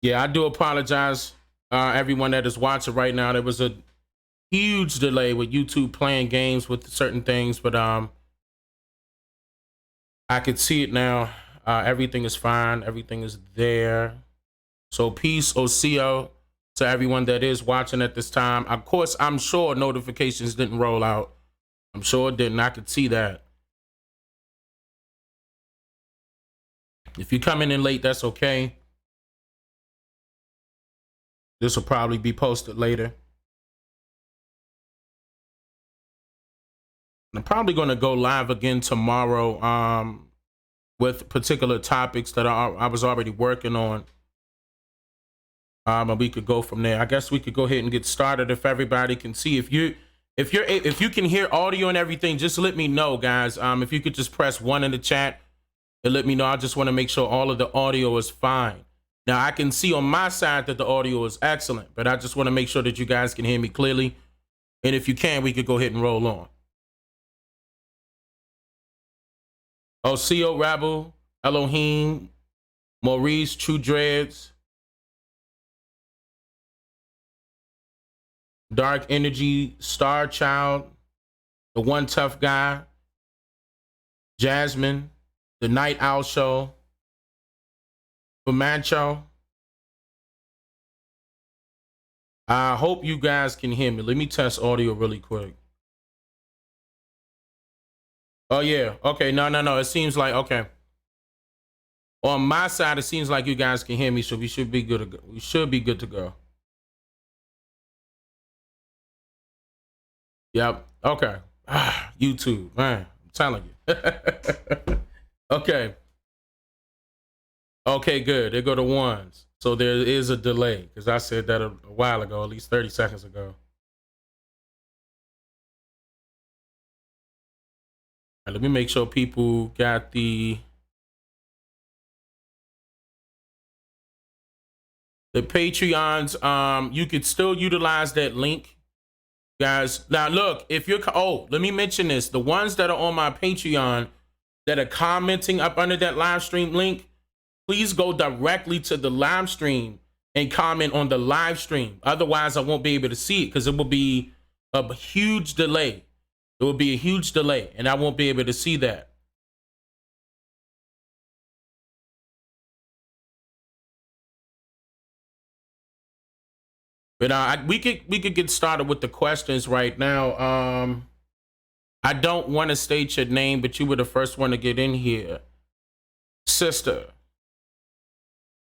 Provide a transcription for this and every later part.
Yeah, I do apologize, everyone that is watching right now. There was a huge delay with YouTube playing games with certain things, but I could see it now. Everything is fine. Everything is there. So peace, OCO, to everyone that is watching at this time. Of course, I'm sure notifications didn't roll out. I'm sure it didn't. I could see that. If you're coming in late, that's okay. This will probably be posted later. I'm probably going to go live again tomorrow with particular topics that I was already working on. And we could go from there. I guess we could go ahead and get started if everybody can see. If you can hear audio and everything, just let me know, guys. If you could just press 1 in the chat and let me know. I just want to make sure all of the audio is fine. Now I can see on my side that the audio is excellent, but I just want to make sure that you guys can hear me clearly. And if you can, we could go ahead and roll on. Oseo Rabble, Elohim, Maurice, True Dreads, Dark Energy, Star Child, The One Tough Guy, Jasmine, The Night Owl Show, Fumancho. I hope you guys can hear me. Let me test audio really quick. Oh yeah, okay, no, it seems like, okay. On my side, it seems like you guys can hear me, so we should be good to go. We should be good to go. Yep, okay. YouTube, man, I'm telling you. Okay. Okay, good, they go to ones. So there is a delay, because I said that a while ago, at least 30 seconds ago. Right, let me make sure people got the Patreons. You could still utilize that link, guys. Now look, if you're let me mention this, the ones that are on my Patreon that are commenting up under that live stream link, please go directly to the live stream and comment on the live stream. Otherwise I won't be able to see it, because it will be a huge delay. It will be a huge delay and I won't be able to see that. But we could get started with the questions right now. I don't want to state your name, but you were the first one to get in here. Sister.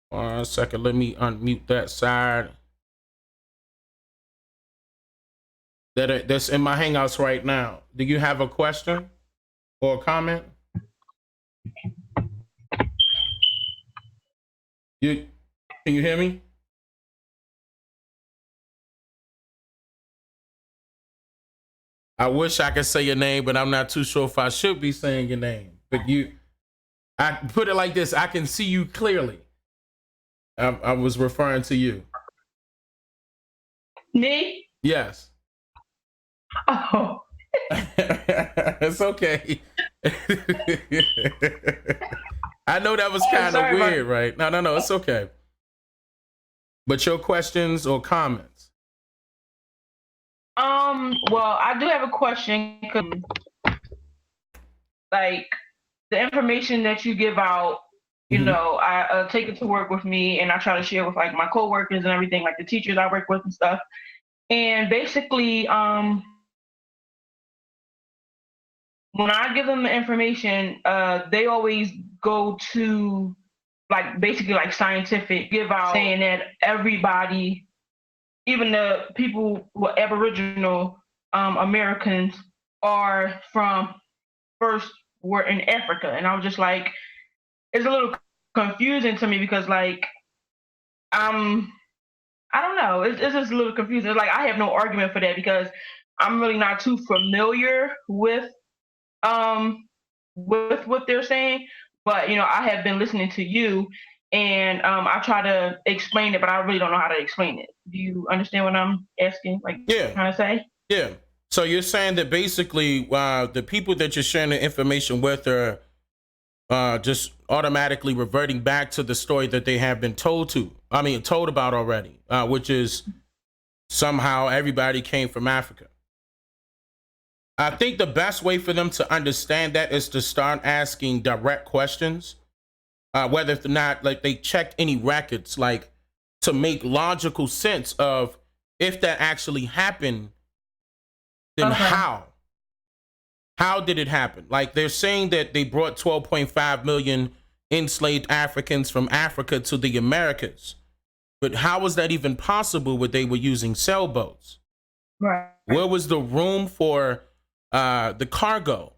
1 second, let me unmute that side. That's in my Hangouts right now. Do you have a question or a comment? Can you hear me? I wish I could say your name, but I'm not too sure if I should be saying your name. But I put it like this, I can see you clearly. I was referring to you. Me? Yes. Oh. It's okay. I know that was kind of weird, right? No, it's okay. But your questions or comments? Well, I do have a question. Like, the information that you give out, you know, I take it to work with me, and I try to share with like my coworkers and everything, like the teachers I work with and stuff. And basically, when I give them the information, they always go to like basically like scientific, give out saying that everybody, even the people who are Aboriginal Americans, are first were in Africa. And I was just like, it's a little confusing to me, because like I don't know, it's just a little confusing. It's like I have no argument for that, because I'm really not too familiar with what they're saying. But you know, I have been listening to you, and I try to explain it, but I really don't know how to explain it. Do you understand what I'm asking? Like, yeah, trying to say? Yeah. So you're saying that basically, the people that you're sharing the information with are just automatically reverting back to the story that they have been told about already, which is somehow everybody came from Africa. I think the best way for them to understand that is to start asking direct questions, whether or not like they checked any records, like to make logical sense of if that actually happened, then how did it happen? Like they're saying that they brought 12.5 million enslaved Africans from Africa to the Americas. But how was that even possible when they were using sailboats? Right. Where was the room for the cargo,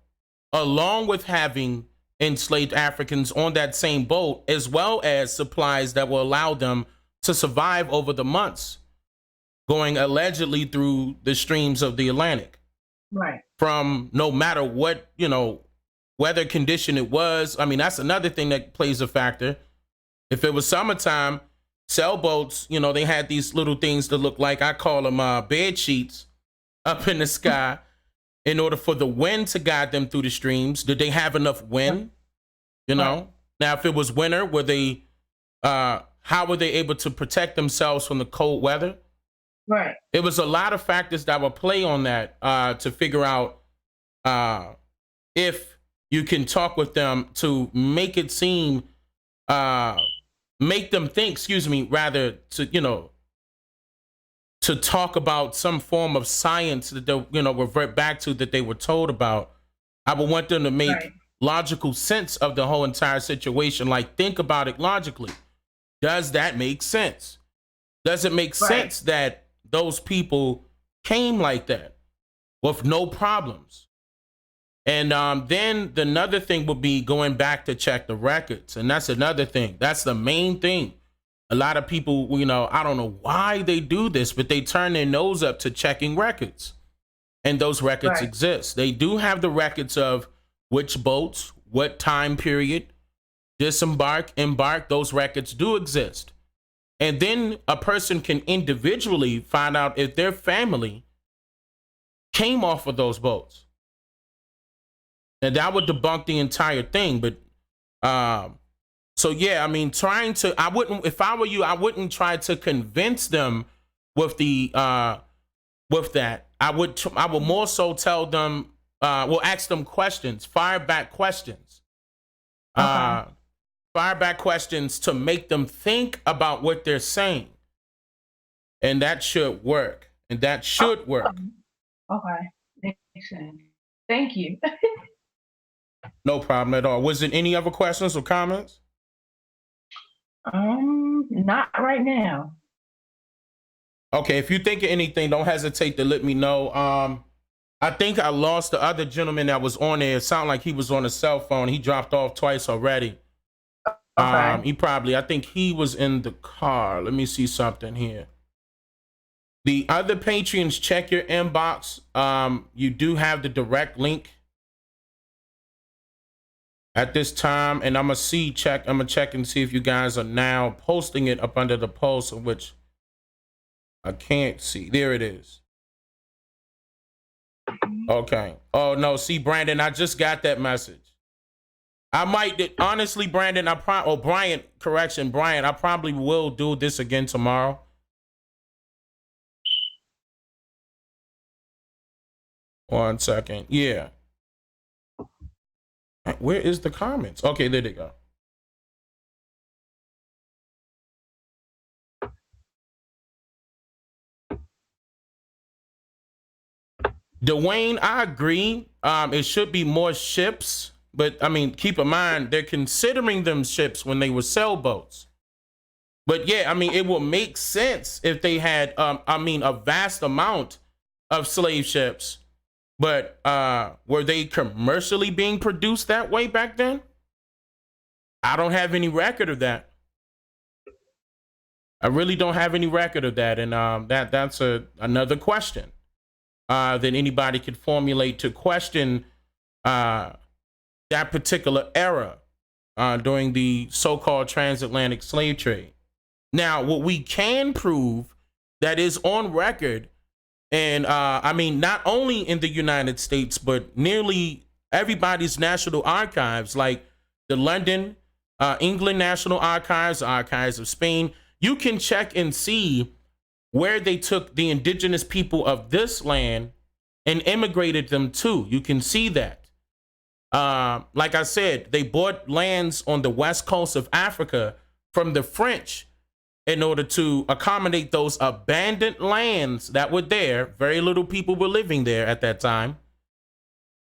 along with having enslaved Africans on that same boat, as well as supplies that will allow them to survive over the months, going allegedly through the streams of the Atlantic? Right. From no matter what, weather condition it was. I mean, that's another thing that plays a factor. If it was summertime, sailboats, they had these little things that look like, I call them bed sheets up in the sky in order for the wind to guide them through the streams. Did they have enough wind? Now, if it was winter, were they, how were they able to protect themselves from the cold weather? Right. It was a lot of factors that would play on that to figure out if you can talk with them to make it seem, make them think, rather to, to talk about some form of science that they'll, revert back to that they were told about. I would want them to make logical sense of the whole entire situation. Like, think about it logically. Does that make sense? Does it make sense that those people came like that with no problems? And then another thing would be going back to check the records. And that's another thing. That's the main thing. A lot of people, I don't know why they do this, but they turn their nose up to checking records. And those records exist. They do have the records of which boats, what time period, disembark, embark. Those records do exist. And then a person can individually find out if their family came off of those boats. And that would debunk the entire thing. But so yeah, I mean, if I were you, I wouldn't try to convince them with that. I would more so tell them, ask them questions, fire back questions. Fire back questions to make them think about what they're saying. And that should work. Okay. Makes sense. Thank you. No problem at all. Was there any other questions or comments? Not right now. Okay, if you think of anything, don't hesitate to let me know. I think I lost the other gentleman that was on there. It sounded like he was on a cell phone. He dropped off twice already. Okay. I think he was in the car. Let me see something here. The other patrons, check your inbox. You do have the direct link at this time, and I'm gonna check and see if you guys are now posting it up under the post, of which I can't see. There it is. Okay. Oh no, see, Brandon, I just got that message. I might, honestly, Brandon, Brian, I probably will do this again tomorrow. One second. Yeah. Where is the comments? Okay, there they go. Dwayne, I agree. It should be more ships, but I mean, keep in mind, they're considering them ships when they were sailboats. But yeah, I mean, it will make sense if they had, a vast amount of slave ships. But were they commercially being produced that way back then? I don't have any record of that. I really don't have any record of that. And that's another question that anybody could formulate to question that particular era during the so-called transatlantic slave trade. Now, what we can prove that is on record, and not only in the United States, but nearly everybody's national archives, like the London, England National Archives, Archives of Spain. You can check and see where they took the indigenous people of this land and immigrated them to. You can see that. Like I said, they bought lands on the west coast of Africa from the French in order to accommodate those abandoned lands that were there. Very little people were living there at that time.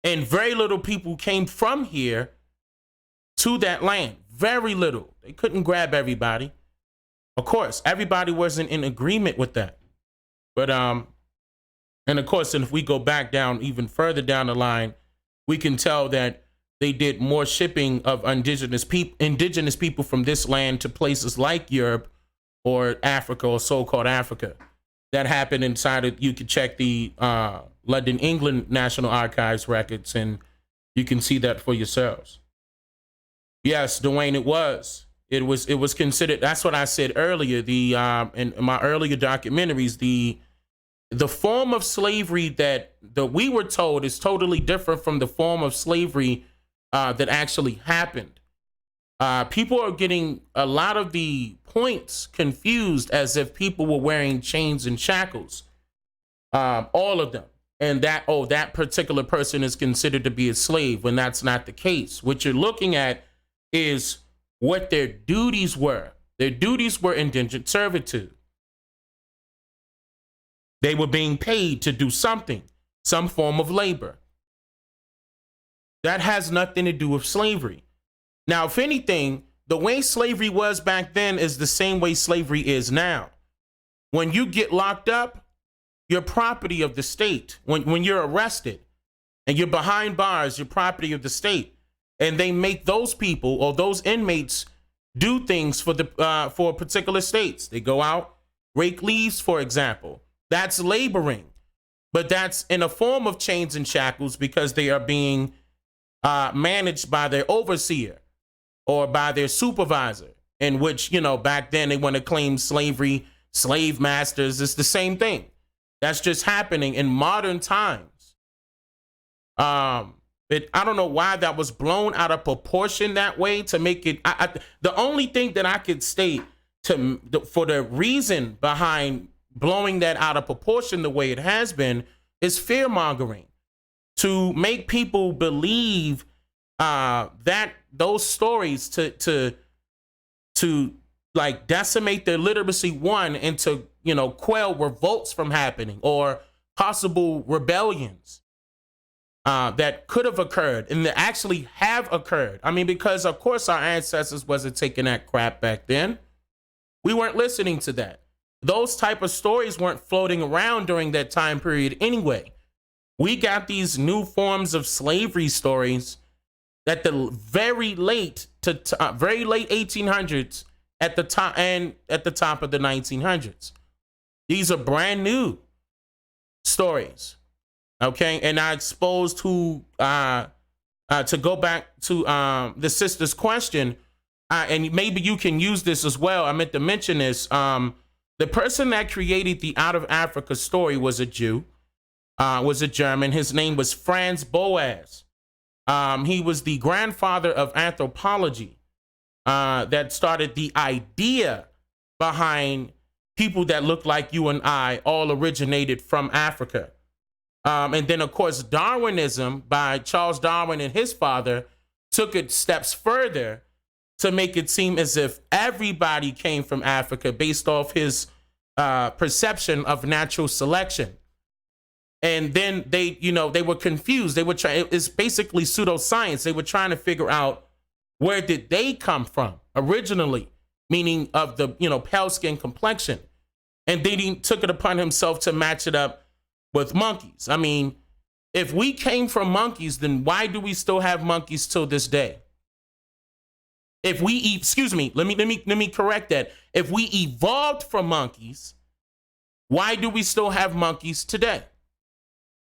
And very little people came from here to that land. Very little. They couldn't grab everybody. Of course, everybody wasn't in agreement with that. But, and of course, and if we go back down, even further down the line, we can tell that they did more shipping of indigenous people from this land to places like Europe or Africa, or so-called Africa. That happened inside of, you could check the London, England National Archives records, and you can see that for yourselves. Yes, Dwayne, it was considered. That's what I said earlier. In my earlier documentaries, the form of slavery that we were told is totally different from the form of slavery that actually happened. People are getting a lot of the points confused, as if people were wearing chains and shackles, all of them, and that particular person is considered to be a slave, when that's not the case. What you're looking at is what their duties were. Their duties were indentured servitude. They were being paid to do something, some form of labor. That has nothing to do with slavery. Now, if anything, the way slavery was back then is the same way slavery is now. When you get locked up, you're property of the state. When you're arrested and you're behind bars, you're property of the state. And they make those people, or those inmates, do things for particular states. They go out, rake leaves, for example. That's laboring, but that's in a form of chains and shackles, because they are being managed by their overseer or by their supervisor, in which, back then they want to claim slavery, slave masters. It's the same thing. That's just happening in modern times. I don't know why that was blown out of proportion that way to make it. The only thing that I could state for the reason behind blowing that out of proportion the way it has been is fear mongering, to make people believe that those stories to like decimate their literacy, and to quell revolts from happening, or possible rebellions that could have occurred and that actually have occurred. I mean, because of course our ancestors wasn't taking that crap back then. We weren't listening to that. Those type of stories weren't floating around during that time period anyway. We got these new forms of slavery stories at the very late 1800s, at the top, and at the top of the 1900s. These are brand new stories. Okay, and I exposed to go back to the sister's question, and maybe you can use this as well. I meant to mention this. The person that created the Out of Africa story was a Jew, was a German. His name was Franz Boas. He was the grandfather of anthropology that started the idea behind people that look like you and I, all originated from Africa. And then, of course, Darwinism by Charles Darwin and his father took it steps further to make it seem as if everybody came from Africa based off his perception of natural selection. And then they were confused. They were trying. It's basically pseudoscience. They were trying to figure out where did they come from originally, meaning of the pale skin complexion. And then he took it upon himself to match it up with monkeys. I mean, if we came from monkeys, then why do we still have monkeys till this day? If we let me correct that. If we evolved from monkeys, why do we still have monkeys today?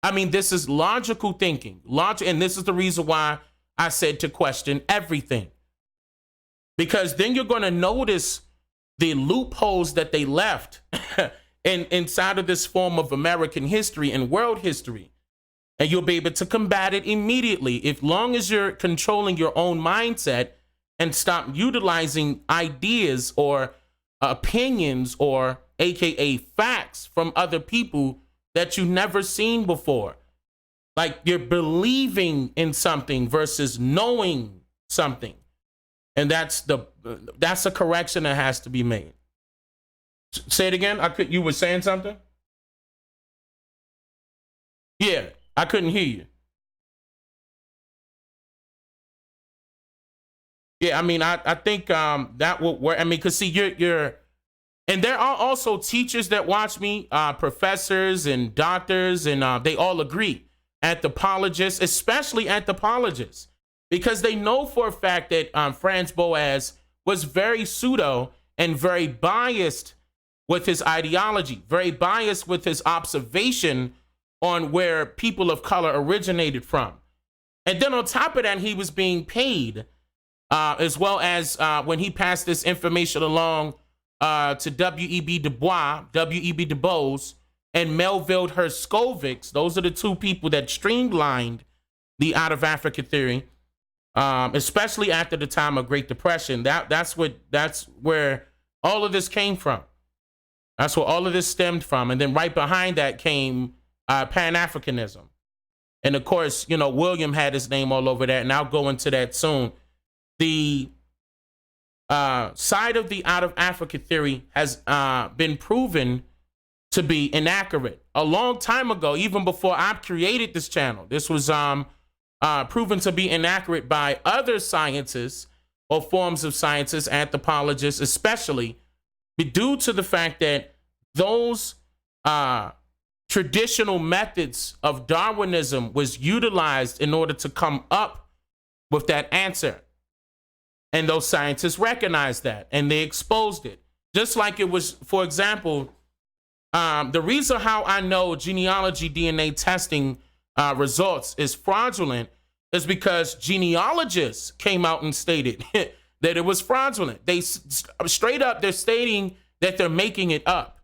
I mean, this is logical thinking. And this is the reason why I said to question everything. Because then you're going to notice the loopholes that they left inside of this form of American history and world history. And you'll be able to combat it immediately. If long as you're controlling your own mindset and stop utilizing ideas or opinions or AKA facts from other people that you've never seen before. Like you're believing in something versus knowing something. And that's a correction that has to be made. Say it again. You were saying something? Yeah, I couldn't hear you. Yeah, I mean, I think that will work. I mean, because see, you're, and there are also teachers that watch me, professors and doctors, and they all agree. Anthropologists, especially anthropologists, because they know for a fact that Franz Boas was very pseudo and very biased with his ideology, very biased with his observation on where people of color originated from. And then on top of that, he was being paid, as well as when he passed this information along to W.E.B. Du Bois, and Melville Herskovich. Those are the two people that streamlined the out of Africa theory, especially after the time of Great Depression. That's where all of this came from. That's where all of this stemmed from. And then right behind that came Pan-Africanism. And of course, you know, William had his name all over that, and I'll go into that soon. The side of the out of Africa theory has been proven to be inaccurate a long time ago, even before I created this channel. This was proven to be inaccurate by other scientists or forms of scientists, anthropologists especially, due to the fact that those traditional methods of Darwinism was utilized in order to come up with that answer. And those scientists recognized that and they exposed it. Just like it was, for example, the reason how I know genealogy DNA testing results is fraudulent is because genealogists came out and stated that it was fraudulent. They straight up, they're stating that they're making it up.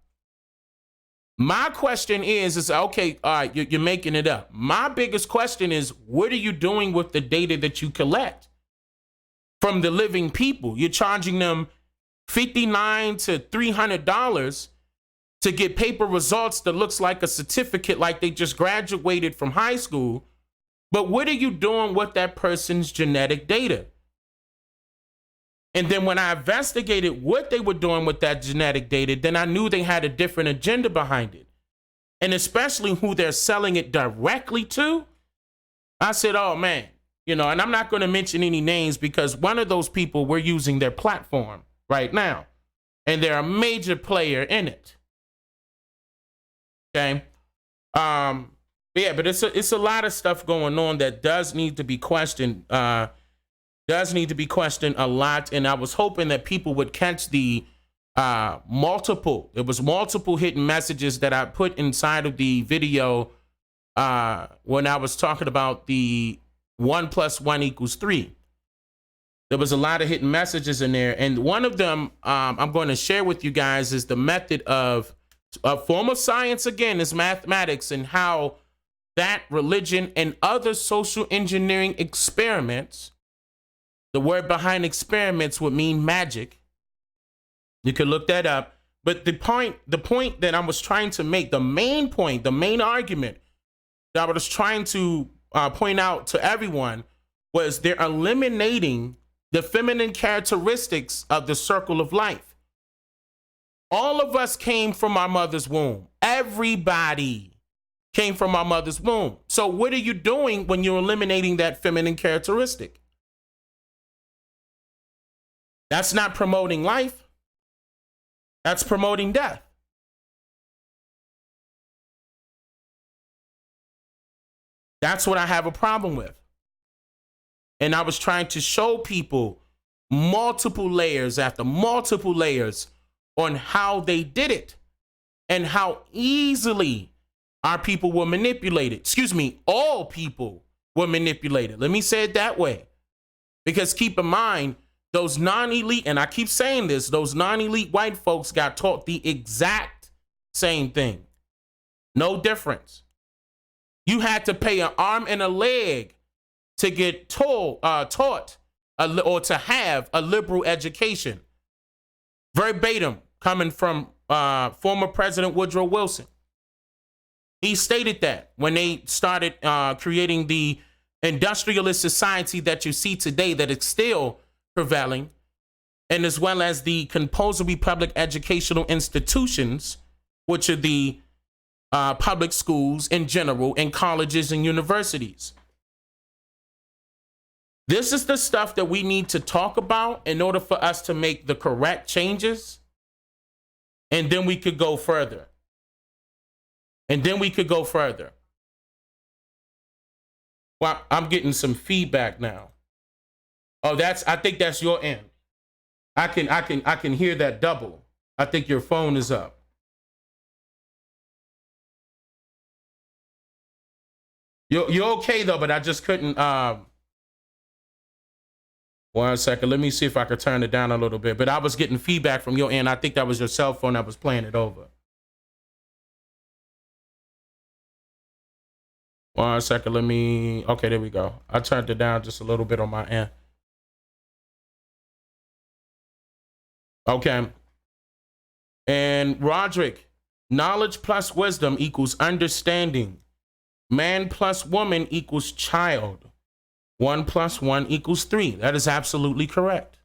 My question is okay, all right, you're making it up. My biggest question is, what are you doing with the data that you collect from the living people? You're charging them $59 to $300 to get paper results that looks like a certificate, like they just graduated from high school. But what are you doing with that person's genetic data? And then when I investigated what they were doing with that genetic data, then I knew they had a different agenda behind it. And especially who they're selling it directly to. I said, oh man, you know, and I'm not going to mention any names because one of those people, we're using their platform right now. And they're a major player in it. Okay. Yeah, but it's a lot of stuff going on that does need to be questioned. Does need to be questioned a lot. And I was hoping that people would catch the multiple hidden messages that I put inside of the video when I was talking about the 1 + 1 = 3. There was a lot of hidden messages in there. And one of them I'm going to share with you guys is the method of a form of science, again, is mathematics, and how that religion and other social engineering experiments, the word behind experiments would mean magic. You can look that up. But the point that I was trying to make, the main point, the main argument that I was trying to point out to everyone was they're eliminating the feminine characteristics of the circle of life. All of us came from our mother's womb. Everybody came from our mother's womb. So what are you doing when you're eliminating that feminine characteristic? That's not promoting life. That's promoting death. That's what I have a problem with. And I was trying to show people multiple layers after multiple layers on how they did it and how easily our people were manipulated. Excuse me, all people were manipulated. Let me say it that way. Because keep in mind, those non-elite, and I keep saying this, those non-elite white folks got taught the exact same thing. No difference. you had to pay an arm and a leg to get taught or to have a liberal education. Verbatim, coming from former President Woodrow Wilson. He stated that when they started creating the industrialist society that you see today, that is still prevailing, and as well as the compulsory public educational institutions, which are the public schools in general, and colleges and universities. This is the stuff that we need to talk about in order for us to make the correct changes. And then we could go further. Well, I'm getting some feedback now. Oh, I think that's your end. I can hear that double. I think your phone is up. You're okay though, but I just couldn't. 1 second. Let me see if I could turn it down a little bit. But I was getting feedback from your end. I think that was your cell phone that was playing it over. 1 second. Okay, there we go. I turned it down just a little bit on my end. Okay. And Roderick, knowledge plus wisdom equals understanding. Man plus woman equals child. 1 + 1 = 3. That is absolutely correct.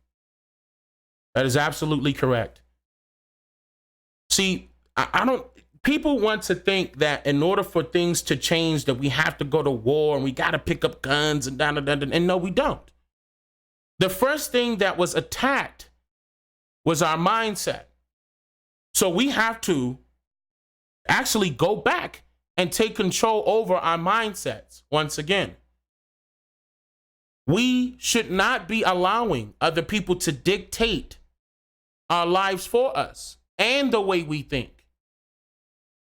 See, I don't, people want to think that in order for things to change that we have to go to war and we got to pick up guns and and no, we don't. The first thing that was attacked was our mindset. So we have to actually go back and take control over our mindsets once again. We should not be allowing other people to dictate our lives for us and the way we think.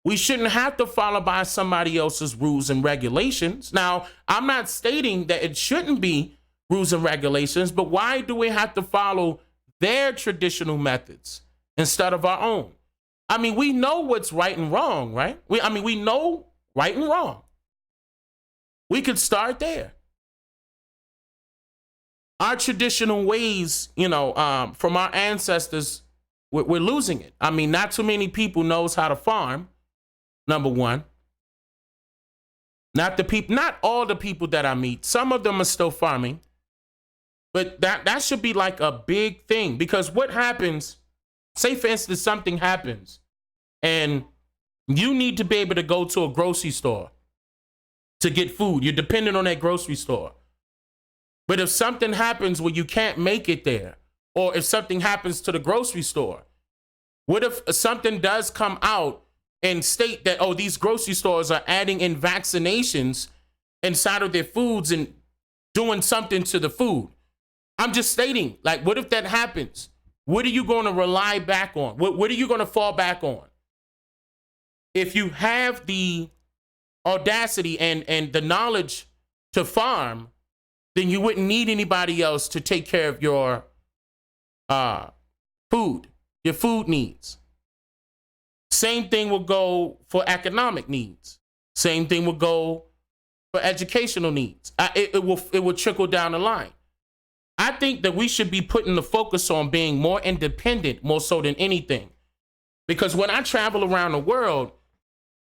We shouldn't have to follow by somebody else's rules and regulations. Now, I'm not stating that it shouldn't be rules and regulations, but why do we have to follow their traditional methods instead of our own? I mean, we know what's right and wrong, right? We know right and wrong. We could start there. Our traditional ways, from our ancestors, we're losing it. I mean, not too many people knows how to farm, number one. Not all the people that I meet. Some of them are still farming. But that should be like a big thing, because what happens, say for instance, something happens and you need to be able to go to a grocery store to get food. You're dependent on that grocery store. But if something happens where you can't make it there, or if something happens to the grocery store, what if something does come out and state that, oh, these grocery stores are adding in vaccinations inside of their foods and doing something to the food? I'm just stating, like, what if that happens? What are you going to rely back on? What are you going to fall back on? If you have the audacity and the knowledge to farm, then you wouldn't need anybody else to take care of your food needs. Same thing will go for economic needs. Same thing will go for educational needs. It will trickle down the line. I think that we should be putting the focus on being more independent, more so than anything. Because when I travel around the world,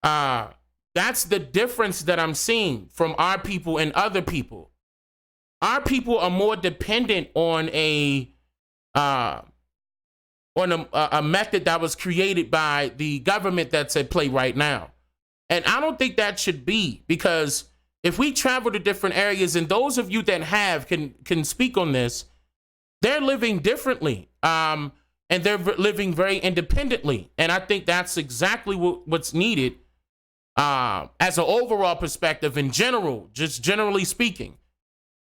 that's the difference that I'm seeing from our people and other people. Our people are more dependent on a method that was created by the government that's at play right now. And I don't think that should be, because if we travel to different areas, and those of you that have can speak on this, they're living differently. And they're living very independently. And I think that's exactly what's needed as an overall perspective in general, just generally speaking.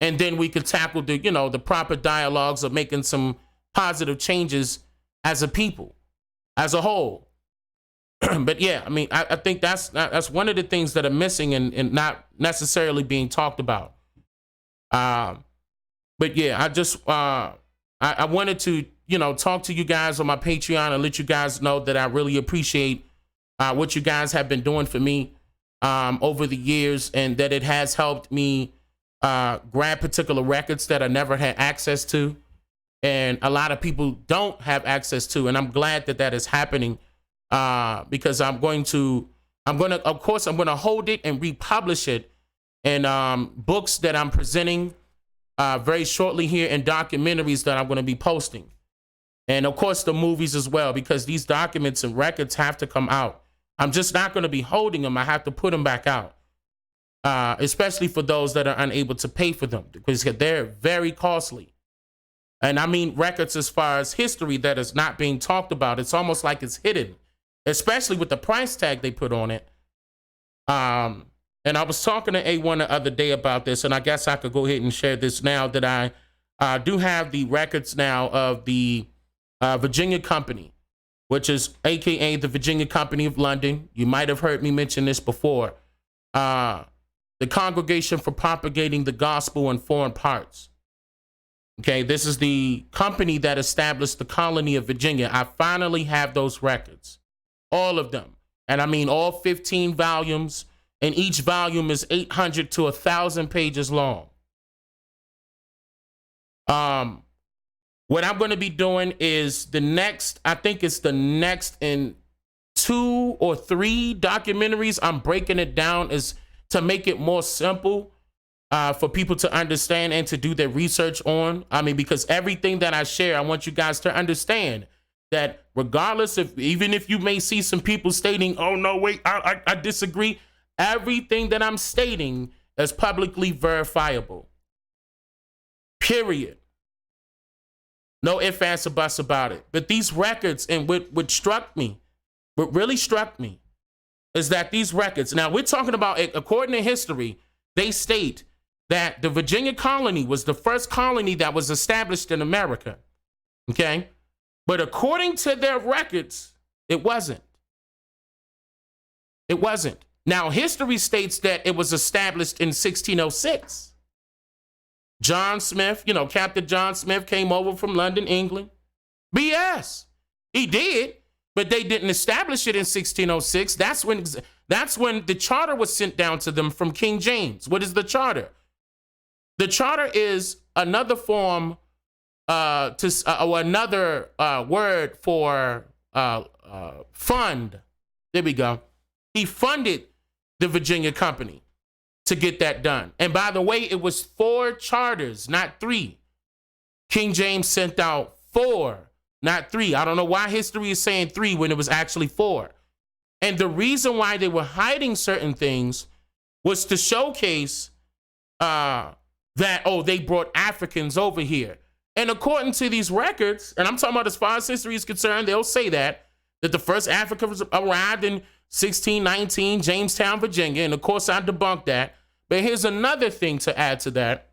And then we could tackle the proper dialogues of making some positive changes as a people, as a whole. But yeah, I mean, I think that's one of the things that are missing and not necessarily being talked about. But yeah, I just I wanted to talk to you guys on my Patreon and let you guys know that I really appreciate what you guys have been doing for me. over the years, and that it has helped me grab particular records that I never had access to, and a lot of people don't have access to. And I'm glad that that is happening, because I'm going to hold it and republish it in books that I'm presenting very shortly here, and documentaries that I'm going to be posting. And of course the movies as well, because these documents and records have to come out. I'm just not going to be holding them. I have to put them back out, especially for those that are unable to pay for them, because they're very costly. And I mean records as far as history that is not being talked about. It's almost like it's hidden, especially with the price tag they put on it. And I was talking to A1 the other day about this, and I guess I could go ahead and share this now, that I do have the records now of the Virginia Company, which is AKA the Virginia Company of London. You might have heard me mention this before. The Congregation for Propagating the Gospel in Foreign Parts. Okay, this is the company that established the colony of Virginia. I finally have those records, all of them. And I mean all 15 volumes, and each volume is 800 to 1,000 pages long. What I'm going to be doing is I think it's the next in 2 or 3 documentaries. I'm breaking it down as to make it more simple for people to understand and to do their research on. I mean, because everything that I share, I want you guys to understand that regardless of, even if you may see some people stating, oh no, wait, I disagree. Everything that I'm stating is publicly verifiable. Period. No ifs, ands, or buts about it. But these records, and what really struck me, is that these records, now we're talking about, according to history, they state that the Virginia colony was the first colony that was established in America. Okay? But according to their records, it wasn't. It wasn't. Now, history states that it was established in 1606. John Smith, Captain John Smith came over from London, England. BS. He did, but they didn't establish it in 1606. That's when the charter was sent down to them from King James. What is the charter? The charter is another form or another word for fund. There we go. He funded the Virginia Company to get that done. And by the way, it was 4 charters, not 3. King James sent out 4, not 3. I don't know why history is saying 3 when it was actually 4. And the reason why they were hiding certain things was to showcase that, they brought Africans over here. And according to these records, and I'm talking about as far as history is concerned, they'll say that the first Africans arrived in 1619, Jamestown, Virginia. And of course, I debunked that. But here's another thing to add to that.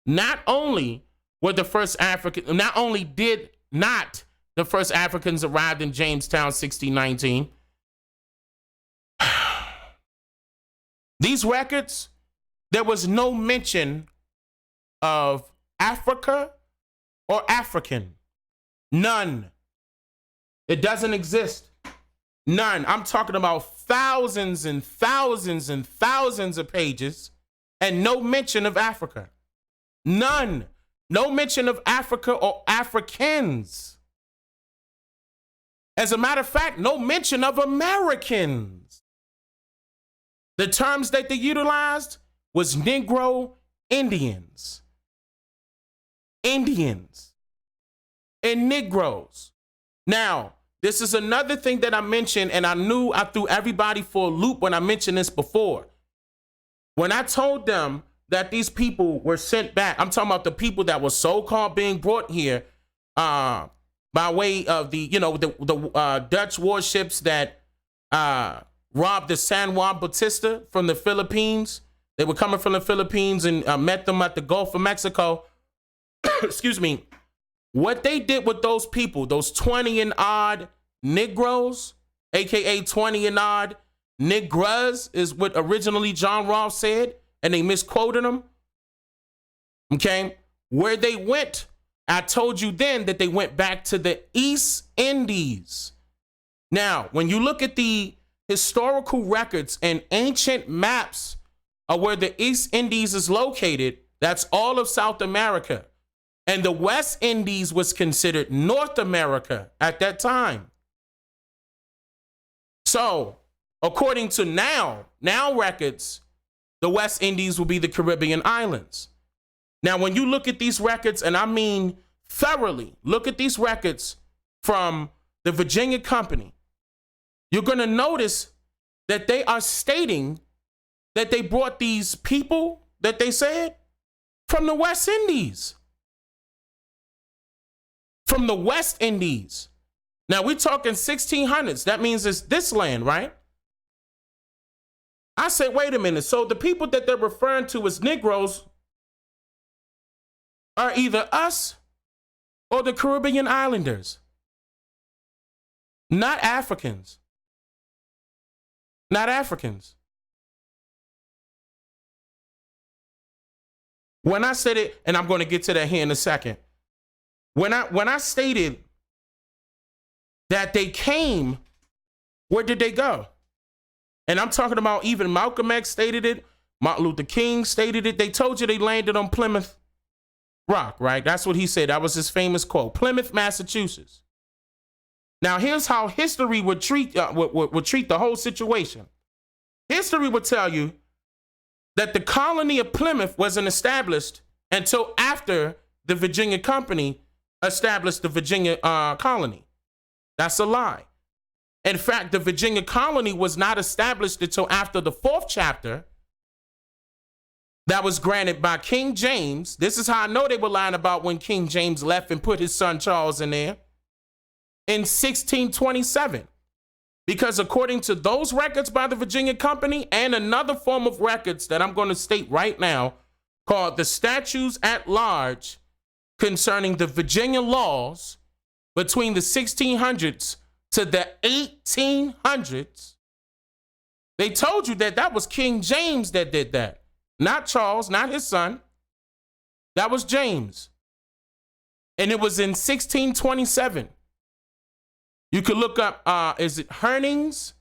Not only did the first Africans arrive in Jamestown, 1619. These records, there was no mention of Africa or African. None. It doesn't exist. None. I'm talking about thousands and thousands and thousands of pages and no mention of Africa. None. No mention of Africa or Africans. As a matter of fact, no mention of Americans. The terms that they utilized was Negro Indians. Indians and Negroes. Now, this is another thing that I mentioned, and I knew I threw everybody for a loop when I mentioned this before. When I told them that these people were sent back, I'm talking about the people that were so-called being brought here by way of the Dutch warships that robbed the San Juan Bautista from the Philippines. They were coming from the Philippines and met them at the Gulf of Mexico. Excuse me. What they did with those people, those 20 and odd Negroes, aka 20 and odd Negras, is what originally John Rolfe said, and they misquoted him. Okay, where they went, I told you then that they went back to the East Indies. Now, when you look at the historical records and ancient maps of where the East Indies is located, that's all of South America. And the West Indies was considered North America at that time. So, according to now records, the West Indies will be the Caribbean islands. Now, when you look at these records, and I mean thoroughly, look at these records from the Virginia Company, you're going to notice that they are stating that they brought these people that they said from the West Indies. From the West Indies. Now, we're talking 1600s. That means it's this land, right? I said, wait a minute. So the people that they're referring to as Negroes are either us or the Caribbean islanders. Not Africans. Not Africans. When I said it, and I'm going to get to that here in a second. When I stated that they came, where did they go? And I'm talking about even Malcolm X stated it, Martin Luther King stated it. They told you they landed on Plymouth Rock, right? That's what he said. That was his famous quote, Plymouth, Massachusetts. Now, here's how history would treat the whole situation. History would tell you that the colony of Plymouth wasn't established until after the Virginia Company established the Virginia colony. That's a lie. In fact, the Virginia colony was not established until after the 4th chapter that was granted by King James. This is how I know they were lying about when King James left and put his son Charles in there in 1627. Because according to those records by the Virginia Company and another form of records that I'm going to state right now called the Statutes at Large concerning the Virginia laws between the 1600s to the 1800s, they told you that that was King James that did that. Not Charles, not his son. That was James. And it was in 1627. You could look up, is it Herning's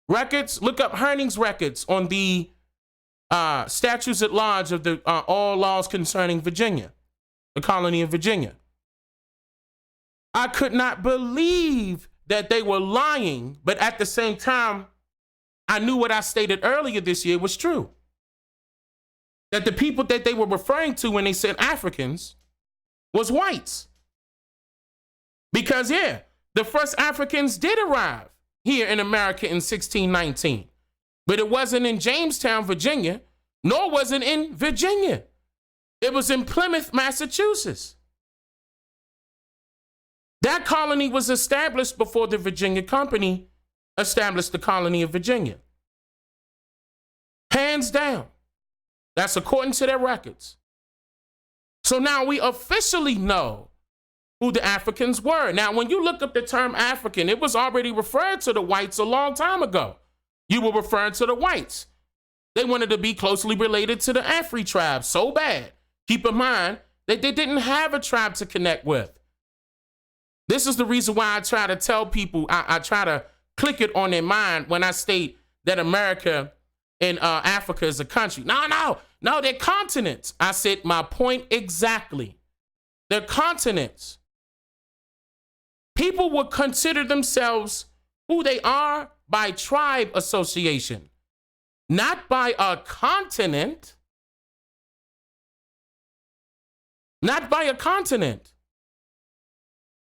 records? Look up Herning's records on the statutes at large of the all laws concerning Virginia, the colony of Virginia. I could not believe that they were lying, but at the same time, I knew what I stated earlier this year was true. That the people that they were referring to when they said Africans was whites. Because, yeah, the first Africans did arrive here in America in 1619, but it wasn't in Jamestown, Virginia, nor was it in Virginia. It was in Plymouth, Massachusetts. That colony was established before the Virginia Company established the colony of Virginia. Hands down. That's according to their records. So now we officially know who the Africans were. Now, when you look up the term African, it was already referred to the whites a long time ago. You were referring to the whites. They wanted to be closely related to the Afri tribe so bad. Keep in mind that they didn't have a tribe to connect with. This is the reason why I try to tell people, I try to click it on their mind when I state that America and Africa is a country. No, they're continents. I said my point exactly. They're continents. People would consider themselves who they are by tribe association, not by a continent. Not by a continent.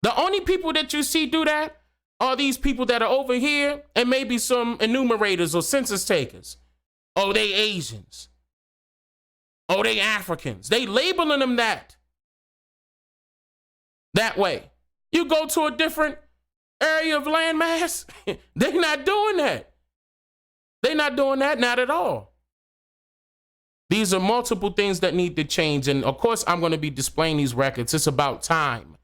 The only people that you see do that are these people that are over here and maybe some enumerators or census takers. Oh, they Asians. Oh, they Africans. They labeling them that way. You go to a different area of landmass, they're not doing that. They're not doing that, not at all. These are multiple things that need to change. And of course, I'm going to be displaying these records. It's about time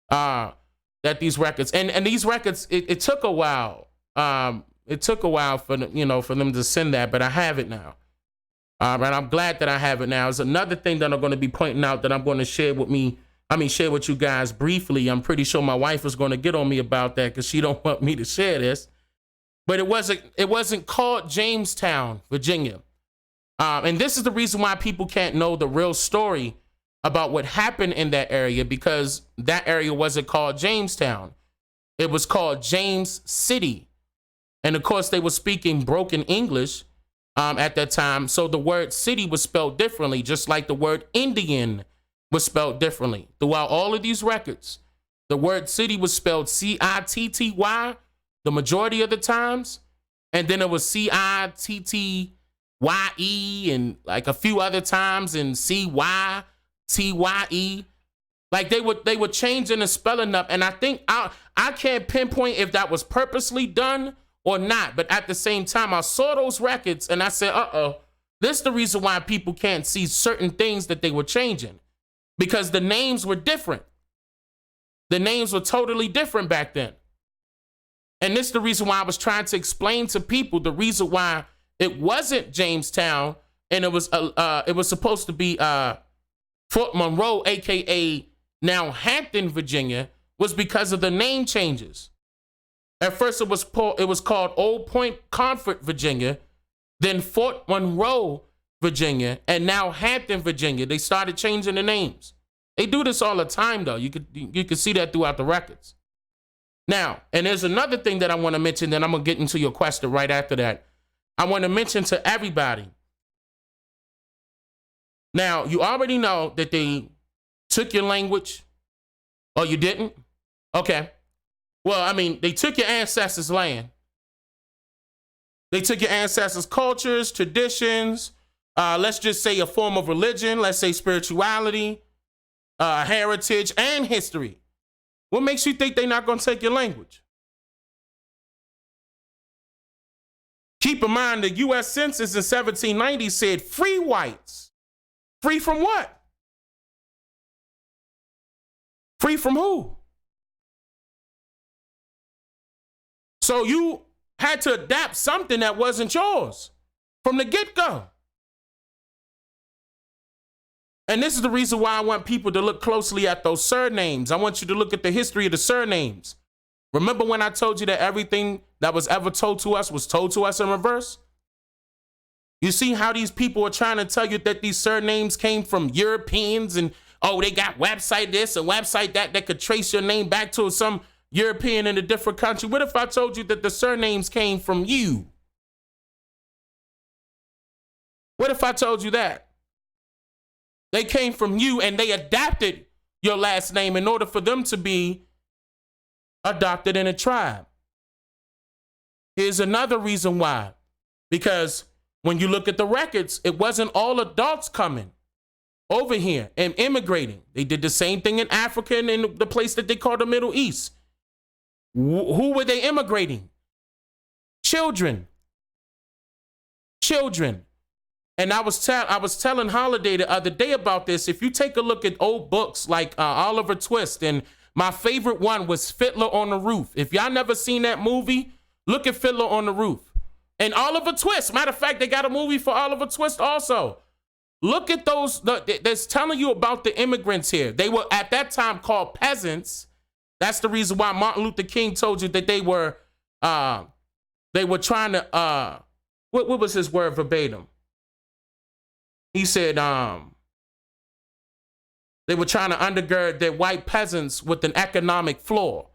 that these records, and these records, it took a while. It took a while for them to send that, but I have it now. And I'm glad that I have it now. There's another thing that I'm going to be pointing out that I'm going to share with you guys briefly. I'm pretty sure my wife is going to get on me about that because she don't want me to share this. but it wasn't called Jamestown, Virginia. And this is the reason why people can't know the real story about what happened in that area, because that area wasn't called Jamestown. It was called James City. And of course, they were speaking broken English at that time. So the word city was spelled differently, just like the word Indian was spelled differently. Throughout all of these records, the word city was spelled C-I-T-T-Y the majority of the times. And then it was C-I-T-T-Y-E and like a few other times and C-Y-T-Y-E. Like they were changing the spelling up. And I think I can't pinpoint if that was purposely done or not. But at the same time, I saw those records and I said, this is the reason why people can't see certain things that they were changing, because the names were different. The names were totally different back then. And this is the reason why I was trying to explain to people the reason why it wasn't Jamestown and it was supposed to be Fort Monroe, aka now Hampton, Virginia, was because of the name changes. At first it was called Old Point Comfort, Virginia, then Fort Monroe, Virginia, and now Hampton, Virginia. They started changing the names. They do this all the time, though. You could see that throughout the records. Now, and there's another thing that I want to mention, then I'm going to get into your question right after that. I want to mention to everybody. Now, you already know that they took your language, or you didn't? Okay. Well, I mean, they took your ancestors' land. They took your ancestors' cultures, traditions, let's just say a form of religion, let's say spirituality, heritage, and history. What makes you think they're not going to take your language? Keep in mind, the U.S. Census in 1790 said free whites. Free from what? Free from who? So you had to adapt something that wasn't yours from the get-go. And this is the reason why I want people to look closely at those surnames. I want you to look at the history of the surnames. Remember when I told you that everything that was ever told to us was told to us in reverse? You see how these people are trying to tell you that these surnames came from Europeans and, oh, they got website this and website that could trace your name back to some European in a different country. What if I told you that the surnames came from you? What if I told you that? They came from you and they adapted your last name in order for them to be adopted in a tribe. Here's another reason why. Because when you look at the records, it wasn't all adults coming over here and immigrating. They did the same thing in Africa and in the place that they call the Middle East. Who were they immigrating? Children. Children. And I was telling Holiday the other day about this. If you take a look at old books like Oliver Twist, and my favorite one was Fiddler on the Roof. If y'all never seen that movie, look at Fiddler on the Roof. And Oliver Twist. Matter of fact, they got a movie for Oliver Twist also. Look at those. That's telling you about the immigrants here. They were at that time called peasants. That's the reason why Martin Luther King told you that they were trying to what was his word verbatim? He said they were trying to undergird their white peasants with an economic flaw.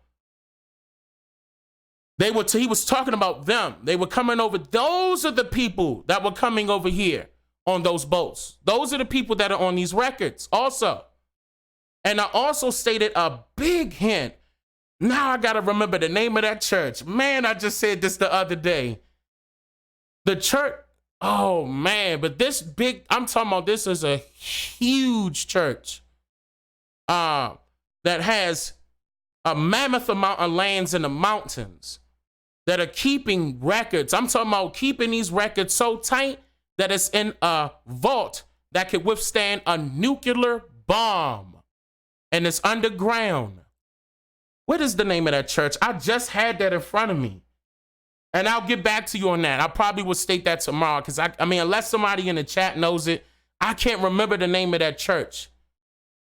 He was talking about them. They were coming over. Those are the people that were coming over here on those boats. Those are the people that are on these records also. And I also stated a big hint. Now I got to remember the name of that church. Man, I just said this the other day. The church. Oh, man, but I'm talking about this is a huge church that has a mammoth amount of lands in the mountains that are keeping records. I'm talking about keeping these records so tight that it's in a vault that could withstand a nuclear bomb, and it's underground. What is the name of that church? I just had that in front of me. And I'll get back to you on that. I probably will state that tomorrow because I mean, unless somebody in the chat knows it, I can't remember the name of that church.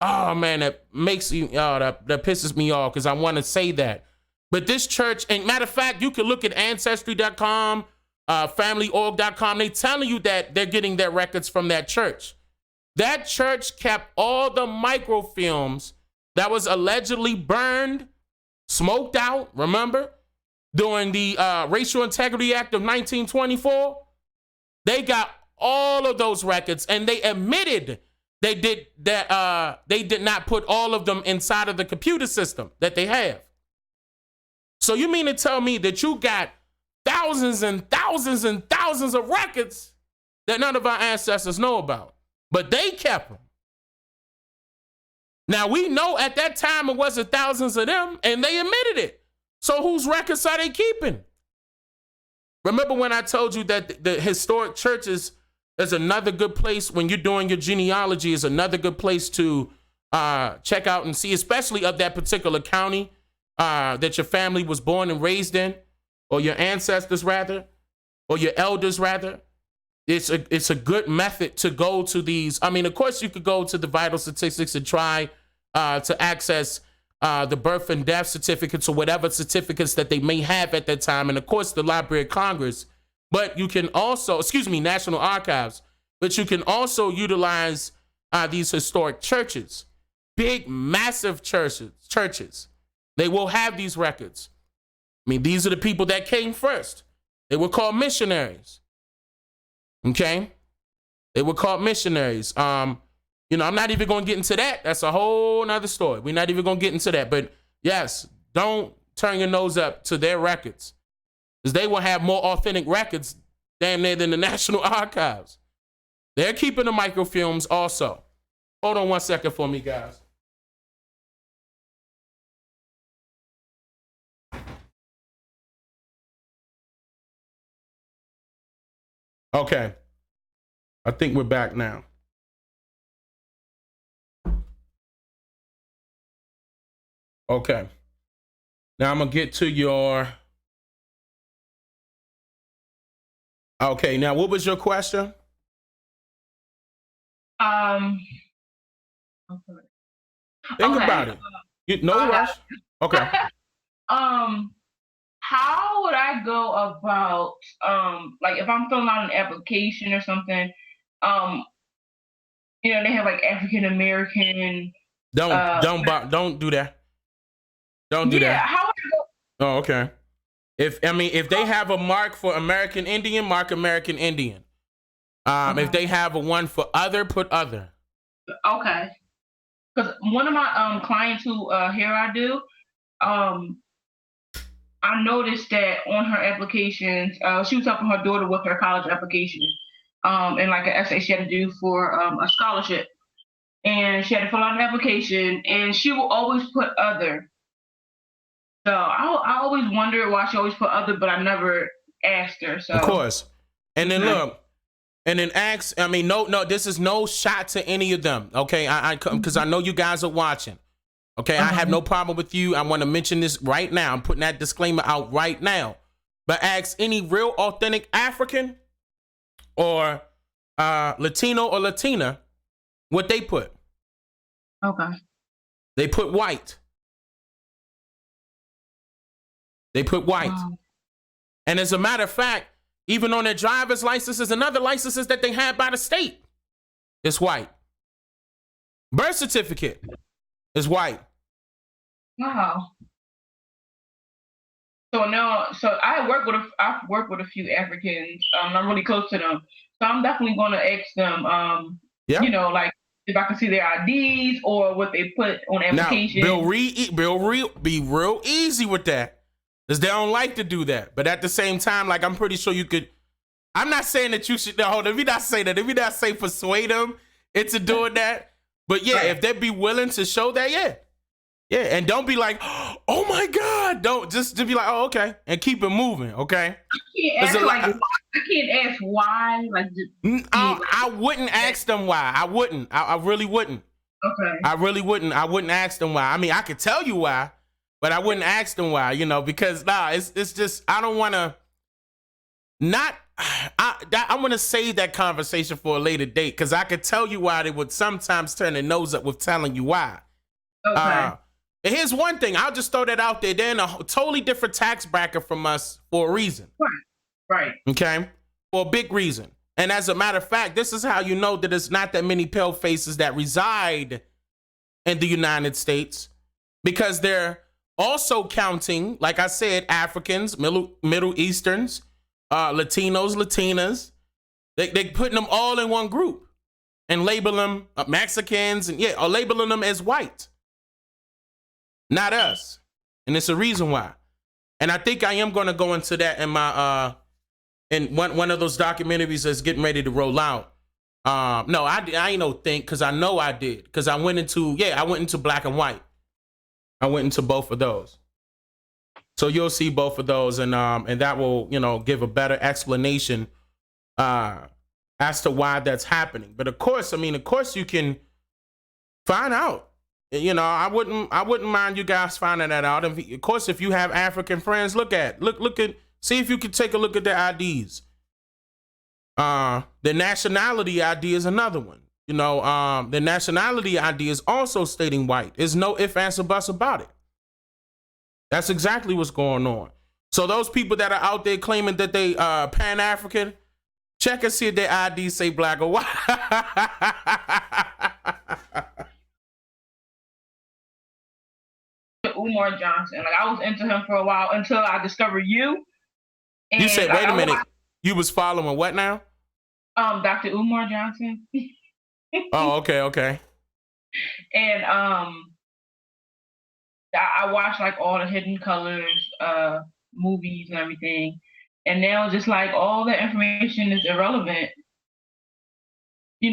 Oh man, that makes you, that pisses me off because I want to say that. But this church, and matter of fact, you can look at Ancestry.com, FamilyOrg.com. They telling you that they're getting their records from that church. That church kept all the microfilms that was allegedly burned, smoked out, remember? During the Racial Integrity Act of 1924. They got all of those records, and they admitted they did that. They did not put all of them inside of the computer system that they have. So you mean to tell me that you got thousands and thousands and thousands of records that none of our ancestors know about, but they kept them? Now we know at that time it wasn't thousands of them, and they admitted it. So whose records are they keeping? Remember when I told you that the historic churches is another good place when you're doing your genealogy, is another good place to check out and see, especially of that particular county that your family was born and raised in, or your ancestors rather, or your elders rather. It's a good method to go to these. I mean, of course, you could go to the vital statistics and try to access the birth and death certificates or whatever certificates that they may have at that time. And of course, the Library of Congress. But you can also, National Archives. But you can also utilize these historic churches, big, massive churches. They will have these records. I mean, these are the people that came first. They were called missionaries. Okay? They were called missionaries. You know, I'm not even going to get into that. That's a whole nother story. We're not even going to get into that. But yes, don't turn your nose up to their records, because they will have more authentic records damn near than the National Archives. They're keeping the microfilms also. Hold on one second for me, guys. Okay. I think we're back now. Okay. Now I'm going to get to your... Okay, now what was your question? Think about it. No rush. Okay. How would I go about, like if I'm filling out an application or something, you know, they have like African American. Don't do that. Don't do that. How would I go? Oh, okay. If they have a mark for American Indian, mark American Indian. Okay. If they have a one for other, put other. Okay. Because one of my clients who here I do, I noticed that on her applications, she was helping her daughter with her college application, and like an essay she had to do for a scholarship, and she had to fill out an application, and she will always put other. So I always wondered why she always put other, but I never asked her. So of course, and then look, and then ask. I mean, no, this is no shot to any of them. Okay, because I know you guys are watching. Okay, I have no problem with you. I want to mention this right now. I'm putting that disclaimer out right now. But ask any real authentic African or Latino or Latina what they put. Okay. They put white. They put white. Wow. And as a matter of fact, even on their driver's licenses and other licenses that they have by the state, it's white. Birth certificate is white. Wow. So I've worked with a few Africans. I'm really close to them. So I'm definitely going to ask them, you know, like if I can see their IDs or what they put on application. Now, be real easy with that. Because they don't like to do that. But at the same time, like, I'm pretty sure you could. I'm not saying that you should. Hold on, let me not say that. Let me not say persuade them into doing that. But yeah, if they'd be willing to show that, yeah. And don't be like, oh my God. Don't just be like, oh, okay. And keep it moving, okay? I can't ask why. Like, I wouldn't ask them why. I wouldn't. I really wouldn't. Okay. I really wouldn't. I wouldn't ask them why. I mean, I could tell you why. But I wouldn't ask them why, you know, because it's just, I don't want to I want to save that conversation for a later date, because I could tell you why they would sometimes turn their nose up with telling you why. Okay. And here's one thing. I'll just throw that out there. They're in a totally different tax bracket from us for a reason. Right. Okay? For a big reason. And as a matter of fact, this is how you know that there's not that many pale faces that reside in the United States, because they're also counting, like I said, Africans, Middle Easterns, Latinos, Latinas. They putting them all in one group and labeling them Mexicans and or labeling them as white. Not us. And it's a reason why. And I think I am going to go into that in my in one of those documentaries that's getting ready to roll out. No, I ain't no think, because I know I did. Because I went into black and white. I went into both of those. So you'll see both of those, and that will, give a better explanation as to why that's happening. But of course you can find out. I wouldn't mind you guys finding that out. And of course, if you have African friends, look at, see if you can take a look at their IDs. The nationality ID is another one. The nationality ID is also stating white. There's no ifs, ands, or buts about it. That's exactly what's going on. So those people that are out there claiming that they Pan-African, check and see if their IDs say black or white. Umar Johnson. Like, I was into him for a while until I discovered you. And you said, wait a minute. You was following what now? Dr. Umar Johnson. Oh, okay. And I watched like all the Hidden Colors movies and everything. And now just like all the information is irrelevant, to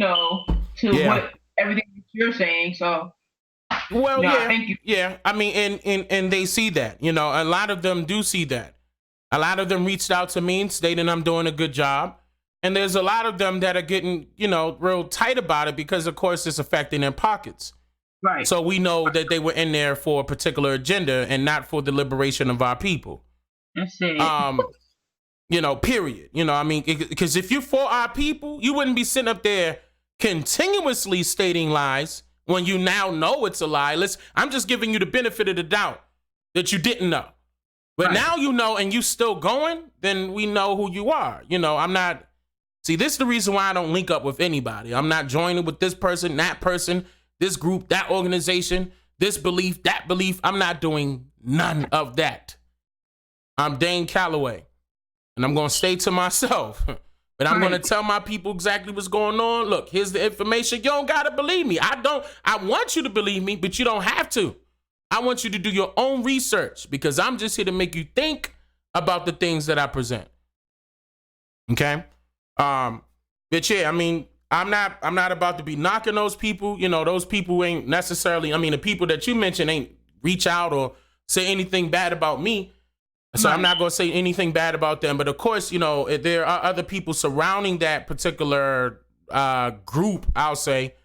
what everything that you're saying. So well, thank you. Yeah. I mean, and they see that, a lot of them do see that. A lot of them reached out to me stating I'm doing a good job. And there's a lot of them that are getting, real tight about it because, of course, it's affecting their pockets. Right. So we know that they were in there for a particular agenda and not for the liberation of our people. That's it. Period. Because if you're for our people, you wouldn't be sitting up there continuously stating lies when you now know it's a lie. I'm just giving you the benefit of the doubt that you didn't know. But now you know and you still going, then we know who you are. I'm not. See, this is the reason why I don't link up with anybody. I'm not joining with this person, that person, this group, that organization, this belief, that belief. I'm not doing none of that. I'm Dane Calloway, and I'm going to stay to myself. But I'm going to tell my people exactly what's going on. Look, here's the information. You don't got to believe me. I want you to believe me, but you don't have to. I want you to do your own research because I'm just here to make you think about the things that I present. Okay? But yeah, I'm not about to be knocking those people. Those people ain't necessarily, the people that you mentioned ain't reach out or say anything bad about me. So I'm not going to say anything bad about them. But of course, there are other people surrounding that particular group, I'll say,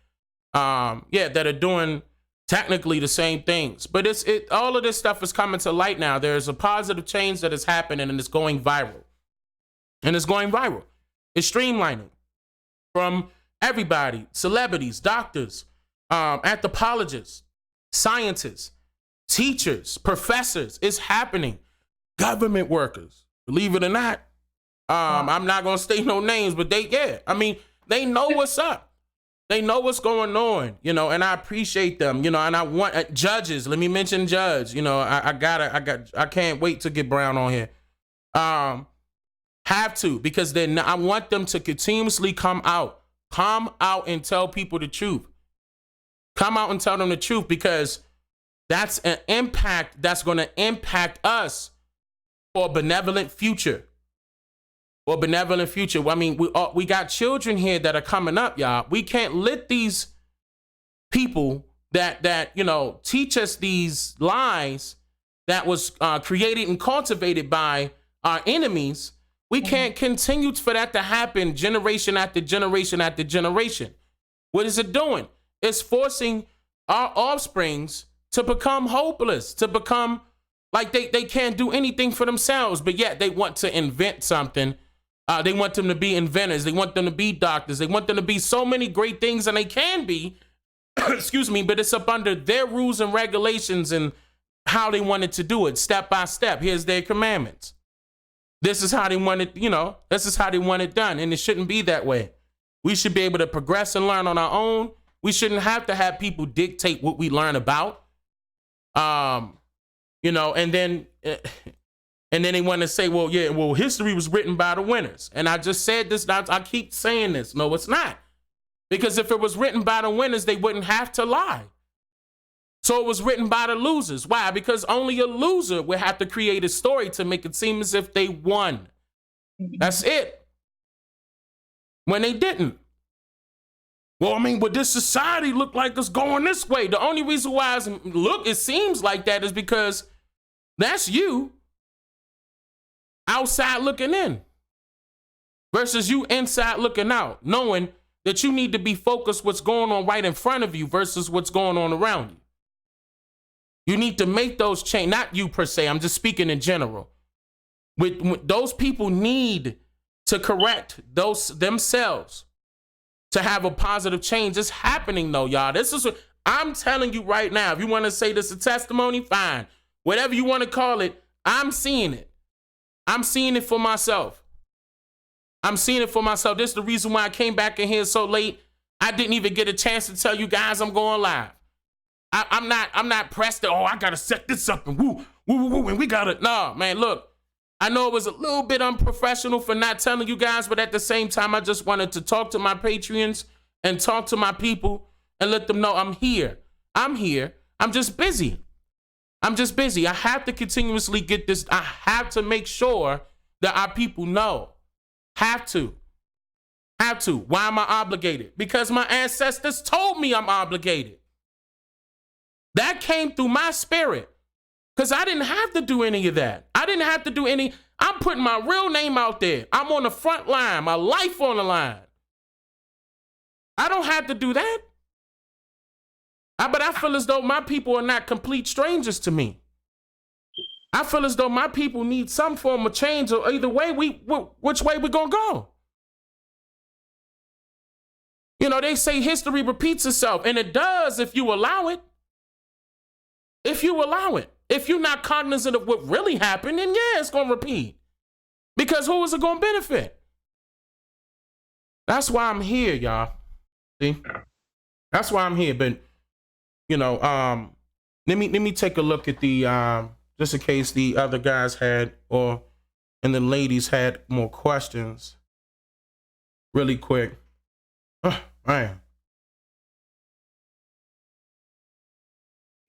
that are doing technically the same things. But all of this stuff is coming to light now. There's a positive change that is happening and it's going viral. It's streamlining from everybody, celebrities, doctors, anthropologists, scientists, teachers, professors. It's happening. Government workers, believe it or not. I'm not going to state no names, but they know what's up. They know what's going on, and I appreciate them, and I want judges. Let me mention judge. I can't wait to get Brown on here. Have to, because then I want them to continuously come out and tell people the truth. Come out and tell them the truth, because that's an impact that's going to impact us for a benevolent future. We got children here that are coming up, y'all. We can't let these people that teach us these lies that was created and cultivated by our enemies. We can't continue for that to happen generation after generation after generation. What is it doing? It's forcing our offsprings to become hopeless, to become like they can't do anything for themselves, but yet they want to invent something. They want them to be inventors. They want them to be doctors. They want them to be so many great things, and they can be, excuse me, but it's up under their rules and regulations and how they wanted to do it, step by step. Here's their commandments. This is how they want it, this is how they want it done. And it shouldn't be that way. We should be able to progress and learn on our own. We shouldn't have to have people dictate what we learn about. And then they want to say, well, history was written by the winners. And I just said this, I keep saying this. No, it's not. Because if it was written by the winners, they wouldn't have to lie. So it was written by the losers. Why? Because only a loser would have to create a story to make it seem as if they won. That's it. When they didn't. Well, would this society look like it's going this way? The only reason why it seems like that is because that's you outside looking in versus you inside looking out, knowing that you need to be focused what's going on right in front of you versus what's going on around you. You need to make those change, not you per se, I'm just speaking in general. With those people need to correct themselves to have a positive change. It's happening though, y'all. This is what I'm telling you right now. If you want to say this a testimony, fine. Whatever you want to call it, I'm seeing it. I'm seeing it for myself. This is the reason why I came back in here so late. I didn't even get a chance to tell you guys I'm going live. I'm not pressed that, I gotta set this up and woo, and we gotta, no, man, look. I know it was a little bit unprofessional for not telling you guys, but at the same time, I just wanted to talk to my Patreons and talk to my people and let them know I'm here. I'm just busy. I have to continuously get this. I have to make sure that our people know. Have to. Why am I obligated? Because my ancestors told me I'm obligated. That came through my spirit. Because I didn't have to do any of that. I'm putting my real name out there. I'm on the front line, my life on the line. I don't have to do that. But I feel as though my people are not complete strangers to me. I feel as though my people need some form of change, or either way, which way we gonna go? They say history repeats itself, and it does if you allow it. If you're not cognizant of what really happened, then yeah, it's gonna repeat. Because who is it gonna benefit? That's why I'm here, y'all. See? That's why I'm here. But let me take a look at the just in case the other guys and the ladies had more questions. Really quick. Man.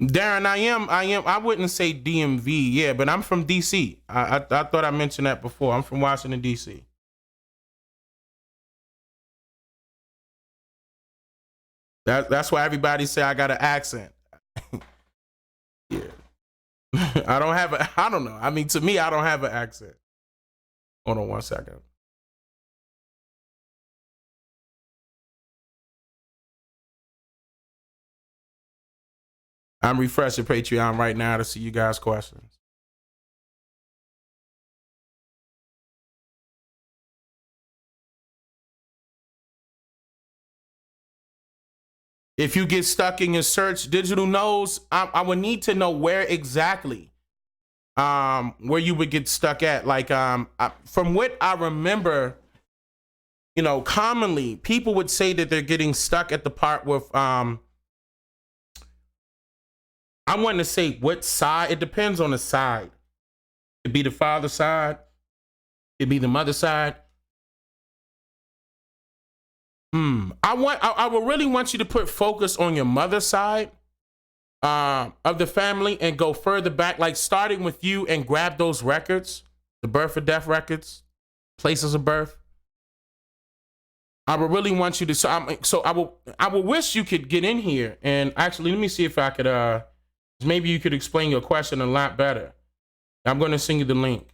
Darren, I wouldn't say DMV, yeah, but I'm from DC. I thought I mentioned that before. I'm from Washington, DC. That's why everybody say I got an accent. Yeah. I don't know. To me, I don't have an accent. Hold on one second. I'm refreshing Patreon right now to see you guys' questions. If you get stuck in your search, digital nodes, I would need to know where exactly, where you would get stuck at. Like, from what I remember, commonly people would say that they're getting stuck at the part with, I want to say what side. It depends on the side. It'd be the father side. It'd be the mother side. I would really want you to put focus on your mother's side of the family and go further back, like starting with you, and grab those records, the birth and death records, places of birth. I would really want you to. So I would wish you could get in here and actually let me see if I could. Maybe you could explain your question a lot better. I'm going to send you the link.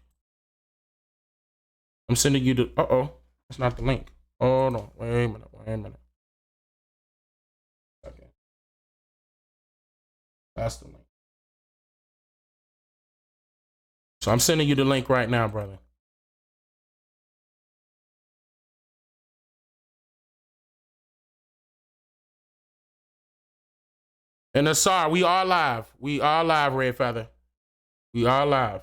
I'm sending you the. That's not the link. Hold on. Wait a minute. Okay. That's the link. So I'm sending you the link right now, brother. And Asar, we are live. We are live, Red Feather. We are live.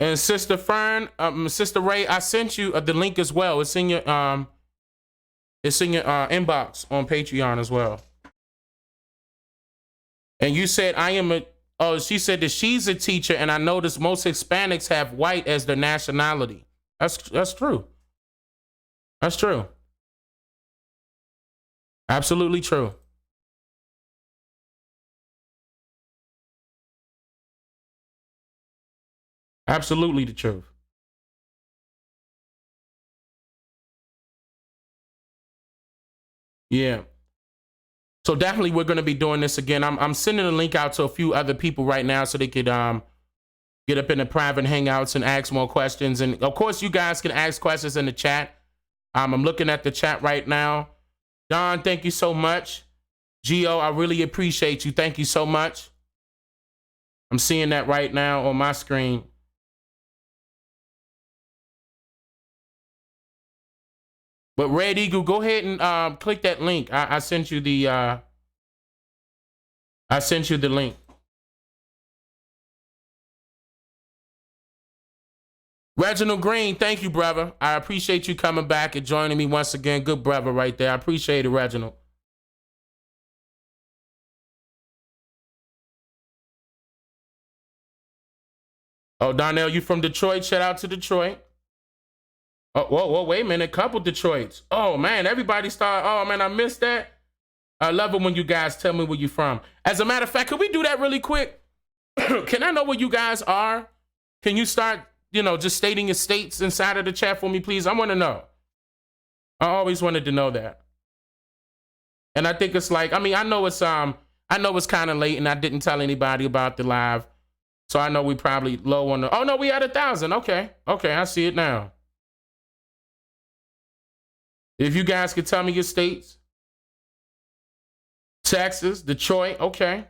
And Sister Fern, Sister Ray, I sent you the link as well. It's in your inbox on Patreon as well. And you said she said that she's a teacher, and I noticed most Hispanics have white as their nationality. That's true. That's true. Absolutely true. Absolutely the truth. Yeah. So definitely we're going to be doing this again. I'm sending a link out to a few other people right now so they could get up in the private hangouts and ask more questions. And of course, you guys can ask questions in the chat. I'm looking at the chat right now. Don, thank you so much. Gio, I really appreciate you. Thank you so much. I'm seeing that right now on my screen. But Red Eagle, go ahead and click that link. I sent you the link. Reginald Green, thank you, brother. I appreciate you coming back and joining me once again. Good brother right there. I appreciate it, Reginald. Oh, Donnell, you from Detroit? Shout out to Detroit. Oh, whoa, wait a minute. Couple Detroits. Oh, man, everybody start. Oh, man, I missed that. I love it when you guys tell me where you're from. As a matter of fact, can we do that really quick? Can I know where you guys are? Can you start, just stating your states inside of the chat for me, please? I want to know. I always wanted to know that. And I think it's like, I know it's kind of late and I didn't tell anybody about the live. So I know we probably low on the, oh no, we at 1,000. Okay, I see it now. If you guys could tell me your states. Texas, Detroit, okay.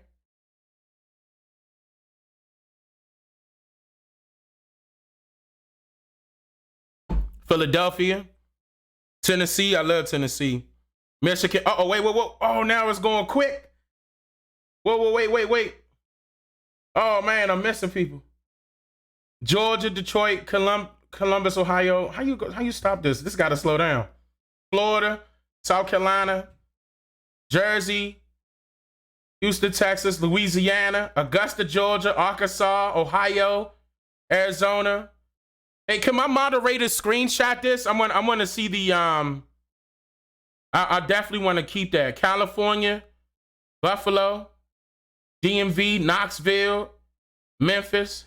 Philadelphia, Tennessee, I love Tennessee. Michigan, wait. Oh, now it's going quick. Whoa, wait. Oh man, I'm missing people. Georgia, Detroit, Columbus, Ohio. How you stop this? This got to slow down. Florida, South Carolina, Jersey, Houston, Texas, Louisiana, Augusta, Georgia, Arkansas, Ohio, Arizona. Hey, can my moderators screenshot this? I want to see the I definitely want to keep that. California, Buffalo, DMV, Knoxville, Memphis,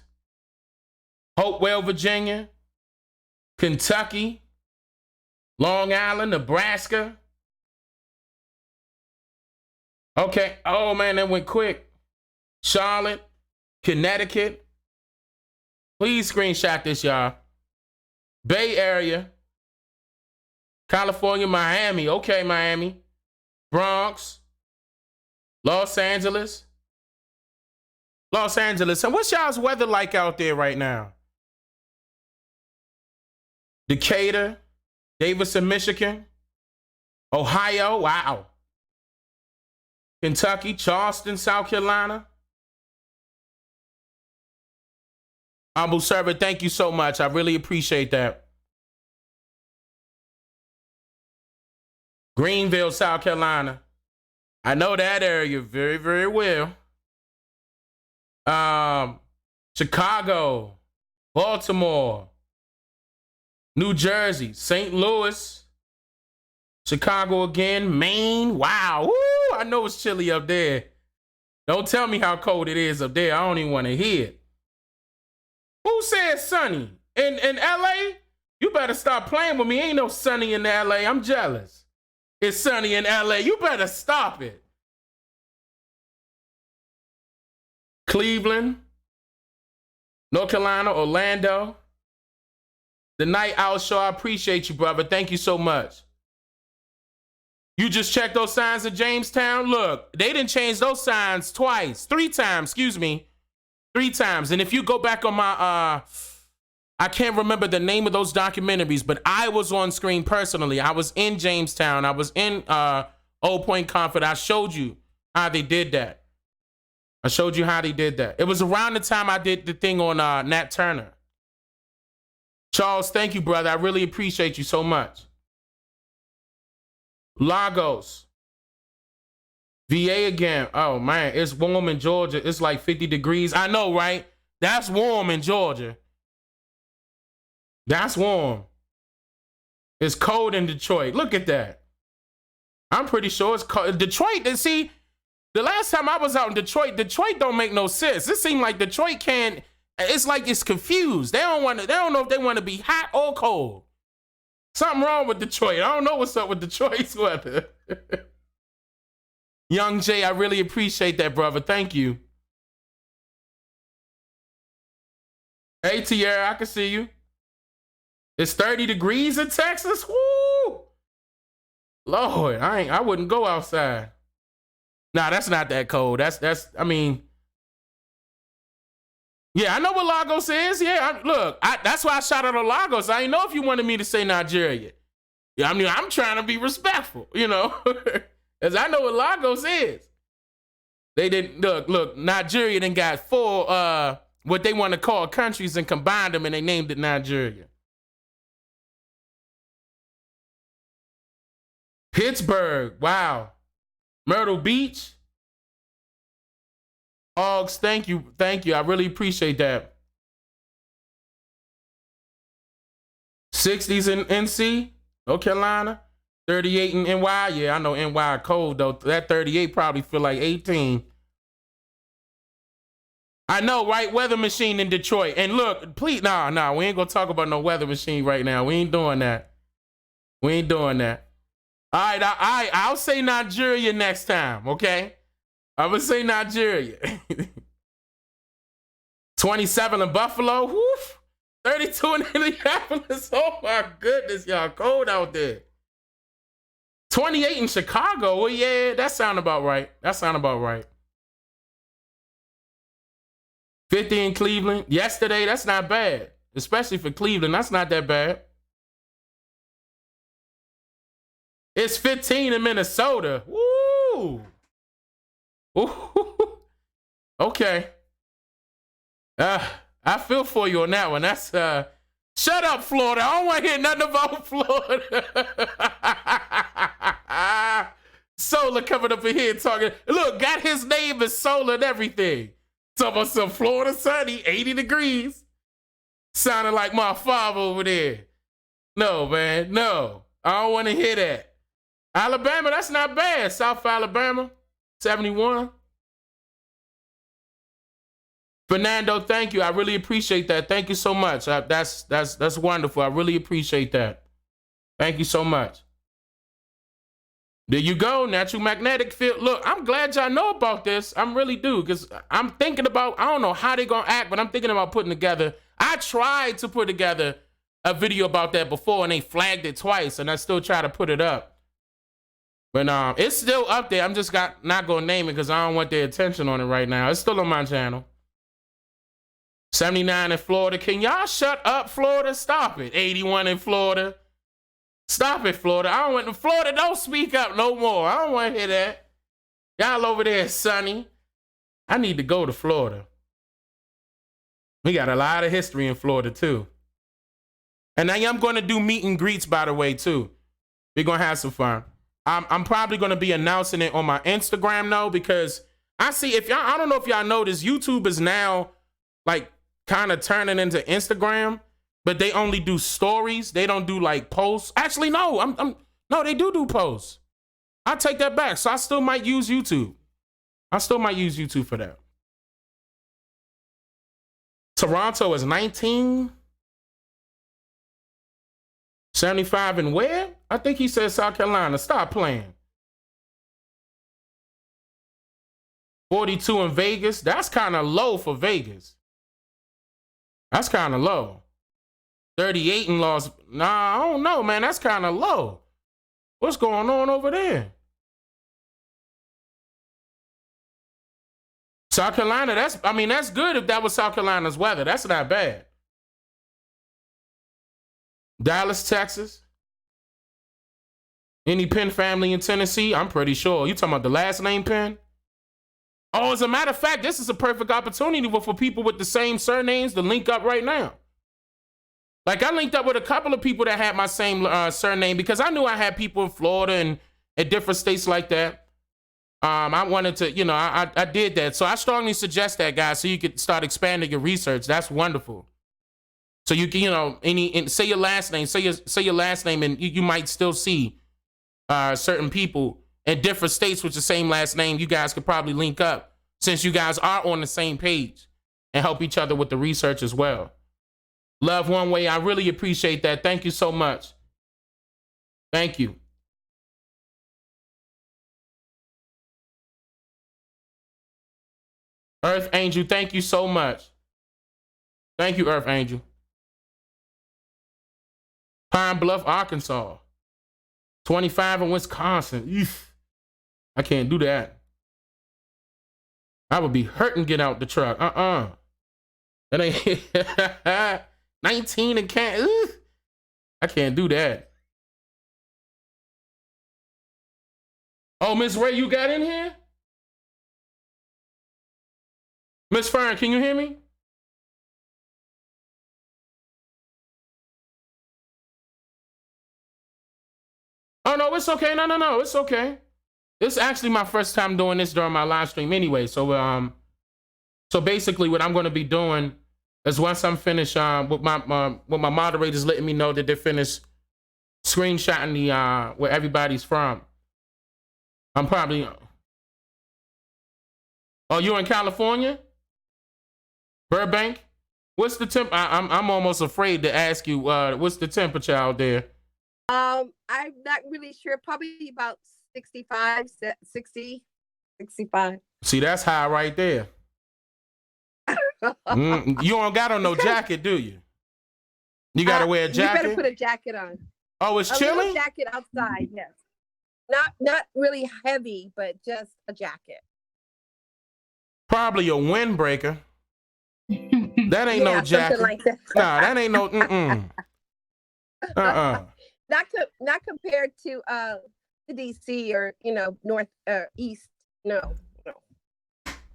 Hopewell, Virginia, Kentucky, Long Island, Nebraska. Okay. Oh, man, that went quick. Charlotte, Connecticut. Please screenshot this, y'all. Bay Area, California, Miami. Okay, Miami. Bronx, Los Angeles. And what's y'all's weather like out there right now? Decatur, Davison, Michigan, Ohio, wow. Kentucky, Charleston, South Carolina. Humble servant, thank you so much. I really appreciate that. Greenville, South Carolina. I know that area very, very well. Chicago, Baltimore, New Jersey, St. Louis, Chicago again, Maine. Wow. Woo, I know it's chilly up there. Don't tell me how cold it is up there. I don't even want to hear it. Who said sunny? In LA? You better stop playing with me. Ain't no sunny in LA. I'm jealous. It's sunny in LA. You better stop it. Cleveland, North Carolina, Orlando. The Night Owl Show, I appreciate you, brother. Thank you so much. You just checked those signs at Jamestown? Look, they didn't change those signs three times. And if you go back on my I can't remember the name of those documentaries, but I was on screen personally. I was in Jamestown. I was in Old Point Comfort. I showed you how they did that. I showed you how they did that. It was around the time I did the thing on Nat Turner. Charles, thank you, brother. I really appreciate you so much. Lagos. VA again. Oh, man, it's warm in Georgia. It's like 50 degrees. I know, right? That's warm in Georgia. That's warm. It's cold in Detroit. Look at that. I'm pretty sure it's cold. Detroit, see, the last time I was out in Detroit don't make no sense. It seemed like Detroit can't, it's like it's confused. They don't know if they want to be hot or cold. Something wrong with Detroit. I don't know what's up with Detroit's weather. Young Jay, I really appreciate that, brother. Thank you. Hey, Tierra, I can see you. It's 30 degrees in Texas. Woo! Lord, I wouldn't go outside. Nah, that's not that cold. I mean, yeah, I know what Lagos is. Yeah, look, that's why I shot out on Lagos. I didn't know if you wanted me to say Nigeria. Yeah, I mean, I'm trying to be respectful, you know, because I know what Lagos is. They didn't, look, Nigeria then got four, what they want to call countries and combined them and they named it Nigeria. Pittsburgh, wow. Myrtle Beach. Oggs, thank you. I really appreciate that. 60s in NC, North Carolina. 38 in NY. Yeah, I know NY cold though. That 38 probably feel like 18. I know, right? Weather machine in Detroit. And look, please, nah, we ain't gonna talk about no weather machine right now. We ain't doing that. All right, I'll say Nigeria next time, okay? I'm gonna say Nigeria. 27 in Buffalo, woof. 32 in Minneapolis. Oh my goodness, y'all cold out there. 28 in Chicago. Well, yeah, that sound about right. 50 in Cleveland. Yesterday, that's not bad. Especially for Cleveland, that's not that bad. It's 15 in Minnesota. Woo! Ooh. Okay. I feel for you on that one. That's shut up, Florida. I don't want to hear nothing about Florida. Solar coming up in here talking. Look, got his name as Solar and everything. Talking about some Florida sunny, 80 degrees. Sounding like my father over there. No, man, no. I don't want to hear that. Alabama, that's not bad. South Alabama, 71. Fernando, thank you. I really appreciate that. Thank you so much. That's wonderful. I really appreciate that. Thank you so much. There you go, natural magnetic field. Look, I'm glad y'all know about this. I really do, because I'm thinking about, I don't know how they're going to act, but I'm thinking about putting together. I tried to put together a video about that before, and they flagged it twice, and I still try to put it up. But it's still up there. I'm just not going to name it because I don't want their attention on it right now. It's still on my channel. 79 in Florida. Can y'all shut up, Florida? Stop it. 81 in Florida. Stop it, Florida. I don't want Florida. Don't speak up no more. I don't want to hear that. Y'all over there, sunny. I need to go to Florida. We got a lot of history in Florida too. And I am going to do meet and greets, by the way, too. We're going to have some fun. I'm probably going to be announcing it on my Instagram though, because I see I don't know if y'all noticed, YouTube is now like kind of turning into Instagram, but they only do stories. They don't do like posts. Actually, no, no, they do posts. I take that back. So I still might use YouTube. For that. Toronto is 19. 75 and where? I think he said South Carolina. Stop playing. 42 in Vegas. That's kind of low for Vegas. That's kind of low. 38 in Las... Nah, I don't know, man. That's kind of low. What's going on over there? South Carolina, that's good if that was South Carolina's weather. That's not bad. Dallas, Texas. Any Penn family in Tennessee? I'm pretty sure. You talking about the last name Penn? Oh, as a matter of fact, this is a perfect opportunity for people with the same surnames to link up right now. Like, I linked up with a couple of people that had my same surname because I knew I had people in Florida and in different states like that. I wanted to, you know, I did that. So I strongly suggest that, guys, so you could start expanding your research. That's wonderful. So you can, you know, say your last name, say your last name, and you might still see certain people in different states with the same last name. You guys could probably link up since you guys are on the same page and help each other with the research as well. Love One Way, I really appreciate that. Thank you so much. Thank you. Earth Angel, thank you so much. Thank you, Earth Angel. Pine Bluff, Arkansas. 25 in Wisconsin. Eef. I can't do that. I would be hurting get out the truck. That ain't 19 and can't. I can't do that. Oh, Miss Ray, you got in here? Miss Fern, can you hear me? Oh, no, it's okay. No, it's okay. It's actually my first time doing this during my live stream anyway. So basically what I'm going to be doing is once I'm finished with my moderators letting me know that they're finished screenshotting the where everybody's from. I'm probably... Oh, you're in California? Burbank? What's the temp? I'm almost afraid to ask you, what's the temperature out there? I'm not really sure. Probably about 65, 60, 65. See, that's high right there. You don't got on no jacket, do you? You got to wear a jacket? You better put a jacket on. Oh, it's chilly? A jacket outside, yes. Not really heavy, but just a jacket. Probably a windbreaker. That ain't no jacket. Like that. Nah, that ain't no. Not compared to the DC or north east. No.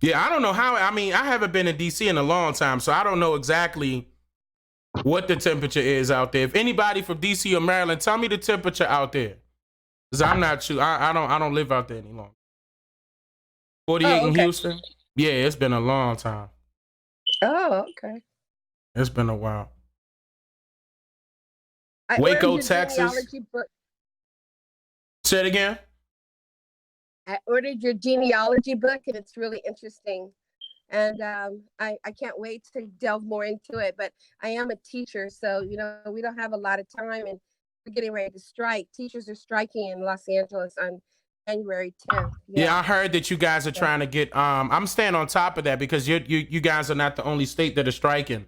Yeah, I don't know how. I mean, I haven't been in DC in a long time, so I don't know exactly what the temperature is out there. If anybody from DC or Maryland, tell me the temperature out there, because I'm not sure. I don't live out there any longer. 48 in Houston. Yeah, it's been a long time. Oh, okay. It's been a while. Waco, Texas. Say it again. I ordered your genealogy book, and it's really interesting. And I can't wait to delve more into it. But I am a teacher, so we don't have a lot of time, and we're getting ready to strike. Teachers are striking in Los Angeles on January 10th. Yeah, I heard that you guys are trying to get. I'm staying on top of that because you guys are not the only state that are striking.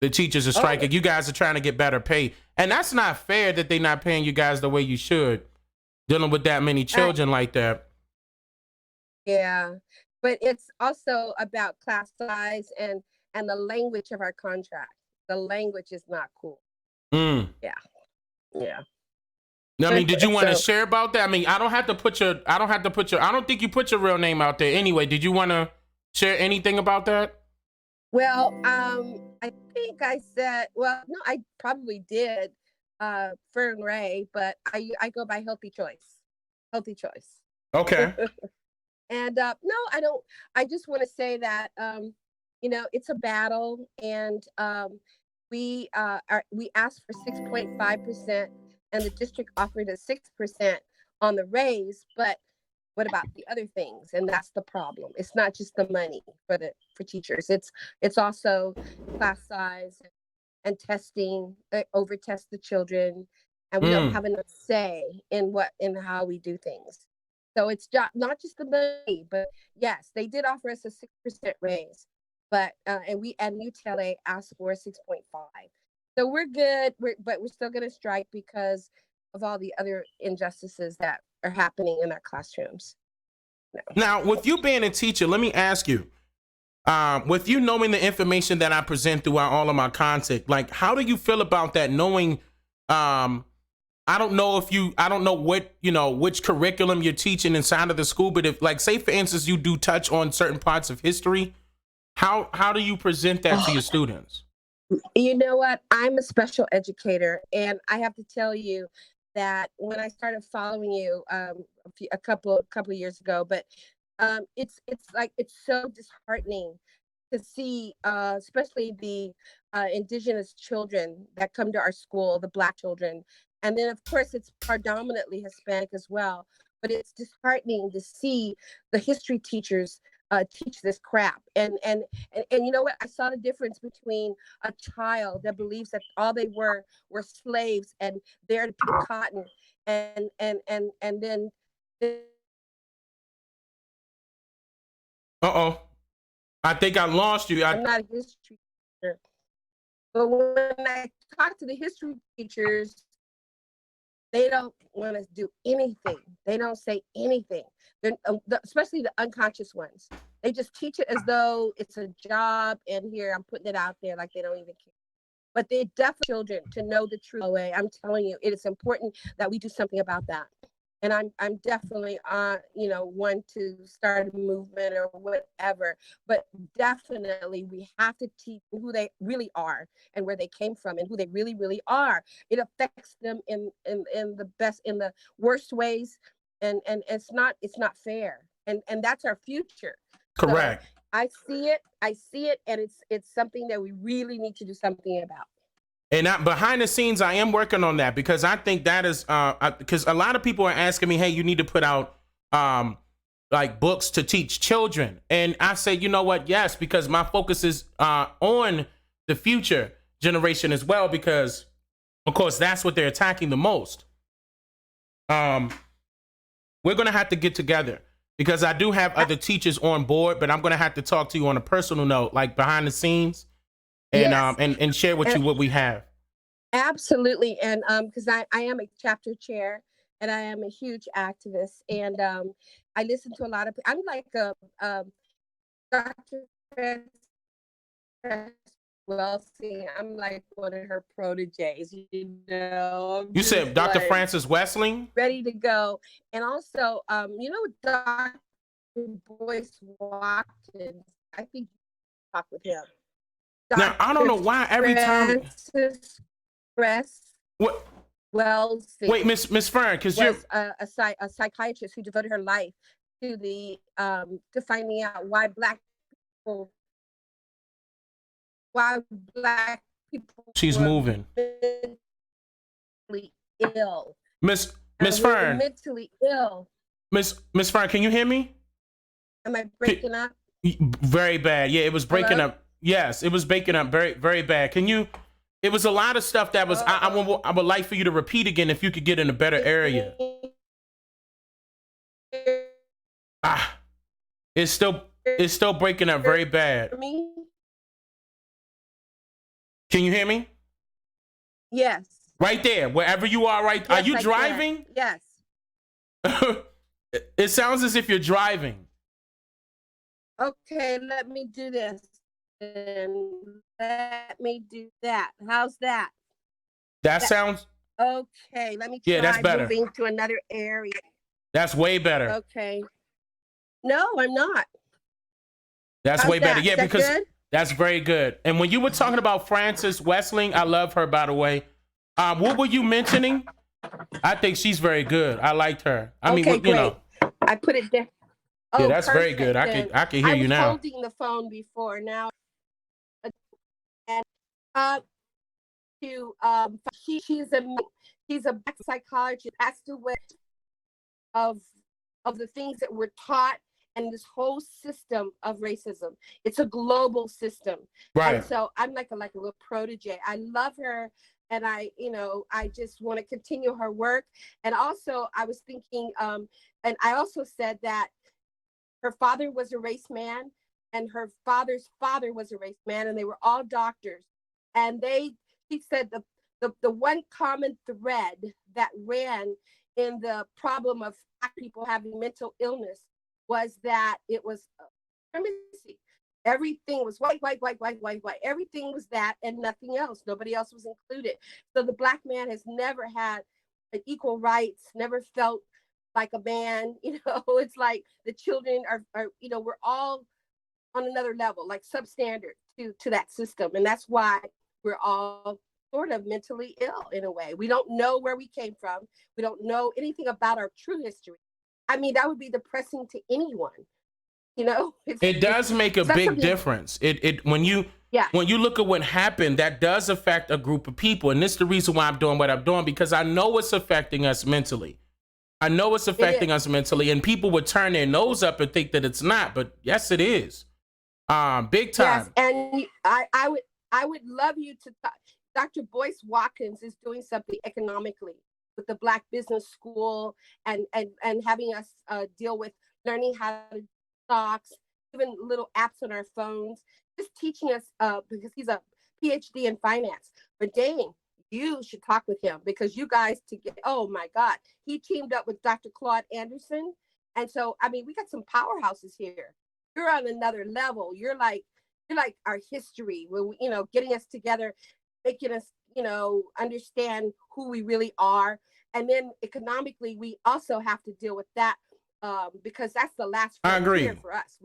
The teachers are striking. You guys are trying to get better pay, and that's not fair that they're not paying you guys the way you should. Dealing with that many children like that. Yeah, but it's also about class size and the language of our contract. The language is not cool. Yeah. I mean, did you want to share about that? I mean, I don't think you put your real name out there anyway. Did you want to share anything about that? Well, I think I said, no, I probably did, Fern Ray, but I go by Healthy Choice. Okay. And no, I don't. I just want to say that it's a battle, and we asked for 6.5%, and the district offered us 6% on the raise. But what about the other things? And that's the problem. It's not just the money for teachers. It's also class size and testing. Over test the children, and we don't have enough say in how we do things. So it's not just the money, but yes, they did offer us a 6% raise, but and UTLA asked for 6.5. So we're good, but we're still going to strike because of all the other injustices that are happening in our classrooms. No. Now, with you being a teacher, let me ask you, with you knowing the information that I present throughout all of my content, like, how do you feel about that, knowing I don't know I don't know what, which curriculum you're teaching inside of the school, but if, like, say for instance, you do touch on certain parts of history, how do you present that to your students? You know what? I'm a special educator, and I have to tell you that when I started following you a couple of years ago, but it's so disheartening to see, especially the indigenous children that come to our school, the Black children, and then of course it's predominantly Hispanic as well. But it's disheartening to see the history teachers teach this crap. And you know what? I saw the difference between a child that believes that all they were slaves and there to pick cotton, and then Uh-oh. I think I lost you. I'm not a history teacher, but when I talk to the history teachers, they don't want to do anything. They don't say anything. Especially the unconscious ones. They just teach it as though it's a job, and here I'm putting it out there like they don't even care. But they definitely children to know the truth way. I'm telling you, it is important that we do something about that. And I'm definitely one to start a movement or whatever. But definitely we have to teach who they really are and where they came from and who they really, really are. It affects them in the worst ways, and it's not fair. And that's our future. Correct. So I see it, and it's something that we really need to do something about. And behind the scenes, I am working on that, because I think that is because a lot of people are asking me, hey, you need to put out like books to teach children. And I say, you know what? Yes, because my focus is on the future generation as well, because of course that's what they're attacking the most. We're going to have to get together, because I do have other teachers on board, but I'm going to have to talk to you on a personal note, like behind the scenes. And Yes. And share with you what we have. Absolutely. And because I am a chapter chair, and I am a huge activist, and I listen to a lot of I'm like a Dr. Wellsing. I'm like one of her proteges, You said Dr. like Francis Wessling? ready to go. And also Dr. Boyce Watkins, I think you talk with him. Now, I don't know why every time. What? Wellsing. Wait, Miss Fern, because you're a psychiatrist who devoted her life to to finding out why black people she's were moving. mentally ill. Miss Fern. Mentally ill. Miss Fern, can you hear me? Am I breaking up? Very bad. Yeah, it was breaking Hello? up. Yes, it was breaking up very, very bad. Can you? It was a lot of stuff that was. I would like for you to repeat again if you could get in a better area. It's still breaking up very bad. Can you hear me? Yes. Right there, wherever you are. Right? Yes, are you I driving? Can. Yes. It sounds as if you're driving. Okay, let me do this. And let me do that. How's that? That sounds okay. Let me try that's better. Moving to another area. That's way better. Okay. No, I'm not. That's How's way better. Yeah, because good? That's very good. And when you were talking about Frances Wessling, I love her, by the way. What were you mentioning? I think she's very good. I liked her. I mean, great. You know. I put it there. Yeah, that's very good. I can hear you now. I was holding the phone before. Now, and she's a black psychologist. That's the way of the things that we're taught, and this whole system of racism. It's a global system. Right. And so I'm like a little protege. I love her, and I just want to continue her work. And also I was thinking, and I also said that her father was a race man, and her father's father was a race man, and they were all doctors. And she said the one common thread that ran in the problem of Black people having mental illness was that it was supremacy. Everything was white, white, white, white, white, white. Everything was that and nothing else. Nobody else was included. So the Black man has never had equal rights, never felt like a man. It's like the children are we're all on another level, like substandard to that system. And that's why we're all sort of mentally ill in a way. We don't know where we came from. We don't know anything about our true history. I mean, that would be depressing to anyone. It does make a big difference. When you look at what happened, that does affect a group of people. And this is the reason why I'm doing what I'm doing, because I know it's affecting us mentally. I know it's affecting us mentally, and people would turn their nose up and think that it's not, but yes, it is. Big time. Yes, and I would love you to talk. Dr. Boyce Watkins is doing something economically with the Black Business School and having us deal with learning how to stocks, even little apps on our phones, just teaching us because he's a PhD in finance. But Dane, you should talk with him, because you guys oh my God, he teamed up with Dr. Claude Anderson. And so, I mean, we got some powerhouses here. You're on another level. You're like our history, where we, getting us together, making us, understand who we really are. And then economically, we also have to deal with that because that's the last frontier for us.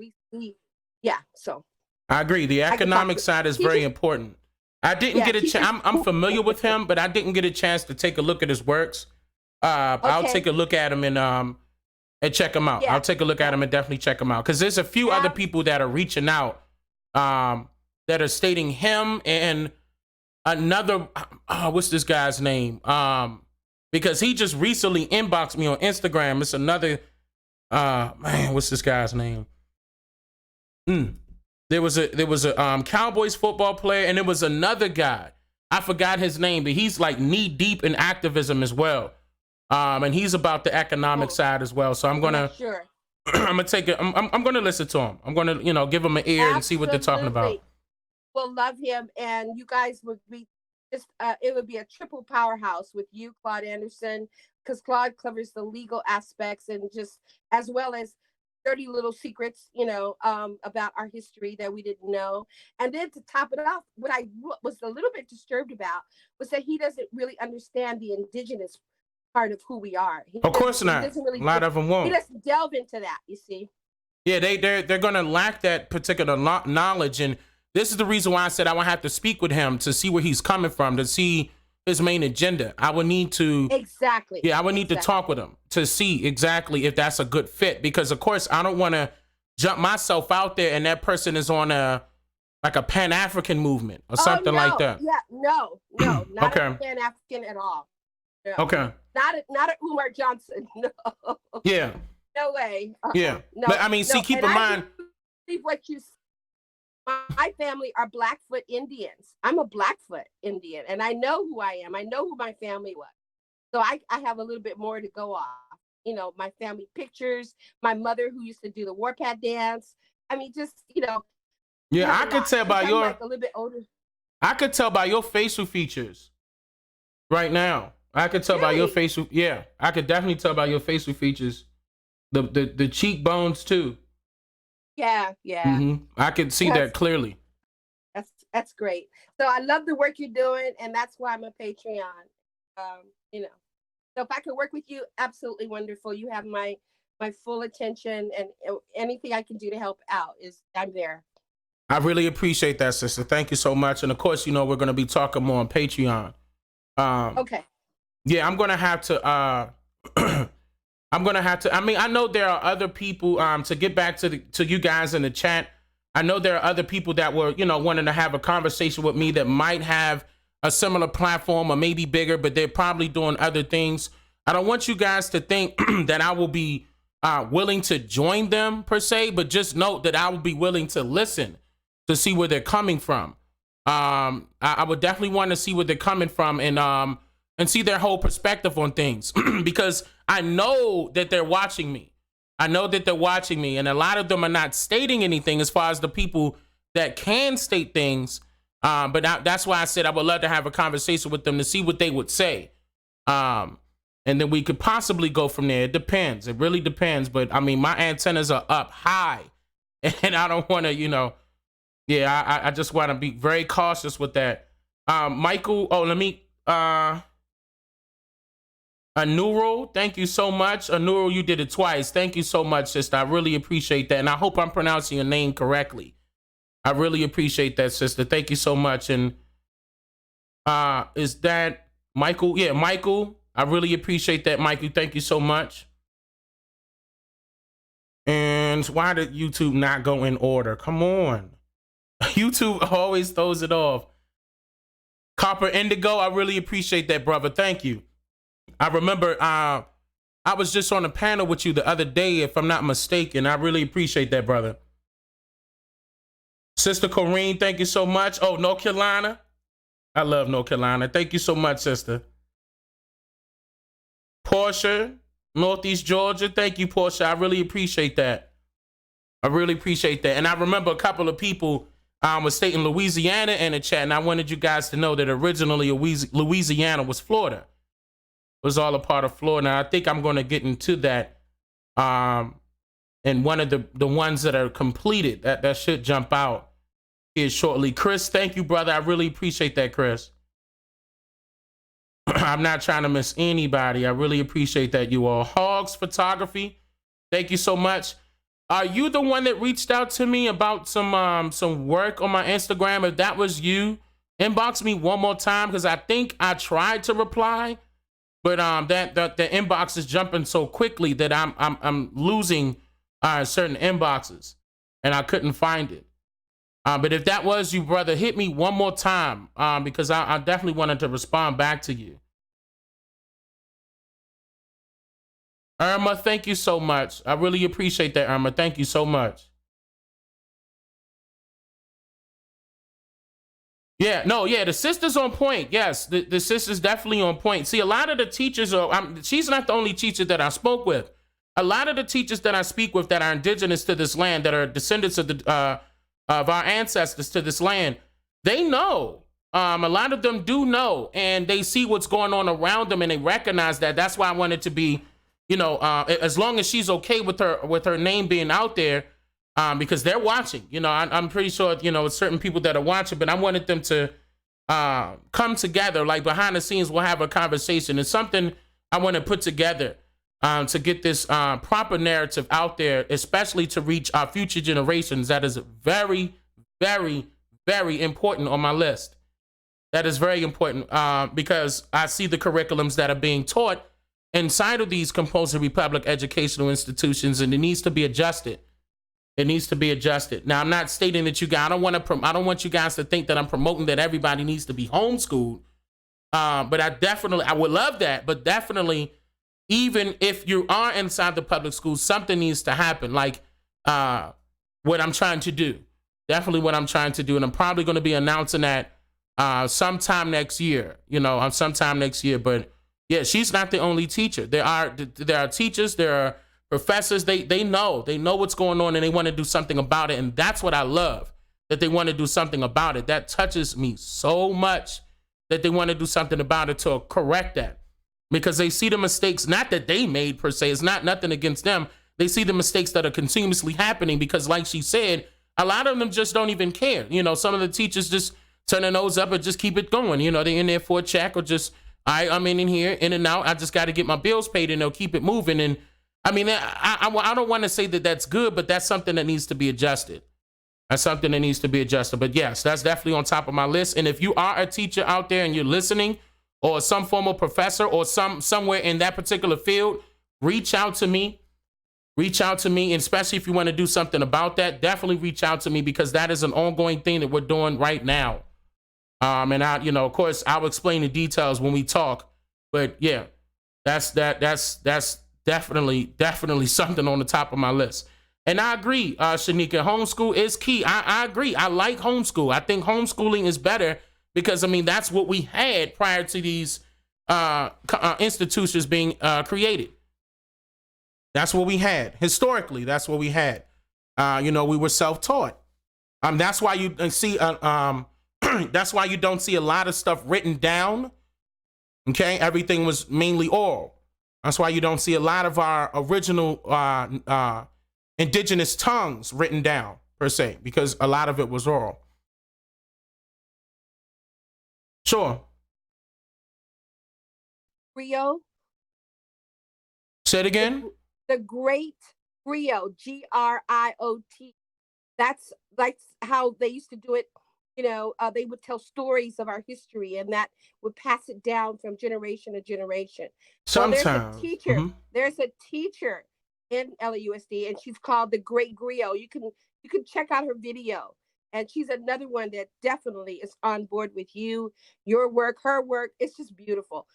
So. I agree. The economic side is very important. I didn't get a chance. I'm familiar with him, but I didn't get a chance to take a look at his works. I'll take a look at him and check him out. I'll take a look at him and definitely check him out, because there's a few other people that are reaching out that are stating him and another. What's this guy's name? Because he just recently inboxed me on Instagram. It's another. Man, what's this guy's name? There was a Cowboys football player, and there was another guy. I forgot his name, but he's like knee deep in activism as well. And he's about the economic side as well. So I'm gonna, I'm gonna take it. I'm gonna listen to him. I'm gonna, give him an ear and see what they're talking about. We'll love him, and you guys would be just. It would be a triple powerhouse with you, Claude Anderson, because Claude covers the legal aspects and just as well as dirty little secrets, about our history that we didn't know. And then to top it off, what I was a little bit disturbed about was that he doesn't really understand the indigenous part of who we are. Of course not. A lot of them won't. He doesn't delve into that, you see. Yeah, they're going to lack that particular knowledge. And this is the reason why I said I would have to speak with him to see where he's coming from, to see his main agenda. I would need to I would need to talk with him to see exactly if that's a good fit, because of course I don't want to jump myself out there and that person is on like a Pan-African movement or something like that. Yeah, no, not a Pan-African at all. No. Okay. Not a Umar Johnson. No. Yeah. No way. Yeah. No, but I mean, see, keep in mind. What you My family are Blackfoot Indians. I'm a Blackfoot Indian, and I know who I am. I know who my family was. So I have a little bit more to go off. My family pictures, my mother who used to do the warpath dance. I mean, just, Yeah, I could tell by your, a little bit older. I could tell by your facial features right now. I could tell by your facial, I could definitely tell by your facial features. The cheekbones too. Yeah. Mm-hmm. I could see that clearly. That's great. So I love the work you're doing, and that's why I'm a Patreon. So if I could work with you, absolutely wonderful. You have my full attention, and anything I can do to help out I'm there. I really appreciate that, sister. Thank you so much. And of course, we're going to be talking more on Patreon. Okay. Yeah, I'm going to have to. I mean, I know there are other people. To get back to you guys in the chat, I know there are other people that were, wanting to have a conversation with me that might have a similar platform or maybe bigger, but they're probably doing other things. I don't want you guys to think that I will be willing to join them per se, but just note that I will be willing to listen to see where they're coming from. I would definitely want to see where they're coming from and see their whole perspective on things because I know that they're watching me. I know that they're watching me, and a lot of them are not stating anything as far as the people that can state things. But that's why I said I would love to have a conversation with them to see what they would say. And then we could possibly go from there. It depends. It really depends. But I mean, my antennas are up high and I don't want to, Yeah, I just want to be very cautious with that. Michael, Anuro, thank you so much. Anuro, you did it twice. Thank you so much, sister. I really appreciate that. And I hope I'm pronouncing your name correctly. I really appreciate that, sister. Thank you so much. And is that Michael? Yeah, Michael. I really appreciate that, Michael. Thank you so much. And why did YouTube not go in order? Come on. YouTube always throws it off. Copper Indigo, I really appreciate that, brother. Thank you. I remember I was just on a panel with you the other day, if I'm not mistaken. I really appreciate that, brother. Sister Corrine, thank you so much. Oh, North Carolina. I love North Carolina. Thank you so much, sister. Portia, Northeast Georgia. Thank you, Portia. I really appreciate that. I really appreciate that. And I remember a couple of people was stating Louisiana in the chat, and I wanted you guys to know that originally Louisiana was Florida. It was all a part of Florida. And I think I'm going to get into that in one of the ones that are completed. That should jump out here shortly. Chris, thank you, brother. I really appreciate that, Chris. I'm not trying to miss anybody. I really appreciate that, you all. Hogs Photography, thank you so much. Are you the one that reached out to me about some work on my Instagram? If that was you, inbox me one more time, because I think I tried to reply, but the inbox is jumping so quickly that I'm losing certain inboxes, and I couldn't find it. But if that was you, brother, hit me one more time, because I definitely wanted to respond back to you. Irma, thank you so much. I really appreciate that, Irma. Thank you so much. Yeah, no, yeah, the sister's on point. Yes, the sister's definitely on point. See, a lot of the teachers she's not the only teacher that I spoke with. A lot of the teachers that I speak with that are indigenous to this land, that are descendants of of our ancestors to this land, they know. A lot of them do know, and they see what's going on around them, and they recognize that. That's why I wanted to be, as long as she's okay with her name being out there, because they're watching. I'm pretty sure, it's certain people that are watching, but I wanted them to come together, like behind the scenes. We'll have a conversation. It's something I want to put together to get this proper narrative out there, especially to reach our future generations. That is very, very, very important on my list. That is very important because I see the curriculums that are being taught inside of these compulsory public educational institutions, and it needs to be adjusted. It needs to be adjusted. Now, I'm not stating that I don't want you guys to think that I'm promoting that everybody needs to be homeschooled. But I would love that. But definitely, even if you are inside the public schools, something needs to happen. Like what I'm trying to do. Definitely what I'm trying to do. And I'm probably going to be announcing that sometime next year. Sometime next year. But yeah, she's not the only teacher. There are teachers, there are professors. They know what's going on, and they want to do something about it. And that's what I love, that they want to do something about it. That touches me so much, that they want to do something about it to correct that, because they see the mistakes, not that they made per se. It's not nothing against them. They see the mistakes that are continuously happening, because like she said, a lot of them just don't even care. Some of the teachers just turn their nose up and just keep it going. They're in there for a check, or just, I'm in here, in and out. I just got to get my bills paid, and they'll keep it moving. And I mean, I don't want to say that that's good, but that's something that needs to be adjusted. That's something that needs to be adjusted. But yes, that's definitely on top of my list. And if you are a teacher out there and you're listening, or some former professor, or somewhere in that particular field, reach out to me. Reach out to me, and especially if you want to do something about that, definitely reach out to me, because that is an ongoing thing that we're doing right now. And of course, I'll explain the details when we talk. But yeah, that's definitely something on the top of my list. And I agree, Shanika, homeschool is key. I agree. I like homeschool. I think homeschooling is better, because that's what we had prior to these institutions being created. That's what we had historically. That's what we had. We were self-taught. That's why you see. That's why you don't see a lot of stuff written down. Okay, everything was mainly oral. That's why you don't see a lot of our original indigenous tongues written down per se, because a lot of it was oral. Sure. Griot. Say it again. The Great Griot, Griot. That's how they used to do it. You know, they would tell stories of our history, and that would pass it down from generation to generation. Sometimes. Well, there's a teacher in LAUSD, and she's called the Great Griot. You can check out her video, and she's another one that definitely is on board with you, your work, her work. It's just beautiful.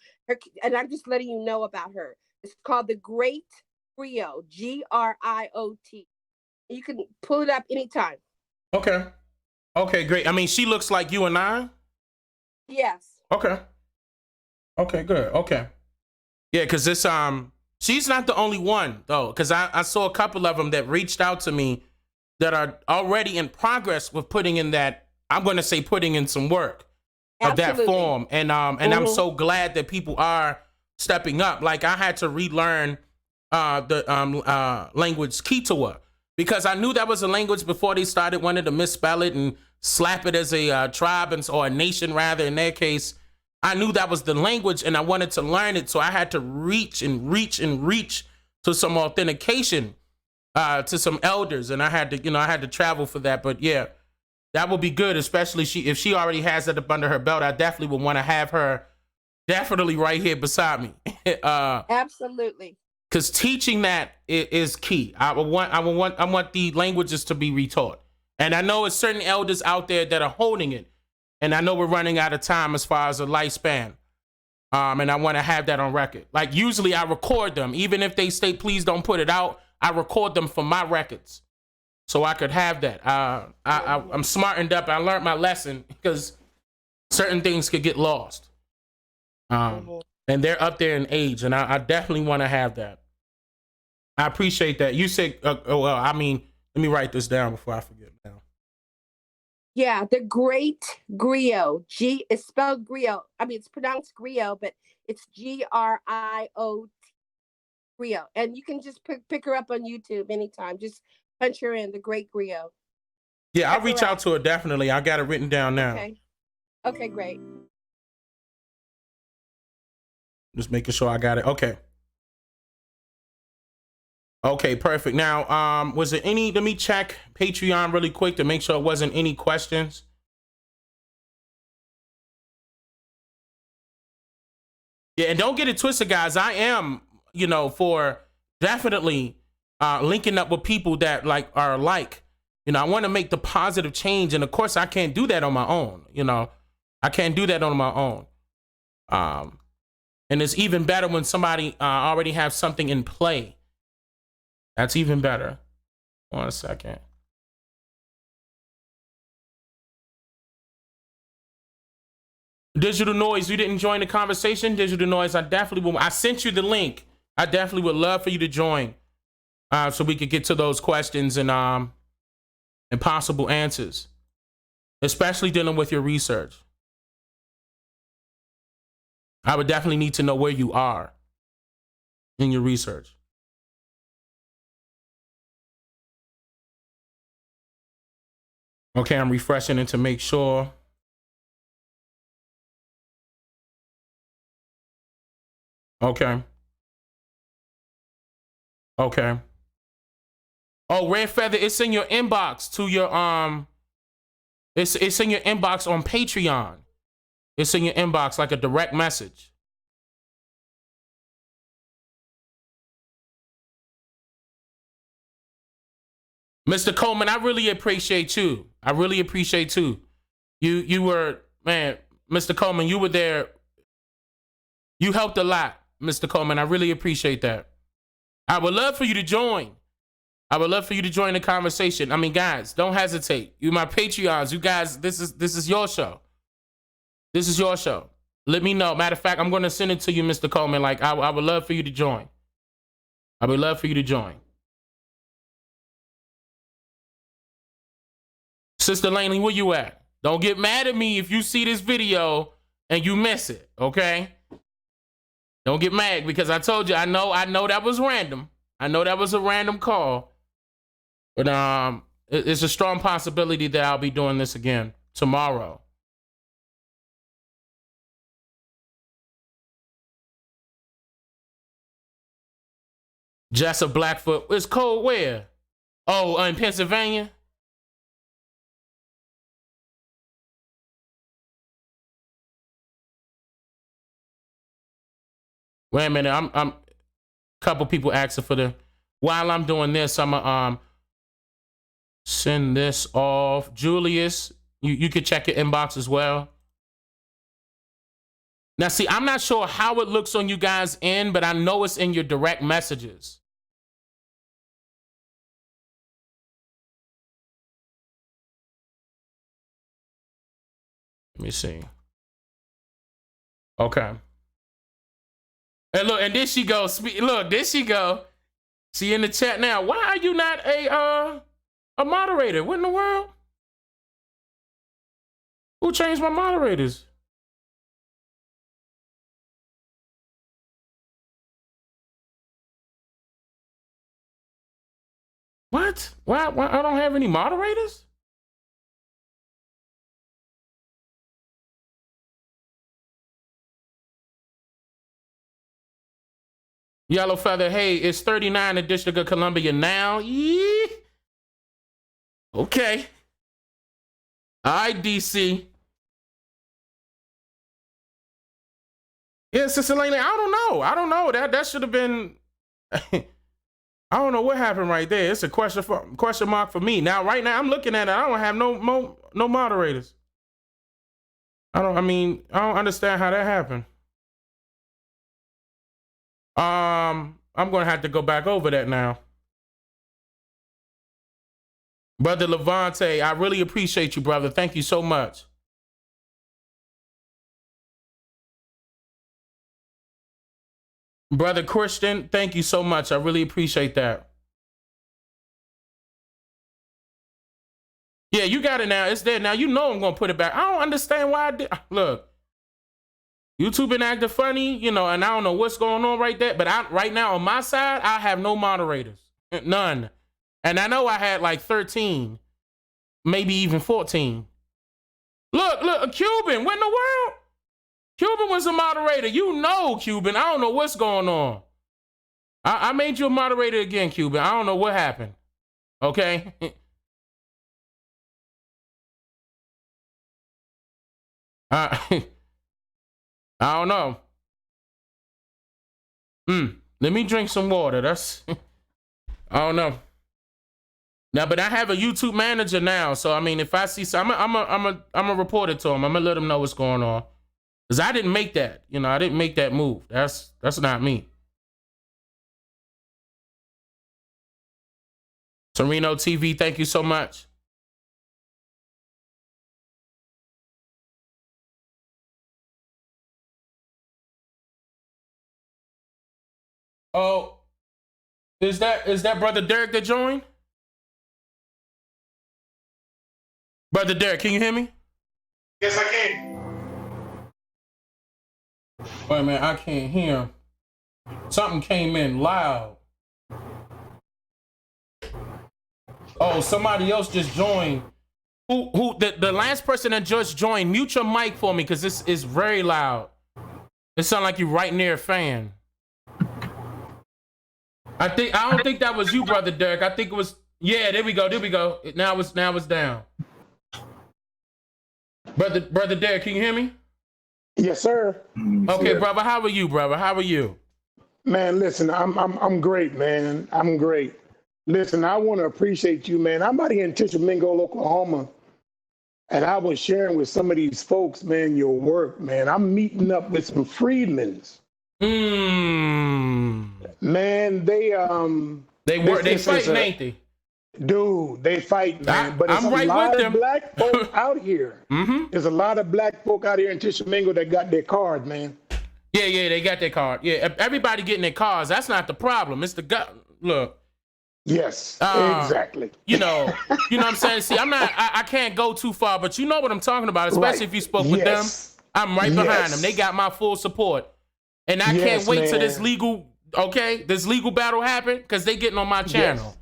And I'm just letting you know about her. It's called the Great Griot, Griot. You can pull it up anytime. Okay. Okay, great. I mean, she looks like you and I? Yes. Okay. Okay, good. Okay. Yeah, because this she's not the only one though, because I saw a couple of them that reached out to me that are already in progress with putting in that, I'm gonna say putting in some work of that form. And I'm so glad that people are stepping up. Like I had to relearn the language Kitawa, because I knew that was a language before they started wanting to misspell it and slap it as a tribe or a nation rather in their case. I knew that was the language and I wanted to learn it. So I had to reach to some authentication to some elders. And I had to travel for that. But yeah, that would be good, especially if she already has that up under her belt. I definitely would want to have her definitely right here beside me. Absolutely. Because teaching that is key. I want the languages to be retaught. And I know it's certain elders out there that are holding it. And I know we're running out of time as far as a lifespan. And I want to have that on record. Like usually I record them. Even if they state, please don't put it out, I record them for my records. So I could have that. I'm smartened up. I learned my lesson because certain things could get lost. And they're up there in age, and I definitely want to have that. I appreciate that. You said, let me write this down before I forget now. Yeah, the Great Griot. It's spelled Griot. I mean, it's pronounced Griot, but it's Griot. Griot. And you can just pick her up on YouTube anytime. Just punch her in, the Great Griot. Yeah, I'll reach out to her, definitely. I got it written down now. Okay, great. Just making sure I got it. Okay, perfect. Now, was there any, let me check Patreon really quick to make sure it wasn't any questions. Yeah, and don't get it twisted, guys. I am, for definitely linking up with people that are alike. I want to make the positive change. And of course, I can't do that on my own. I can't do that on my own. And it's even better when somebody already has something in play. That's even better. 1 second. Digital Noise, you didn't join the conversation? Digital Noise, I definitely will. I sent you the link. I definitely would love for you to join so we could get to those questions and possible answers, especially dealing with your research. I would definitely need to know where you are in your research. Okay, I'm refreshing it to make sure. Okay. Oh, Red Feather, it's in your inbox to your it's in your inbox on Patreon. It's in your inbox like a direct message. Mr. Coleman, I really appreciate you. You were, man, Mr. Coleman, you were there. You helped a lot, Mr. Coleman. I really appreciate that. I would love for you to join. The conversation. I mean, guys, don't hesitate. You my Patreons. You guys, this is your show. This is your show. Let me know. Matter of fact, I'm going to send it to you, Mr. Coleman. I would love for you to join. Sister Laney, where you at? Don't get mad at me if you see this video and you miss it, okay? Don't get mad because I told you, I know that was random. I know that was a random call. But It's a strong possibility that I'll be doing this again tomorrow. Jessup Blackfoot. It's cold where? Oh, in Pennsylvania? Wait a minute. I'm couple people asking for the. While I'm doing this, I'm send this off. Julius, you could check your inbox as well. Now, see, I'm not sure how it looks on you guys' end, but I know it's in your direct messages. Let me see. Okay. And look, and there she goes. Look, there she go. She in the chat now. Why are you not a moderator? What in the world? Who changed my moderators? What? Why I don't have any moderators? Yellow Feather, hey, it's 39 in the District of Columbia now. Yeah. Okay. All right, DC. Yeah, Sister Lane, I don't know. That should have been... I don't know what happened right there. It's a question mark for me. Now, right now, I'm looking at it. I don't have no moderators. I don't understand how that happened. I'm gonna have to go back over that now. Brother Levante, I really appreciate you, brother. Thank you so much. Brother Christian, thank you so much. I really appreciate that. Yeah, you got it now. It's there now. You know I'm gonna put it back. I don't understand why I did. Look, YouTube been acting funny, and I don't know what's going on right there. But right now on my side, I have no moderators, none. And I know I had like 13, maybe even 14. Look, a Cuban. What in the world? Cuban was a moderator. Cuban. I don't know what's going on. I made you a moderator again, Cuban. I don't know what happened. Okay? I don't know. Let me drink some water. That's... I don't know. Now, but I have a YouTube manager now. So, if I see something, I'm a report it to him. I'm going to let him know what's going on. Because I didn't make that. I didn't make that move. That's not me. Torino TV, thank you so much. Oh, is that Brother Derek that joined? Brother Derek, can you hear me? Yes, I can. Wait a minute, I can't hear him. Something came in loud. Oh, somebody else just joined. Who? The last person that just joined, mute your mic for me because this is very loud. It sounds like you're right near a fan. I don't think that was you, Brother Derek. I think it was. Yeah, there we go. Now it's down. Brother Derek, can you hear me? Yes, sir. Okay, brother. How are you, brother? How are you? Man, listen, I'm great, man. I'm great. Listen, I want to appreciate you, man. I'm out here in Tishomingo, Oklahoma, and I was sharing with some of these folks, man, your work, man. I'm meeting up with some freedmen's. Man, they fighting, ain't they? Dude, they fight, man. But there's a lot of black folk out here. There's a lot of black folk out here in Tishomingo that got their card, man. Yeah, they got their card. Yeah, everybody getting their cards. That's not the problem. It's the look. Yes, exactly. You know what I'm saying? See, I can't go too far, but you know what I'm talking about, especially if you spoke with them. I'm right behind them. They got my full support. And I can't wait till this legal battle happen, because they getting on my channel.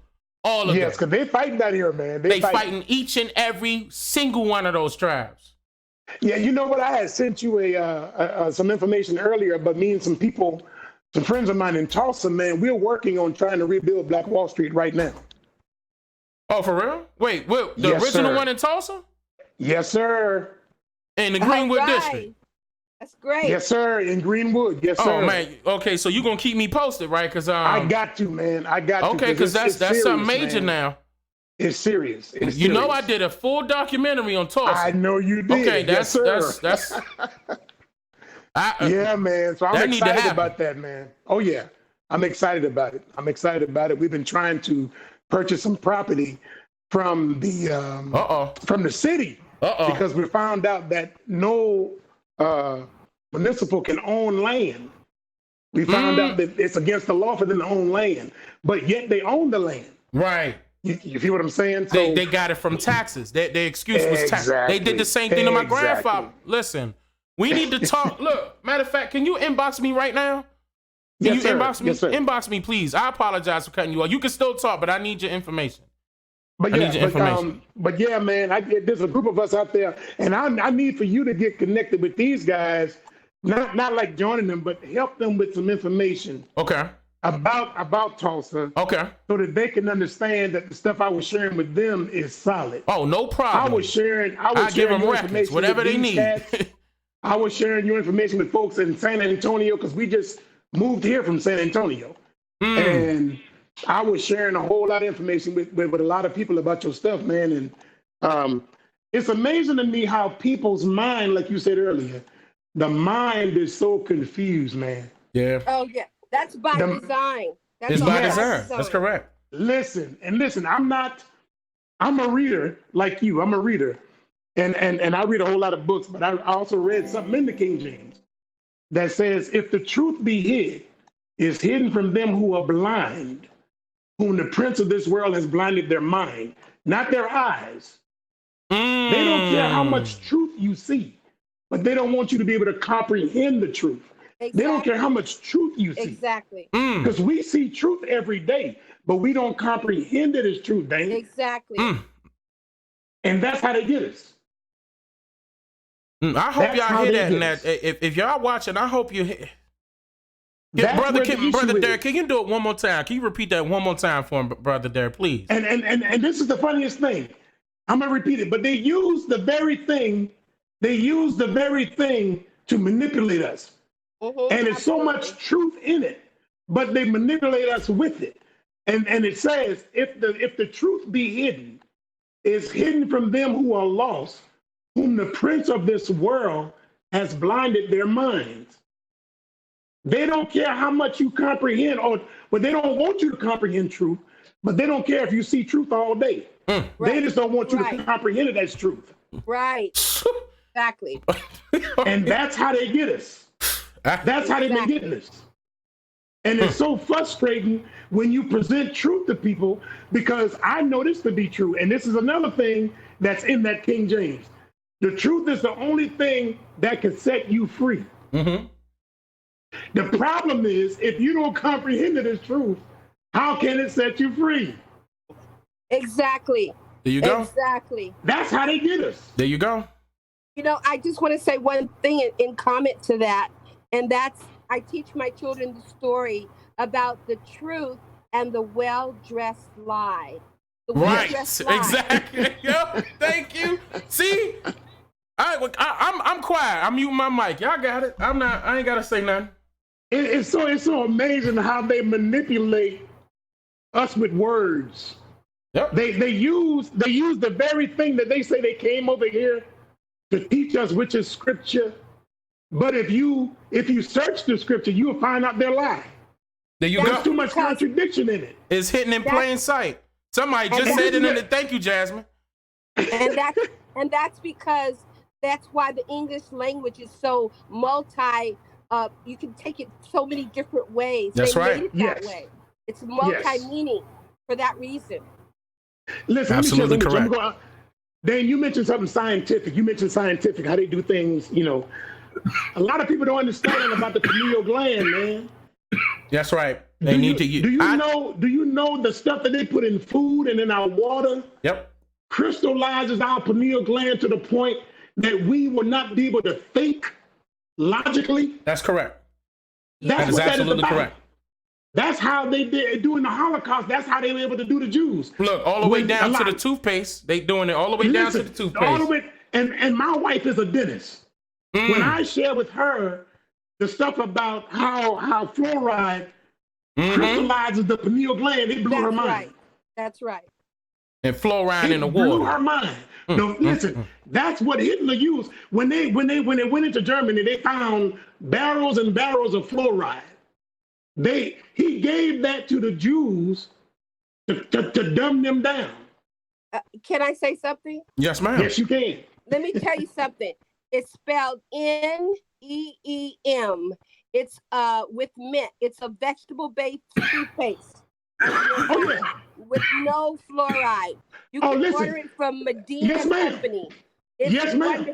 All of Yes, them. because they fighting out here, man. They fighting each and every single one of those tribes. Yeah, you know what? I had sent you some information earlier, but me and some people, some friends of mine in Tulsa, man, we're working on trying to rebuild Black Wall Street right now. Oh, for real? Wait, the Yes, original sir. one in Tulsa? Yes, sir. In the Greenwood All right. district? That's great. Yes, sir. In Greenwood. Yes, sir. Oh, man. Okay, so you're going to keep me posted, right? Because I got to, man. I got to. okay, because that's serious, something major man. now. It's serious. It's You know serious. I did a full documentary on Tulsa. I know you did. Okay, yes, sir. that's Yeah, man. So I'm That need to excited happen. about that, man. Oh, yeah. I'm excited about it. I'm excited about it. We've been trying to purchase some property from the city because we found out that no municipal can own land. We found out that it's against the law for them to own land, but yet they own the land. right. You feel what I'm saying? So, They got it from taxes. Their excuse was tax. They did the same thing to my grandfather. Listen, we need to talk. Look, matter of fact, can you inbox me right now? Can you inbox me? Yes, sir. Inbox me, please. I apologize for cutting you off. You can still talk, but I need your information. But I yeah, need your information. but yeah, man, there's a group of us out there, and I need for you to get connected with these guys, not like joining them, but help them with some information Okay. about Tulsa, Okay. so that they can understand that the stuff I was sharing with them is solid. Oh, no problem. I was sharing give them your records, information whatever with they these need. cats. I was sharing your information with folks in San Antonio because we just moved here from San Antonio, and I was sharing a whole lot of information with a lot of people about your stuff, man. And it's amazing to me how people's mind, like you said earlier, the mind is so confused, man. Yeah. Oh yeah, that's by design. That's It's all by Yes. design. That's correct. Listen, I'm a reader like you. I'm a reader. And I read a whole lot of books, but I also read something in the King James that says, if the truth be hid, is hidden from them who are blind, whom the prince of this world has blinded their mind, not their eyes. They don't care how much truth you see, but they don't want you to be able to comprehend the truth. Exactly. They don't care how much truth you see. Exactly. Because we see truth every day, but we don't comprehend it as truth, Dane. Exactly. And that's how they get us. I hope That's y'all how hear they that. And get that if y'all watching, I hope you hear. That's Brother, where the issue brother is. Derek, can you do it one more time? Can you repeat that one more time for him, brother Derek, please? And this is the funniest thing. I'm gonna repeat it, but they use the very thing to manipulate us. Mhm, And it's so absolutely. much truth in it, but they manipulate us with it. And it says, if the truth be hidden, is hidden from them who are lost, whom the prince of this world has blinded their minds. They don't care how much you comprehend, but they don't want you to comprehend truth, but they don't care if you see truth all day. They Right. just don't want you Right. to comprehend it as truth. Right. Exactly. And that's how they get us. That's how they've been getting us. And it's so frustrating when you present truth to people, because I know this to be true. And this is another thing that's in that King James. The truth is the only thing that can set you free. Mm-hmm. The problem is, if you don't comprehend it as truth, how can it set you free? Exactly. There you go. Exactly. That's how they get us. There you go. You know, I just want to say one thing in comment to that, and that's I teach my children the story about the truth and the well-dressed lie. The Right. well-dressed lie. Exactly. Yo, thank you. See, I'm quiet. I'm muting my mic. Y'all got it. I ain't gotta say nothing. It's so amazing how they manipulate us with words. Yep. They use the very thing that they say they came over here to teach us, which is scripture. But if you search the scripture, you'll find out their lie. There you There's go. too much contradiction in it. It's hidden in plain sight. Somebody just said it in the thank you, Jasmine. And that's because that's why the English language is so multi. You can take it so many different ways. That's They right. made it that Yes. way. It's multi-meaning for that reason. Listen, Absolutely let me correct. go on. Dan, you mentioned something scientific. You mentioned scientific, how they do things, you know. A lot of people don't understand about the pineal gland, man. That's right. They need to use. Do you know the stuff that they put in food and in our water? Yep. Crystallizes our pineal gland to the point that we will not be able to think logically. That's correct. That's that is absolutely correct. That's how they did during the Holocaust. That's how they were able to do the Jews. Look, all the way down to the toothpaste. They doing it all the way down to the toothpaste. All the way, and my wife is a dentist. When I share with her the stuff about how fluoride crystallizes the pineal gland, it blew her mind. Right. That's right. And fluoride in the water. Blew her mind. No, listen, that's what Hitler used. When they went into Germany, they found barrels and barrels of fluoride. He gave that to the Jews to dumb them down. Can I say something? Yes, ma'am. Yes, you can. Let me tell you something. It's spelled Neem. It's with mint. It's a vegetable-based toothpaste. With no fluoride. You can order it from Medina Company. Yes, ma'am.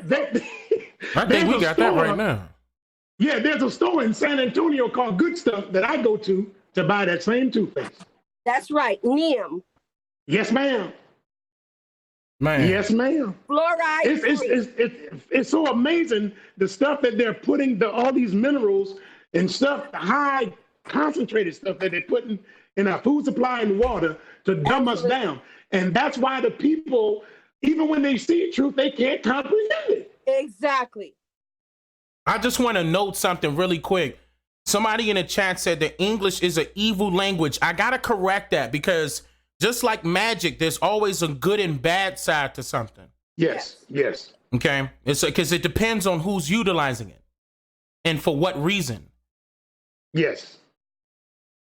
I think we got that right now. Yeah, there's a store in San Antonio called Good Stuff that I go to buy that same toothpaste. That's right, Neem. Yes, ma'am. Man. Yes, ma'am. Fluoride. It's so amazing the stuff that they're putting all these minerals and stuff, the high concentrated stuff that they're putting in our food supply and water to dumb us down. And that's why the people, even when they see truth, they can't comprehend it. Exactly. I just want to note something really quick. Somebody in the chat said that English is an evil language. I got to correct that because just like magic, there's always a good and bad side to something. Yes. Okay? It's because it depends on who's utilizing it and for what reason. Yes.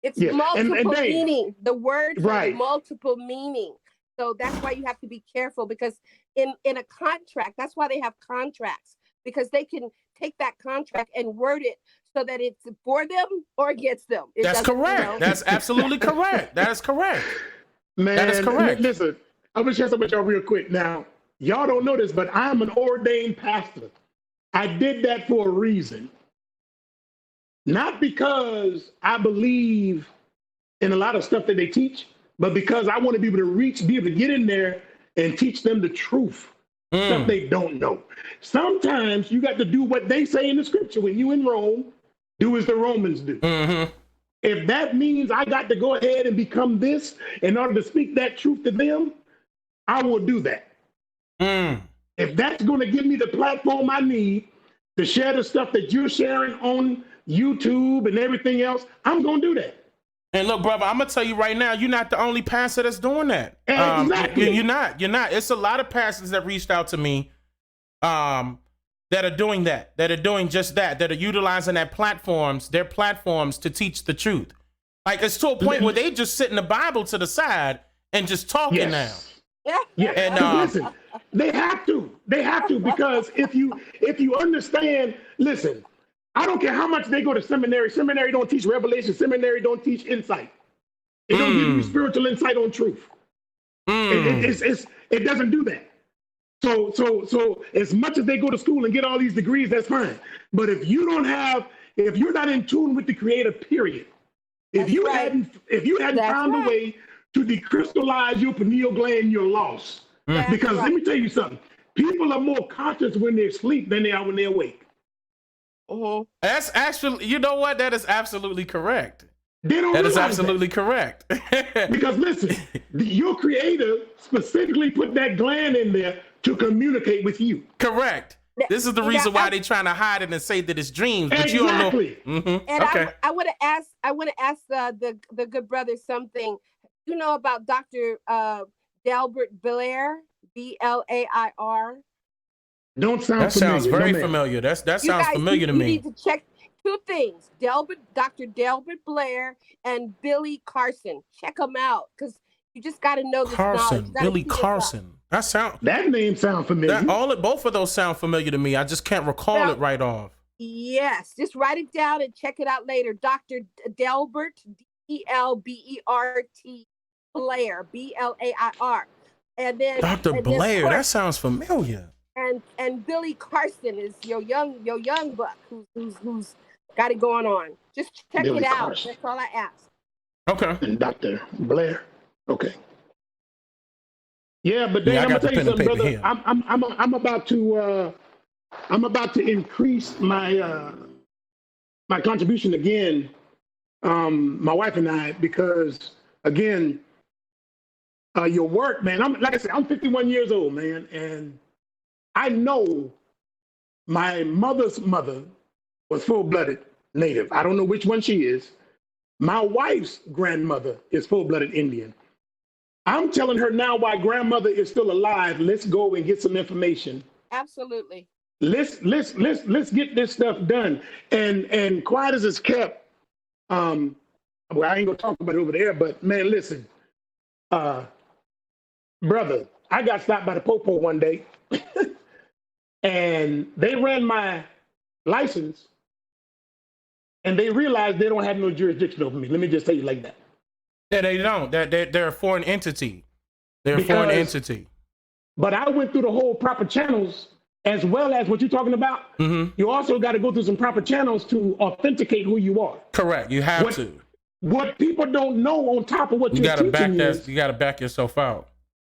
It's multiple meaning. The word has multiple meaning. So that's why you have to be careful because in a contract, that's why they have contracts, because they can take that contract and word it so that it's for them or against them. That's correct. That's absolutely correct. That is correct. Man, that is correct. Listen, I'm going to share something with y'all real quick. Now, y'all don't know this, but I'm an ordained pastor. I did that for a reason. Not because I believe in a lot of stuff that they teach, but because I want to be able to get in there and teach them the truth, stuff they don't know. Sometimes you got to do what they say in the scripture. When you in Rome, do as the Romans do. If that means I got to go ahead and become this in order to speak that truth to them, I will do that. If that's going to give me the platform I need to share the stuff that you're sharing on YouTube and everything else, I'm going to do that. And look, brother, I'm going to tell you right now, you're not the only pastor that's doing that. Exactly. You're not. It's a lot of pastors that reached out to me that are doing that are doing just that are utilizing their platforms to teach the truth. Like it's to a point where they just sitting the Bible to the side and just talking now. Yeah. And listen, they have to because if you understand, listen, I don't care how much they go to seminary. Seminary don't teach revelation. Seminary don't teach insight. It don't give you spiritual insight on truth. It doesn't do that. So as much as they go to school and get all these degrees, that's fine. But if you're not in tune with the Creator, period. If you hadn't found a way to decrystallize your pineal gland, you're lost. Because let me tell you something. People are more conscious when they're asleep than they are when they're awake. That's actually, you know what? That is absolutely correct. That is absolutely correct. Because listen, your Creator specifically put that gland in there to communicate with you. Correct. This is the reason why they're trying to hide it and say that it's dreams, but exactly. you don't know. And I want to ask the good brother something. You know about Dr. Delbert Blair, Blair? Don't sound that familiar. Sounds very familiar. That sounds familiar to me. You need to check two things: Dr. Delbert Blair and Billy Carson. Check them out because you just got to know this knowledge. Billy Carson. That name sounds familiar. Both of those sound familiar to me. I just can't recall it right off. Yes, just write it down and check it out later. Dr. Delbert, Delbert Blair, Blair, and then Dr. Blair. That sounds familiar. And Billy Carson is your young buck who's got it going on. Just check Billy it out. Carson. That's all I ask. Okay. and Dr. Blair. Okay. Yeah, but then Yeah, I I'm got gonna the tell you pen and something, paper brother. here. I'm about to increase my my contribution again, my wife and I, because again, your work, man. Like I said, I'm 51 years old, man, and I know my mother's mother was full-blooded Native. I don't know which one she is. My wife's grandmother is full-blooded Indian. I'm telling her now, while grandmother is still alive, let's go and get some information. Absolutely. Let's get this stuff done. And quiet as it's kept, well, I ain't gonna talk about it over there, but man, listen, brother, I got stopped by the popo one day, and they ran my license, and they realized they don't have no jurisdiction over me. Let me just tell you like that. Yeah, they don't. They're a foreign entity. They're a foreign entity. But I went through the whole proper channels, as well as what you're talking about. Mm-hmm. You also got to go through some proper channels to authenticate who you are. Correct. You have to. What people don't know, on top of what You you're gotta back teaching that. is, You gotta back yourself out.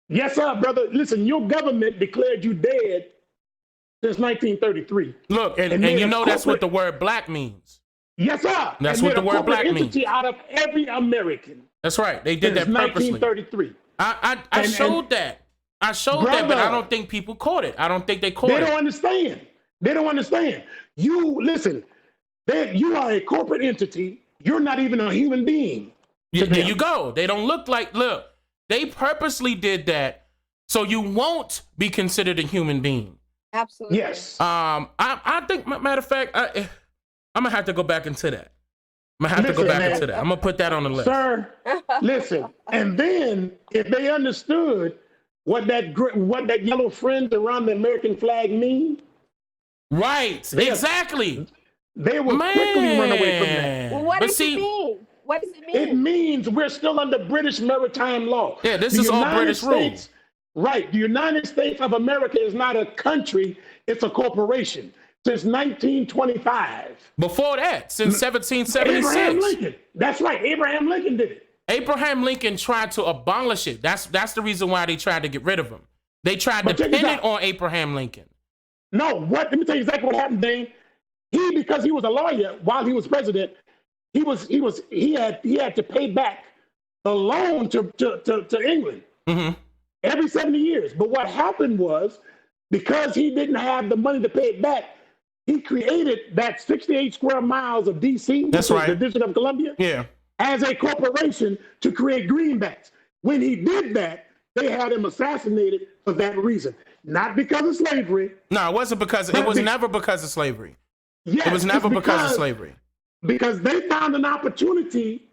yes, sir, brother. Listen, your government declared you dead since 1933. Look, and made you a know that's what corporate- the word black means. Yes, sir. That's And what made the a word corporate black means. entity out of every American. That's right. They did Since that purposely. 1933. I showed that. I showed that, but I don't think people caught it. I don't think they caught They it. don't understand. They don't understand. You listen. You are a corporate entity. You're not even a human being. There you go. They don't look like. Look, they purposely did that so you won't be considered a human being. Absolutely. Yes. I think, matter of fact, I'm gonna have to go back into that. I'm gonna have to go back into that. I'm gonna put that on the list. Sir, listen. And then if they understood what that yellow fringe around the American flag mean, Right. Exactly. they would quickly run away from that. Well, what does it mean? What does it mean? It means we're still under British maritime law. Yeah, this The is all United British rule. States, right. The United States of America is not a country, it's a corporation. Since 1925. Before that, since Abraham 1776. Lincoln. That's right. Abraham Lincoln did it. Abraham Lincoln tried to abolish it. That's the reason why they tried to get rid of him. They tried to pin it on Abraham Lincoln. No, what? Let me tell you exactly what happened, Dane. Because he was a lawyer while he was president, he had to pay back the loan to England every 70 years. But what happened was, because he didn't have the money to pay it back, he created that 68 square miles of DC, That's right, the District of Columbia, as a corporation to create greenbacks. When he did that, they had him assassinated for that reason. Not because of slavery. No, it wasn't because it was never because of slavery. Yes, it was never because of slavery. Because they found an opportunity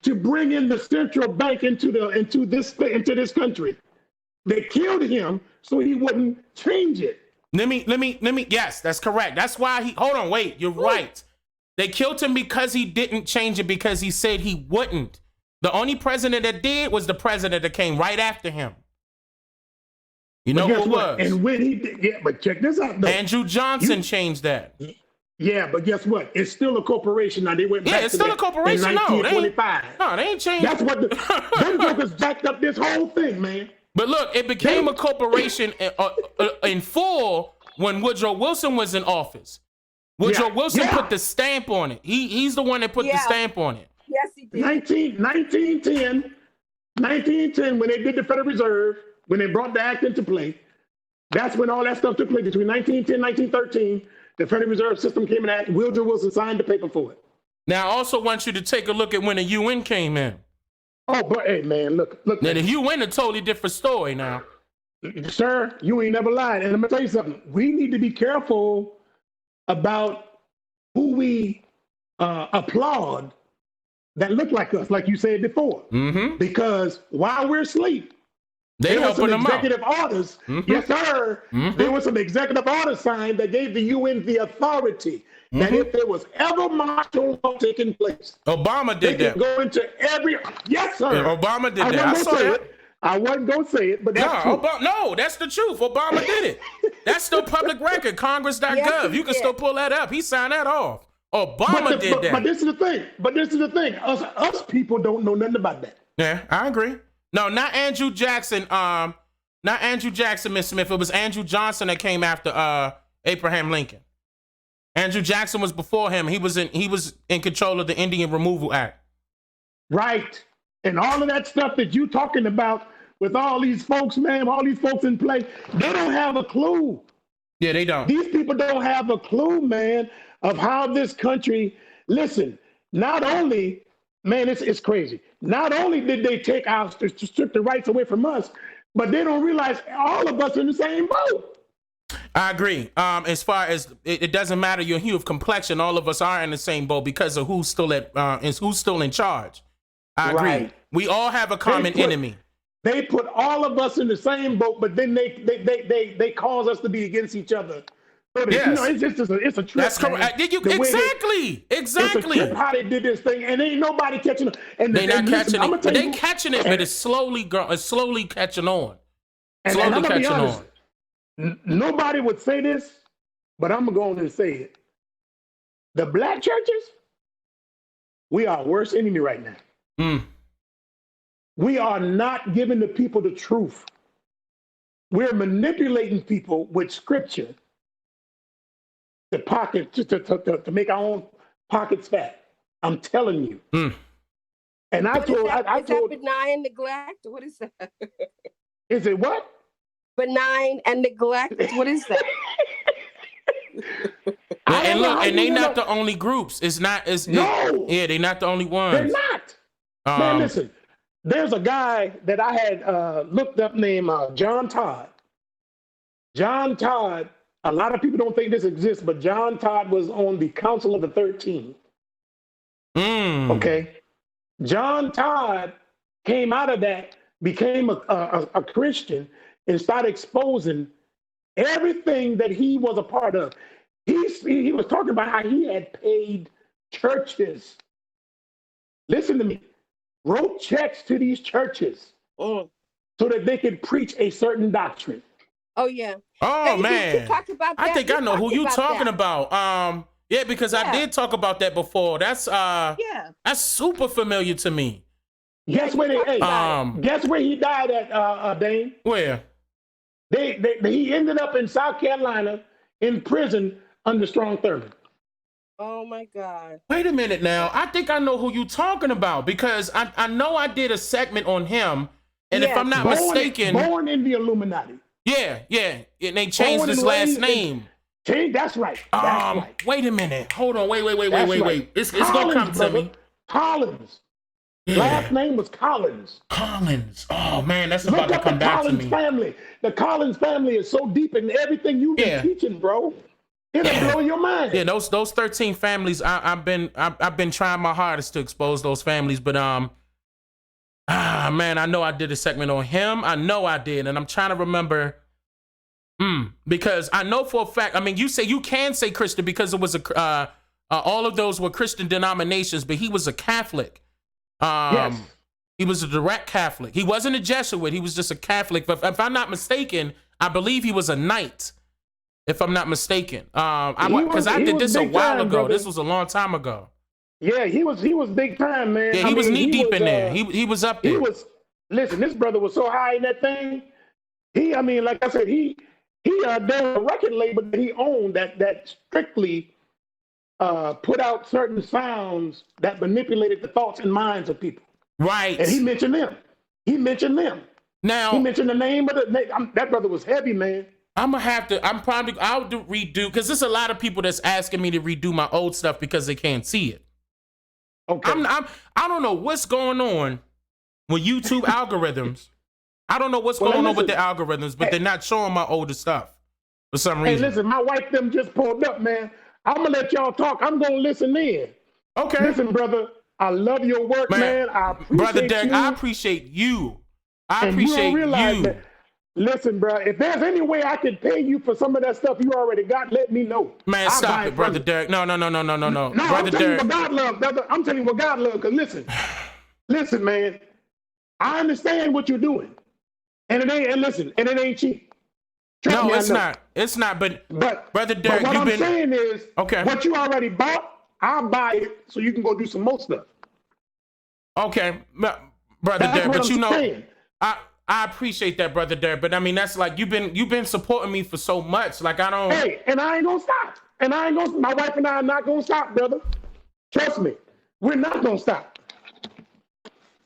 to bring in the central bank into this country. They killed him so he wouldn't change it. Let me, yes, that's correct. That's why hold on, wait, you're right. They killed him because he didn't change it, because he said he wouldn't. The only president that did was the president that came right after him. You know who it was? And when he did, but check this out, though. Andrew Johnson changed that. Yeah, but guess what? It's still a corporation. Now they went back it's to still that a corporation. in 1925. No, they ain't changed. That's what them jokers jacked up this whole thing, man. But look, it became a corporation in full when Woodrow Wilson was in office. Woodrow Wilson put the stamp on it. He's the one that put the stamp on it. Yes, he did. 1910, when they did the Federal Reserve, when they brought the act into play, that's when all that stuff took place. Between 1910 and 1913, the Federal Reserve System came in act. Woodrow Wilson signed the paper for it. Now, I also want you to take a look at when the UN came in. Oh, but hey, man, look. Now, the UN a totally different story now. Sir, you ain't never lied. And I'm going to tell you something. We need to be careful about who we applaud that look like us, like you said before. Because while we're asleep, They helping them out. Executive orders. Yes, sir. There was some executive orders signed that gave the UN the authority that if there was ever martial law taking place, Obama did they that. could go into every. Yes, sir. Yeah, Obama did that. I saw that. I wasn't gonna say it, but that's true. No, that's the truth. Obama did it. That's still public record. Congress.gov. Yes, you can still pull that up. He signed that off. Obama did that. But this is the thing. Us people don't know nothing about that. Yeah, I agree. No, not Andrew Jackson. Not Andrew Jackson, Miss Smith. It was Andrew Johnson that came after Abraham Lincoln. Andrew Jackson was before him. He was in control of the Indian Removal Act. Right. And all of that stuff that you talking about with all these folks, man, all these folks in play, they don't have a clue. Yeah, they don't. These people don't have a clue, man, of how this country, listen, not only, man, it's crazy. Not only did they take our, strip the rights away from us, but they don't realize all of us are in the same boat. I agree. As far as it doesn't matter your hue of complexion, all of us are in the same boat because of who's still in charge. I agree. Right. We all have a common enemy. They put all of us in the same boat, but then they cause us to be against each other. So yes. You know, it's a trip. That's correct. Exactly. It's a trip how they did this thing, and ain't nobody catching it. And they're not catching it. But they catching it, but it's slowly catching on. And I'm gonna be honest, nobody would say this, but I'm gonna go on and say it. The black churches, we are our worst enemy right now. We are not giving the people the truth. We're manipulating people with scripture to make our own pockets fat. I'm telling you. And I told, is that benign neglect? What is that? Is it what? Benign and neglect. What is that? And look, and they not the only groups. They're not the only ones. They're not. Man, listen. There's a guy that I had looked up named John Todd. John Todd, a lot of people don't think this exists, but John Todd was on the Council of the 13. Okay. John Todd came out of that, became a Christian, and started exposing everything that he was a part of. He was talking about how he had paid churches. Listen to me. Wrote checks to these churches so that they could preach a certain doctrine. Oh, yeah. Oh, man. About that. I think I know who you're talking about. Yeah, because I did talk about that before. That's super familiar to me. Guess where guess where he died at, Dane? Where? He ended up in South Carolina in prison under Strong Thurmond. Oh my God. Wait a minute now. I think I know who you're talking about because I know I did a segment on him. And if I'm not mistaken. Born in the Illuminati. Yeah. And they changed his last name. That's right. That's right. Wait a minute. Hold on. Wait. It's going to come to me. Collins. Yeah. Last name was Collins. Collins. Oh, man. That's about to come back to me. Family. The Collins family is so deep in everything you've been teaching, bro. It'll blow your mind. Yeah, those 13 families. I've been trying my hardest to expose those families, but man, I know I did a segment on him. I know I did, and I'm trying to remember. Because I know for a fact. I mean, you can say Christian because it was all of those were Christian denominations, but he was a Catholic. Yes. He was a direct Catholic. He wasn't a Jesuit. He was just a Catholic. But if I'm not mistaken, I believe he was a knight. If I'm not mistaken, because I did this a while ago. Brother. This was a long time ago. Yeah, he was big time, man. Yeah, he was knee deep in there. He was up there. Listen, this brother was so high in that thing. Like I said, there was a record label that he owned that strictly put out certain sounds that manipulated the thoughts and minds of people. Right. And he mentioned them. Now he mentioned the name of that brother was heavy, man. I'll redo, because there's a lot of people that's asking me to redo my old stuff because they can't see it. Okay. I don't know what's going on with YouTube algorithms. I don't know what's going on with the algorithms, but they're not showing my older stuff for some reason. Hey, listen, my wife them just pulled up, man. I'm going to let y'all talk. I'm going to listen in. Okay. Listen, brother, I love your work, man. I appreciate Brother Derek, you. I appreciate you. That, listen, bro, if there's any way I could pay you for some of that stuff you already got, let me know. Man, stop it, Brother Derek. No. No, Brother Derek. I'm telling you what God love, because listen, man, I understand what you're doing. And it ain't cheap. No, it's not. It's not, but Brother Derek, what I'm saying is, what you already bought, I'll buy it so you can go do some more stuff. Okay, brother That's Derek, what but I'm you know, saying. I appreciate that, brother Derek. But I mean, that's like you've been supporting me for so much. Like I don't. Hey, and I ain't gonna stop. And I ain't gonna. My wife and I are not gonna stop, brother. Trust me, we're not gonna stop.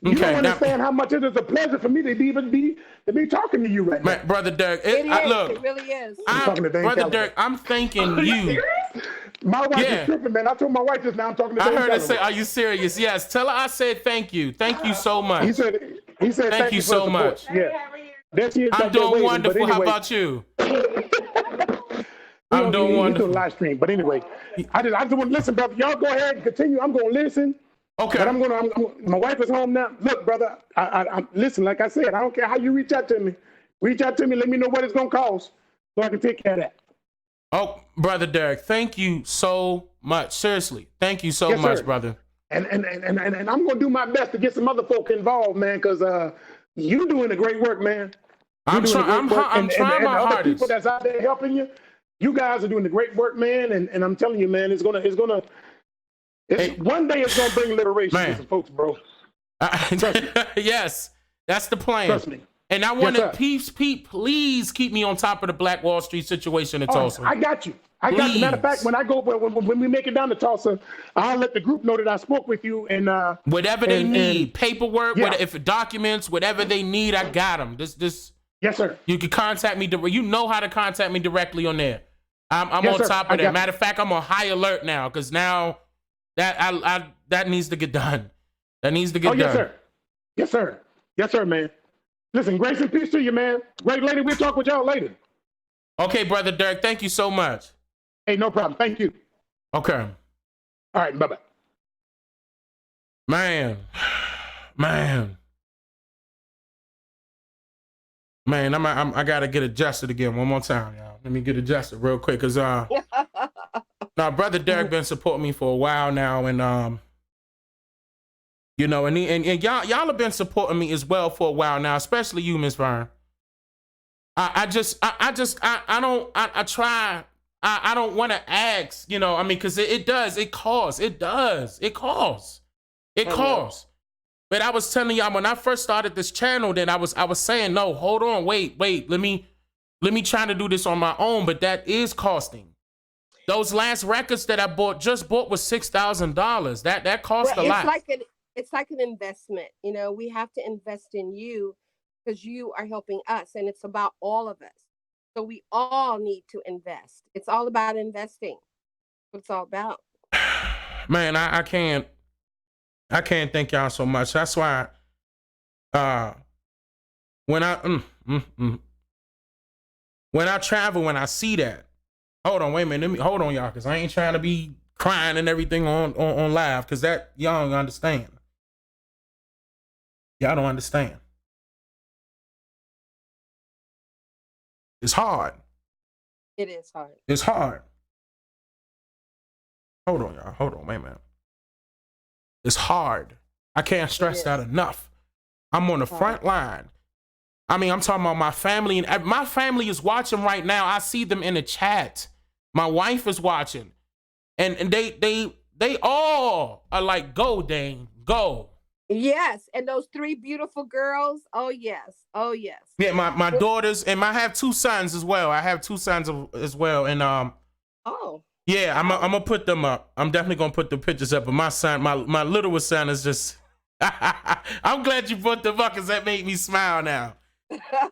You Okay, don't understand how much it is a pleasure for me to be talking to you right now. brother Derek. Look, Look, it really is. I'm talking to Dane brother Calloway. Derek, I'm thanking you. My wife Yeah. is tripping, man. I told my wife just now I'm talking to I Dane heard her Calloway. say, "Are you serious?" Yes. Tell her I said thank you. Thank you so much. He said thank you you for the so support. much. Yeah. There she is I'm back there doing waiting, wonderful. but How anyway, about you? he's I'm doing doing wonderful. live stream. But anyway, I just want to listen, brother. Y'all go ahead and continue. I'm gonna listen. Okay. But my wife is home now. Look, brother, I listen, like I said, I don't care how you reach out to me. Reach out to me, let me know what it's gonna cost so I can take care of that. Oh, brother Derek, thank you so much. Seriously, thank you so Yes, much, sir. brother. And I'm gonna do my best to get some other folk involved, man, because you doing a great work, man. I'm trying my other hardest. people that's out there helping you. You guys are doing the great work, man, and I'm telling you, man, one day it's gonna bring liberation to some folks, bro. Yes, that's the plan. Trust me. And I want to, please keep me on top of the Black Wall Street situation in Tulsa. I got you. Matter of fact, when we make it down to Tulsa, I'll let the group know that I spoke with you and whatever they need, paperwork, yeah. if documents, whatever they need, I got them. This. Yes, sir. You can contact me. You know how to contact me directly on there. I'm yes, on sir. top of that. Matter of fact, I'm on high alert now because now that needs to get done. That needs to get done. Yes, sir. Yes, sir. Yes, sir, man. Listen, grace and peace to you, man. Great lady, we'll talk with y'all later. Okay, brother Derek, thank you so much. Hey, no problem. Thank you. Okay. All right, bye-bye. Man, I gotta get adjusted again one more time, y'all. Let me get adjusted real quick, cause now brother Derek been supporting me for a while now, and you know, and y'all have been supporting me as well for a while now, especially you, Miss Vern. I don't want to ask, you know, I mean, because it costs. But I was telling y'all when I first started this channel, then I was saying, no, hold on, wait, let me try to do this on my own, but that is costing. Those last records that I just bought was $6,000. That cost a lot. It's like an investment, you know. We have to invest in you because you are helping us, and it's about all of us. So we all need to invest. It's all about investing. What it's all about. Man, I can't thank y'all so much. That's why when I travel, when I see that, hold on, wait a minute, hold on, y'all, because I ain't trying to be crying and everything on live, because that y'all don't understand. Y'all don't understand. It's hard. It is hard. It's hard. Hold on, y'all. Hold on, wait a minute. It's hard. I can't stress that enough. I'm on the front line. I mean, I'm talking about my family, and my family is watching right now. I see them in the chat. My wife is watching, and they all are like, "Go, Dane, go." Yes, and those 3 beautiful girls. Oh yes, oh yes. Yeah, my daughters, and I have 2 sons as well. I have 2 sons as well, and Oh. yeah, I'm gonna put them up. I'm definitely gonna put the pictures up. But my son, my littlest son, is just. I'm glad you put them up because that made me smile now.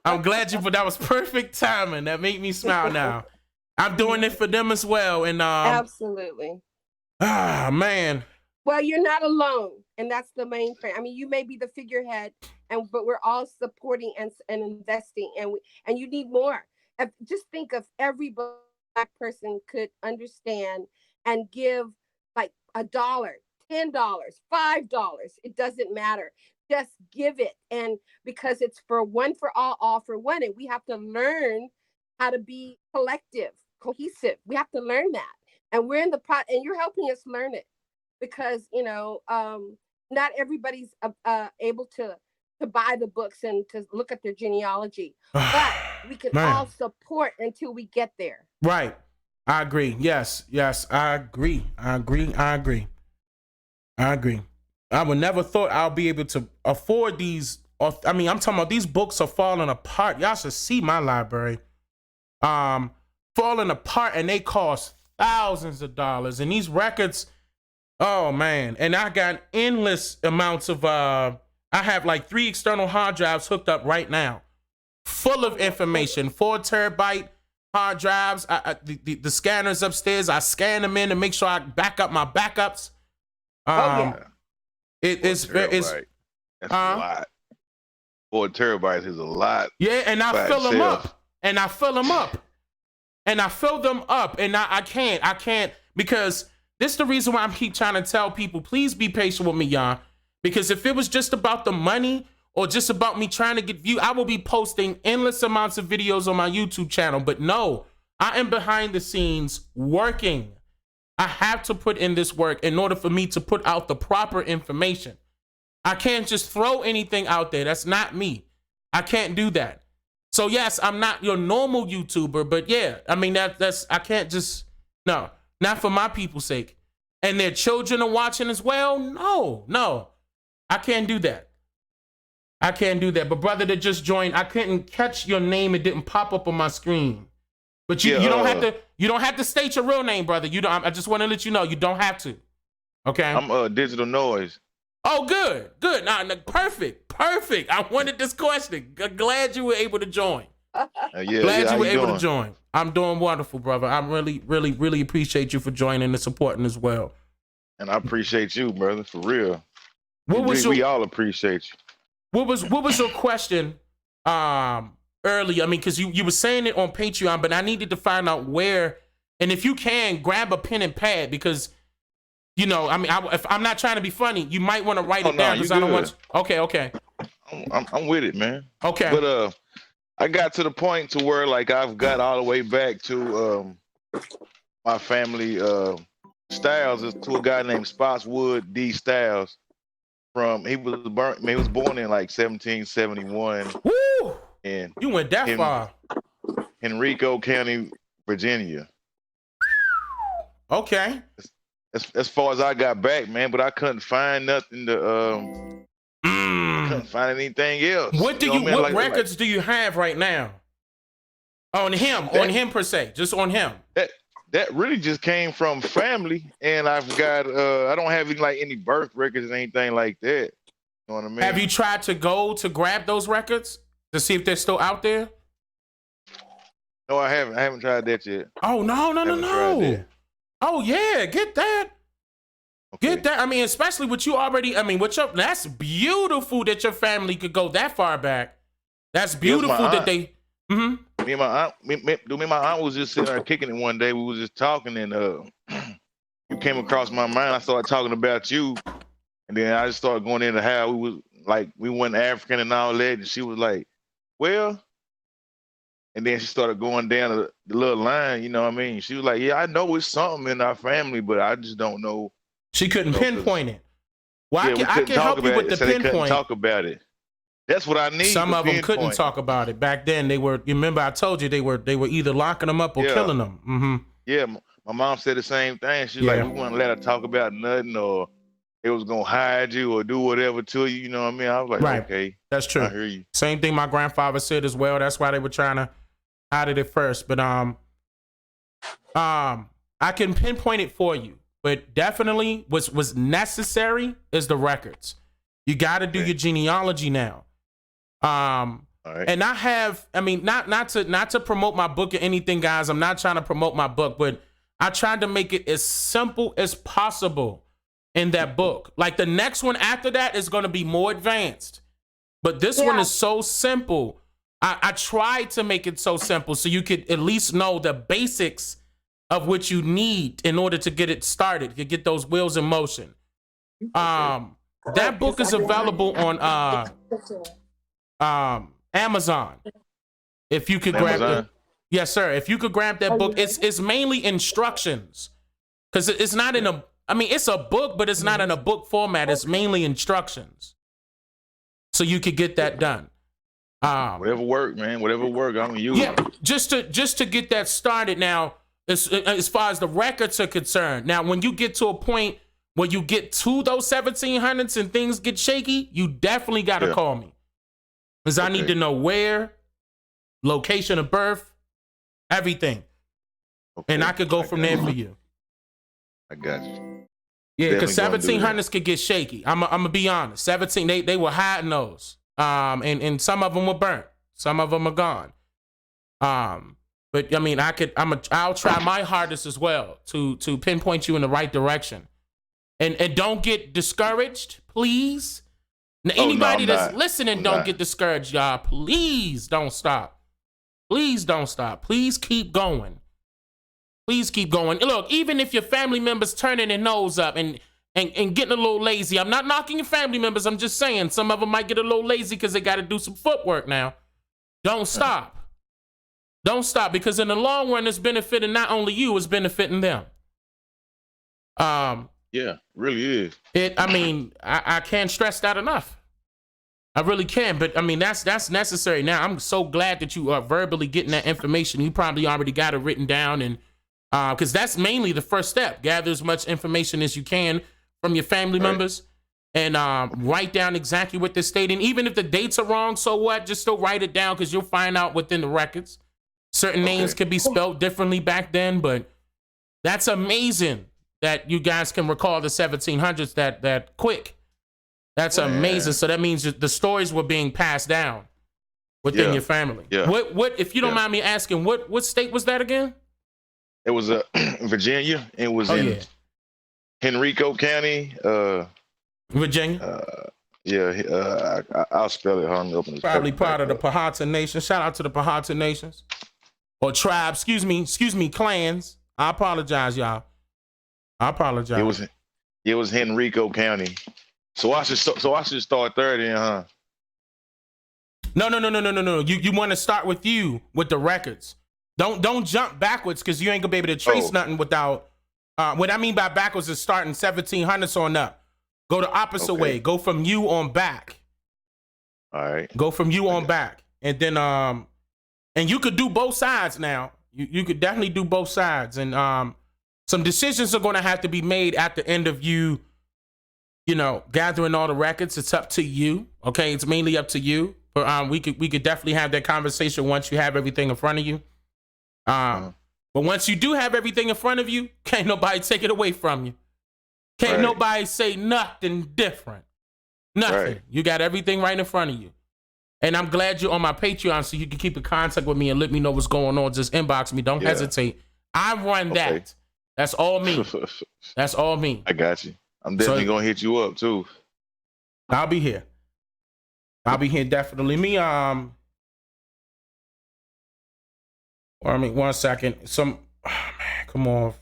I'm glad you put that was perfect timing. That made me smile now. I'm doing it for them as well, and Absolutely. Man. Well, you're not alone, and that's the main thing. I mean, you may be the figurehead, but we're all supporting and investing, and you need more. Just think of every Black person could understand and give like $1, $10, $5. It doesn't matter. Just give it, and because it's for one for all for one, and we have to learn how to be collective, cohesive. We have to learn that, and we're in the pot, and you're helping us learn it. Because, you know, not everybody's able to buy the books and to look at their genealogy, but we can all support until we get there. Right. I agree. Yes, I agree. I would never thought I'll be able to afford these. I mean, I'm talking about these books are falling apart. Y'all should see my library. Falling apart, and they cost thousands of dollars. And these records, oh man. And I got endless amounts of I have like 3 external hard drives hooked up right now, full of information, 4 terabyte hard drives. The scanners upstairs, I scan them in to make sure I back up my backups. It's right. That's a lot. 4 terabytes is a lot. Yeah, and I fill them up. And I fill them up. And I fill them up. And I can't, because this is the reason why I keep trying to tell people, please be patient with me, y'all. Because if it was just about the money or just about me trying to get views, I will be posting endless amounts of videos on my YouTube channel. But no, I am behind the scenes working. I have to put in this work in order for me to put out the proper information. I can't just throw anything out there. That's not me. I can't do that. So yes, I'm not your normal YouTuber, but yeah, I mean, that's I can't just, no, not for my people's sake. And their children are watching as well. No, I can't do that. I can't do that. But brother that just joined, I couldn't catch your name. It didn't pop up on my screen. But you don't have to state your real name, brother. You don't. I just want to let you know you don't have to. Okay. I'm Digital Noise. Oh, good. Nah, perfect. I wanted this question. Glad you were able to join. Glad you were able to join. I'm doing wonderful, brother. I'm really appreciate you for joining and supporting as well. And I appreciate you, brother, for real. We all appreciate you. What was your question earlier? I mean, because you were saying it on Patreon, but I needed to find out where. And if you can, grab a pen and pad, because, you know, I mean, if I'm not trying to be funny, you might want to write it down, because I don't want. Okay. I'm with it, man. Okay. But I got to the point to where, like, I've got all the way back to my family Styles, to a guy named Spotswood D. Styles. He was born in like 1771. Woo! And you went that far. Henrico County, Virginia. Okay. As far as I got back, man, but I couldn't find nothing to couldn't find anything else. What records do you have right now? On him per se, just on him. That really just came from family, and I've got I don't have any birth records or anything like that. You know what I mean? Have you tried to go to grab those records to see if they're still out there? No, I haven't. I haven't tried that yet. Oh no. Oh yeah, get that. Okay. Get that. I mean, especially with you already. I mean, that's beautiful that your family could go that far back. That's beautiful that they. Mm-hmm. Me and my aunt was just sitting there kicking it one day. We was just talking, and you came across my mind. I started talking about you, and then I just started going into how we went African and all that. And she was like, "Well," and then she started going down the little line. You know what I mean? She was like, "Yeah, I know it's something in our family, but I just don't know." She couldn't pinpoint it. Well, I can help you with the pinpoint. They couldn't talk about it. That's what I need. Some of them couldn't talk about it back then. They were. You remember I told you they were either locking them up or killing them. Mm-hmm. Yeah, my mom said the same thing. She's like, we wouldn't let her talk about nothing, or it was gonna hide you or do whatever to you. You know what I mean? I was like, right. Okay, that's true. I hear you. Same thing my grandfather said as well. That's why they were trying to hide it at first. But I can pinpoint it for you. But definitely, what's necessary is the records. You got to do your genealogy now. Right. And I have, I mean, not to promote my book or anything, guys. I'm not trying to promote my book, but I tried to make it as simple as possible in that book. Like the next one after that is going to be more advanced, but this one is so simple. I tried to make it so simple so you could at least know the basics of what you need in order to get it started, to get those wheels in motion. That book is available on Amazon. If you could grab it. Yes, sir. If you could grab that book, it's mainly instructions. Because it's not in a, I mean, it's a book, but it's not in a book format. It's mainly instructions. So you could get that done. Whatever work, man. Whatever work, I'm gonna use it. Just to get that started. Now, as far as the records are concerned. Now, when you get to a point where you get to those 1700s and things get shaky, you definitely got to call me. Because I need to know where, location of birth, everything. Okay. And I could go from there for you. I got you. Yeah, because 1700s could get shaky. I'm gonna be honest. 17, they were hiding those. And some of them were burnt. Some of them are gone. But I mean, I'll try my hardest as well to pinpoint you in the right direction. And don't get discouraged, please. Now, anybody that's listening, don't get discouraged, y'all. Please don't stop. Please don't stop. Please keep going. Please keep going. Look, even if your family members turning their nose up and getting a little lazy, I'm not knocking your family members. I'm just saying some of them might get a little lazy because they got to do some footwork now. Don't stop. Don't stop, because in the long run, it's benefiting not only you, it's benefiting them. Yeah, really is. I can't stress that enough. I really can, but I mean, that's necessary. Now, I'm so glad that you are verbally getting that information. You probably already got it written down, and because that's mainly the first step. Gather as much information as you can from your family members, and write down exactly what they're stating. Even if the dates are wrong, so what? Just still write it down, because you'll find out within the records. Certain names could be spelled differently back then, but that's amazing that you guys can recall the 1700s that quick. That's amazing. So that means the stories were being passed down within your family. Yeah. What if you don't mind me asking, what state was that again? It was Virginia. It was in Henrico County. Virginia. I'll spell it. Hold on, probably part of the Powhatan Nation. Shout out to the Powhatan Nations. Or tribes, excuse me, clans. I apologize, y'all. I apologize. It was Henrico County. So I should start there then, huh? No. You want to start with the records. Don't jump backwards, because you ain't gonna be able to trace nothing without. What I mean by backwards is starting 1700s on up. Go the opposite way. Go from you on back. All right. Go from you on back, and then and you could do both sides now. You could definitely do both sides, and some decisions are going to have to be made at the end of you gathering all the records. It's up to you. Okay, it's mainly up to you. But we could definitely have that conversation once you have everything in front of you. But once you do have everything in front of you, can't nobody take it away from you. Can't nobody say nothing different. Nothing. Right. You got everything right in front of you. And I'm glad you're on my Patreon, so you can keep in contact with me and let me know what's going on. Just inbox me. Don't hesitate. I run that. That's all me. That's all me. I got you. I'm definitely going to hit you up, too. I'll be here. Definitely. Me, one second. Come on.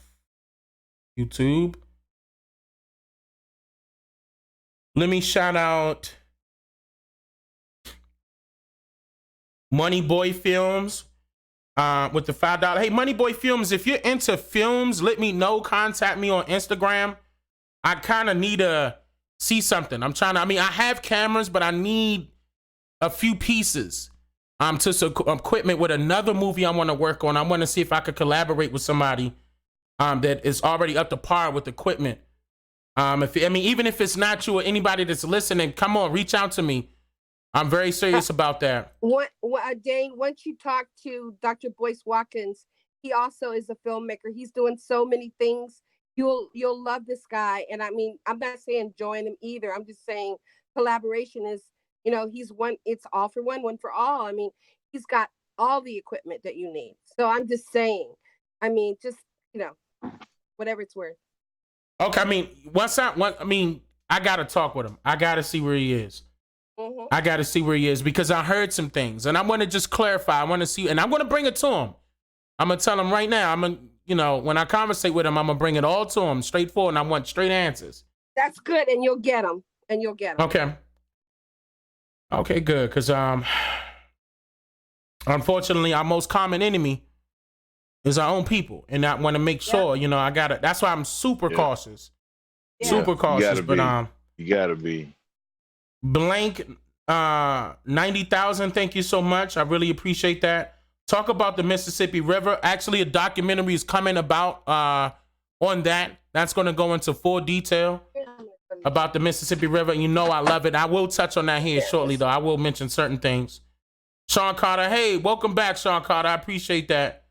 YouTube. Let me shout out Money Boy Films with the $5. Hey, Money Boy Films, if you're into films, let me know. Contact me on Instagram. I kind of need to see something. I have cameras, but I need a few pieces to some equipment with another movie I want to work on. I want to see if I could collaborate with somebody that is already up to par with equipment. Even if it's not you or anybody that's listening, come on, reach out to me. I'm very serious about that. Dane, once you talk to Dr. Boyce Watkins, he also is a filmmaker. He's doing so many things. You'll love this guy. And I'm not saying join him either. I'm just saying collaboration is, he's one. It's all for one for all. He's got all the equipment that you need. So I'm just saying, whatever it's worth. Okay, I gotta talk with him. I gotta see where he is. Mm-hmm. I gotta see where he is, because I heard some things, and I want to just clarify. I want to see, and I'm gonna bring it to him. I'm gonna tell him right now. When I conversate with him, I'm gonna bring it all to him, straightforward, and I want straight answers. That's good, and you'll get them. Okay, good, because unfortunately, our most common enemy is our own people, and I want to make sure, that's why I'm super cautious. Yeah. Super cautious, you gotta be. Blank 90,000, thank you so much. I really appreciate that. talk about the Mississippi River. Actually, a documentary is coming about on that. That's going to go into full detail about the Mississippi River. You know I love it. I will touch on that here shortly, though. I will mention certain things. Sean Carter, hey, welcome back, Sean Carter. I appreciate that.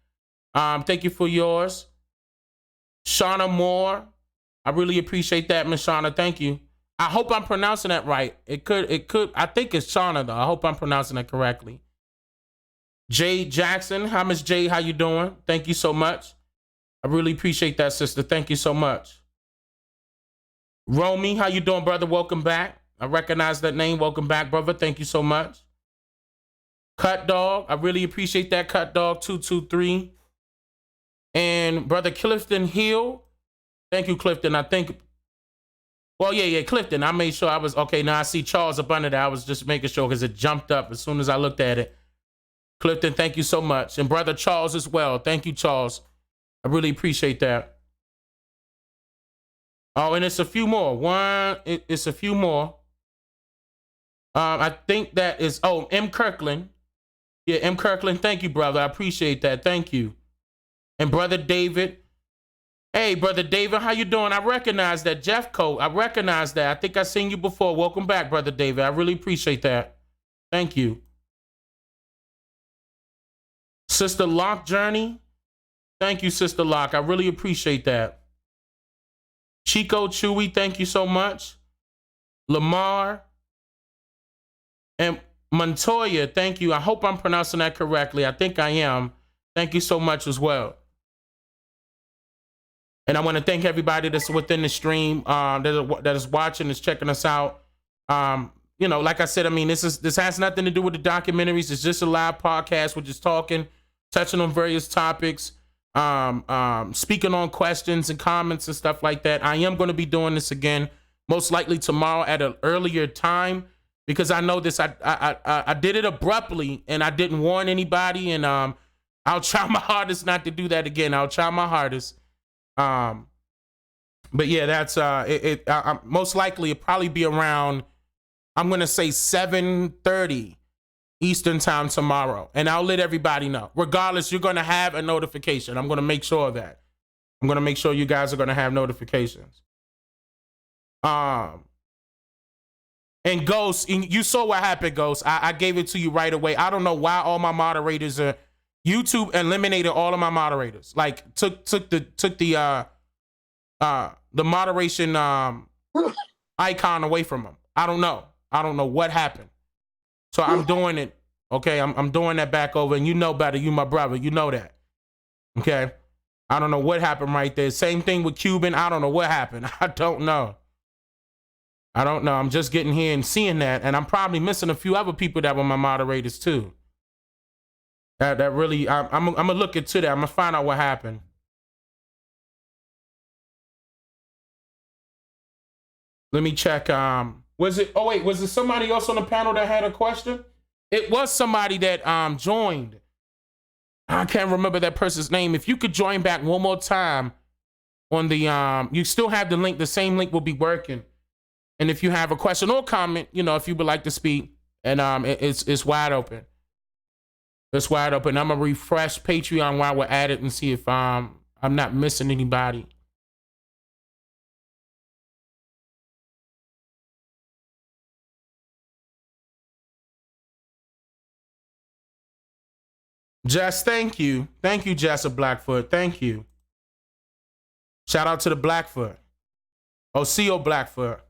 Thank you for yours. Shauna Moore, I really appreciate that, Miss Shauna. Thank you. I hope I'm pronouncing that right. It could. I think it's Shauna, though. I hope I'm pronouncing that correctly. Jay Jackson, hi, Miss Jay. How you doing? Thank you so much. I really appreciate that, sister. Thank you so much. Romy, how you doing, brother? Welcome back. I recognize that name. Welcome back, brother. Thank you so much. Cut Dog, I really appreciate that. Cut Dog 223. And brother Clifton Hill. Thank you, Clifton. I think, well, yeah, Clifton. I made sure I was, okay, now I see Charles up under that. I was just making sure because it jumped up as soon as I looked at it. Clifton, thank you so much. And brother Charles as well. Thank you, Charles. I really appreciate that. Oh, and it's a few more. It's a few more. I think that is, oh, M. Kirkland. Yeah, M. Kirkland, thank you, brother. I appreciate that. Thank you. And brother David. Hey, brother David, how you doing? I recognize that. Jeff Coat, I recognize that. I think I've seen you before. Welcome back, brother David. I really appreciate that. Thank you. Sister Locke Journey. Thank you, Sister Locke. I really appreciate that. Chico Chewy, thank you so much. Lamar. And Montoya, thank you. I hope I'm pronouncing that correctly. I think I am. Thank you so much as well. And I want to thank everybody that's within the stream, that is watching, is checking us out. You know, like I said, I mean, this has nothing to do with the documentaries. It's just a live podcast. We're just talking, touching on various topics, speaking on questions and comments and stuff like that. I am going to be doing this again, most likely tomorrow at an earlier time, because I know this. I did it abruptly and I didn't warn anybody, and I'll try my hardest not to do that again. I'll try my hardest. But yeah, that's most likely it'll probably be around, I'm gonna say 7:30 Eastern time tomorrow, and I'll let everybody know. Regardless, you're gonna have a notification. I'm gonna make sure of that. I'm gonna make sure you guys are gonna have notifications. And Ghost, you saw what happened, Ghost. I gave it to you right away. I don't know why all my moderators are. YouTube eliminated all of my moderators. Like took the moderation icon away from them. I don't know. I don't know what happened. So I'm doing it. Okay, I'm doing that back over, and you know better. You my brother. You know that. Okay. I don't know what happened right there. Same thing with Cuban. I don't know what happened. I don't know. I'm just getting here and seeing that, and I'm probably missing a few other people that were my moderators too. That really, I'm gonna look into that. I'm gonna find out what happened. Let me check. Was it somebody else on the panel that had a question? It was somebody that joined. I can't remember that person's name. If you could join back one more time on the you still have the link. The same link will be working. And if you have a question or comment, you know, if you would like to speak, and it's wide open. It's wide open. I'm gonna refresh Patreon while we're at it and see if I'm not missing anybody. Jess, thank you. Thank you, Jess of Blackfoot. Thank you. Shout out to the Blackfoot. CO Blackfoot.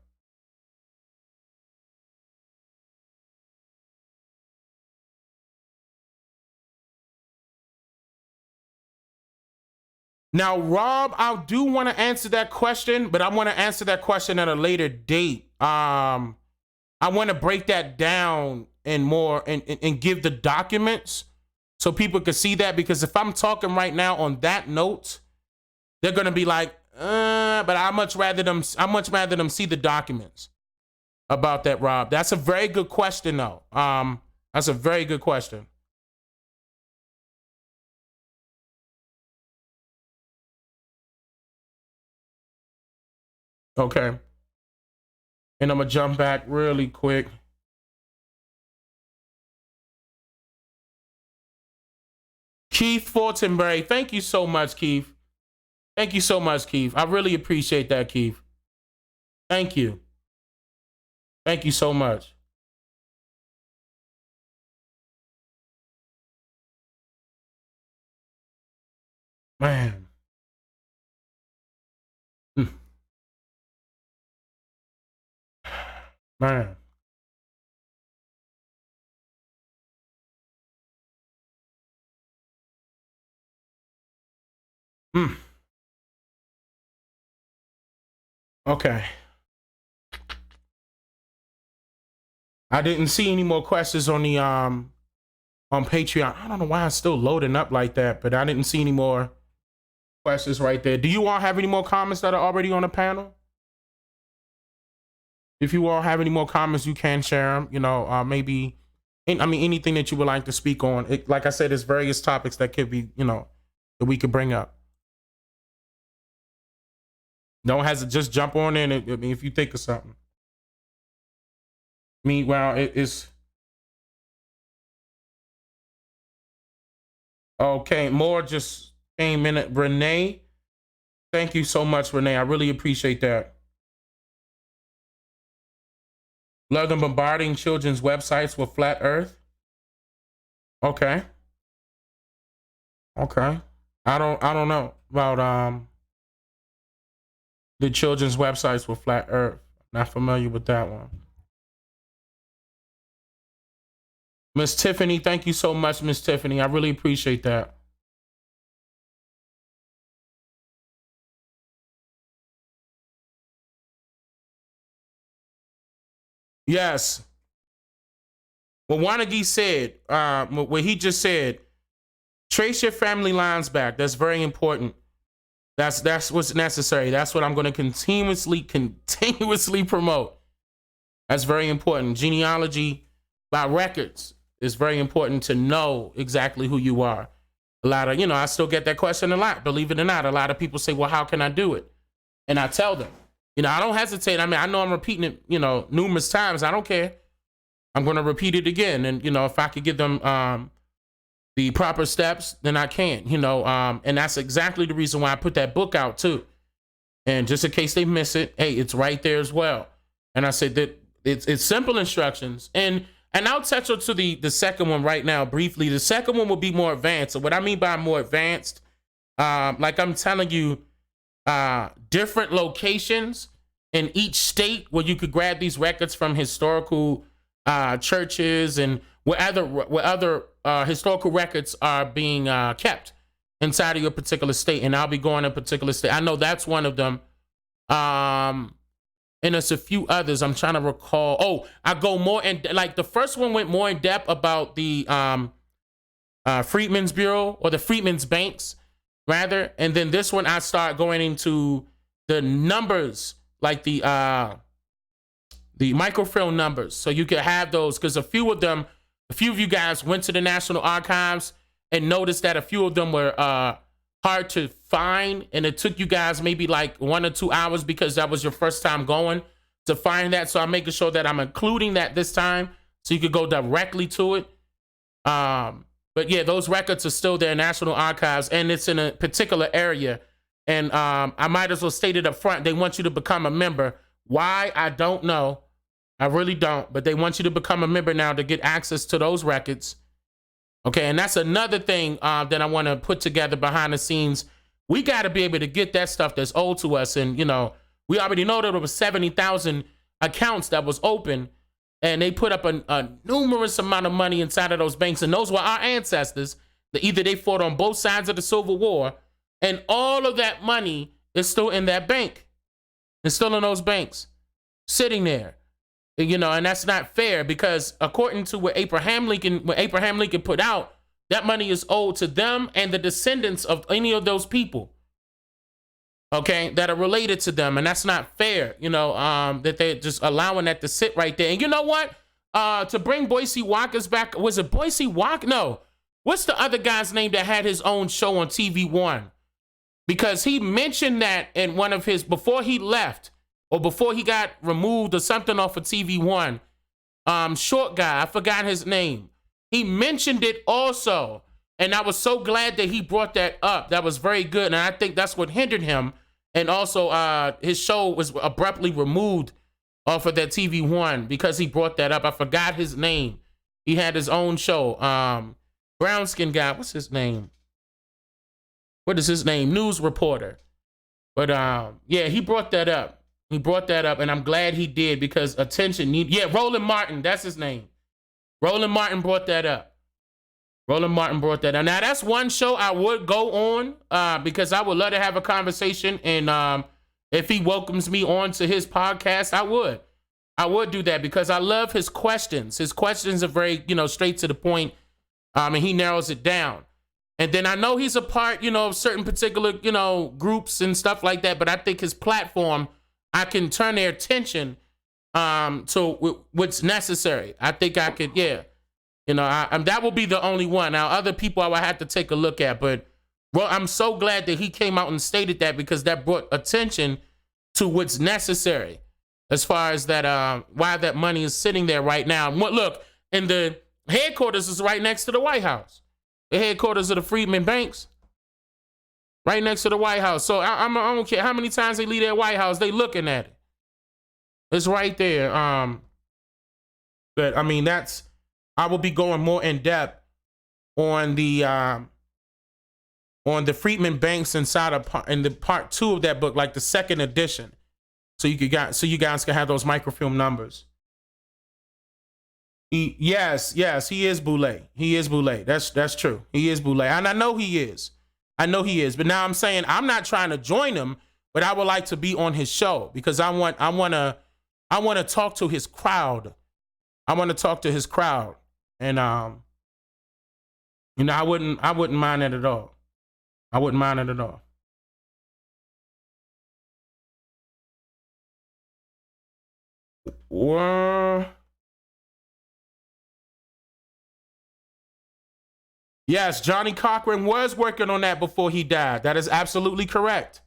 Now, Rob, I do want to answer that question, but I want to answer that question at a later date. I want to break that down and more and give the documents so people can see that, because if I'm talking right now on that note, they're gonna be like, but I much rather them see the documents about that, Rob. That's a very good question, though. That's a very good question. Okay. And I'm gonna jump back really quick. Keith Fortenberry, thank you so much, Keith. Thank you so much, Keith. I really appreciate that, Keith. Thank you. Thank you so much. Man. Man. Okay. I didn't see any more questions on the on Patreon. I don't know why it's still loading up like that, but I didn't see any more questions right there. Do you all have any more comments that are already on the panel? If you all have any more comments, you can share them. You know, maybe, I mean, anything that you would like to speak on. Like I said, there's various topics that could be, you know, that we could bring up. Don't hesitate, just jump on in. I mean, if you think of something. Meanwhile, it's okay. More just came in. Renee, thank you so much, Renee. I really appreciate that. Love them bombarding children's websites with flat Earth. Okay. Okay. I don't know about the children's websites with flat Earth. Not familiar with that one. Miss Tiffany, thank you so much, Miss Tiffany. I really appreciate that. Yes. What Wanagi said, what he just said, trace your family lines back. That's very important. That's what's necessary. That's what I'm going to continuously promote. That's very important. Genealogy by records is very important to know exactly who you are. A lot of, I still get that question a lot. Believe it or not, a lot of people say, well, how can I do it? And I tell them, I don't hesitate. I mean, I know I'm repeating it, numerous times. I don't care. I'm going to repeat it again. And, if I could give them the proper steps, then I can, and that's exactly the reason why I put that book out too. And just in case they miss it, hey, it's right there as well. And I said that it's simple instructions. And I'll touch on to the second one right now briefly. The second one will be more advanced. So what I mean by more advanced, like I'm telling you, different locations in each state where you could grab these records from historical churches and where other historical records are being kept inside of your particular state. And I'll be going to a particular state. I know that's one of them. And there's a few others I'm trying to recall. Oh, I go more in, like the first one went more in depth about the Freedmen's Bureau or the Freedmen's Banks rather. And then this one, I start going into the numbers, like the microfilm numbers. So you can have those, because a few of you guys went to the National Archives and noticed that a few of them were hard to find, and it took you guys maybe like 1 or 2 hours because that was your first time going to find that. So I'm making sure that I'm including that this time so you could go directly to it. But yeah, those records are still there in National Archives, and it's in a particular area. And I might as well state it up front. They want you to become a member. Why? I don't know. I really don't. But they want you to become a member now to get access to those records. Okay, and that's another thing that I want to put together behind the scenes. We got to be able to get that stuff that's owed to us. And, we already know that there was 70,000 accounts that was open, and they put up a numerous amount of money inside of those banks. And those were our ancestors. Either they fought on both sides of the Civil War, and all of that money is still in that bank. It's still in those banks, sitting there. And that's not fair, because according to what Abraham Lincoln put out, that money is owed to them and the descendants of any of those people, okay, that are related to them. And that's not fair, that they're just allowing that to sit right there. And you know what? To bring Boise Walkers back, was it Boise Walk? No. What's the other guy's name that had his own show on TV One? Because he mentioned that in one of his, before he left, or before he got removed or something off of TV One, short guy, I forgot his name. He mentioned it also. And I was so glad that he brought that up. That was very good. And I think that's what hindered him. And also his show was abruptly removed off of that TV1 because he brought that up. I forgot his name. He had his own show. Brown skin guy. What's his name? What is his name? News reporter. But yeah, he brought that up. He brought that up, and I'm glad he did because attention need. Yeah, Roland Martin, that's his name. Roland Martin brought that up. Roland Martin brought that up. Now that's one show I would go on because I would love to have a conversation, and if he welcomes me on to his podcast, I would do that because I love his questions. His questions are very, straight to the point, and he narrows it down. And then I know he's a part, of certain particular, groups and stuff like that. But I think his platform, I can turn their attention to what's necessary. I think I could, yeah. That will be the only one. Now, other people I would have to take a look at. But well, I'm so glad that he came out and stated that because that brought attention to what's necessary as far as that, why that money is sitting there right now. Look, and the headquarters is right next to the White House. The headquarters of the Freedmen Banks, right next to the White House. So I don't care how many times they leave their White House, they looking at it. It's right there. But I mean, I will be going more in depth on the Freedmen Banks inside in the part 2 of that book, like the second edition. So you guys can have those microfilm numbers. Yes, he is Boulay. He is Boulay. That's true. He is Boulay. And I know he is. But now I'm saying I'm not trying to join him, but I would like to be on his show because I want to talk to his crowd. I want to talk to his crowd. And I wouldn't mind it at all. I wouldn't mind it at all. Yes, Johnny Cochran was working on that before he died. That is absolutely correct.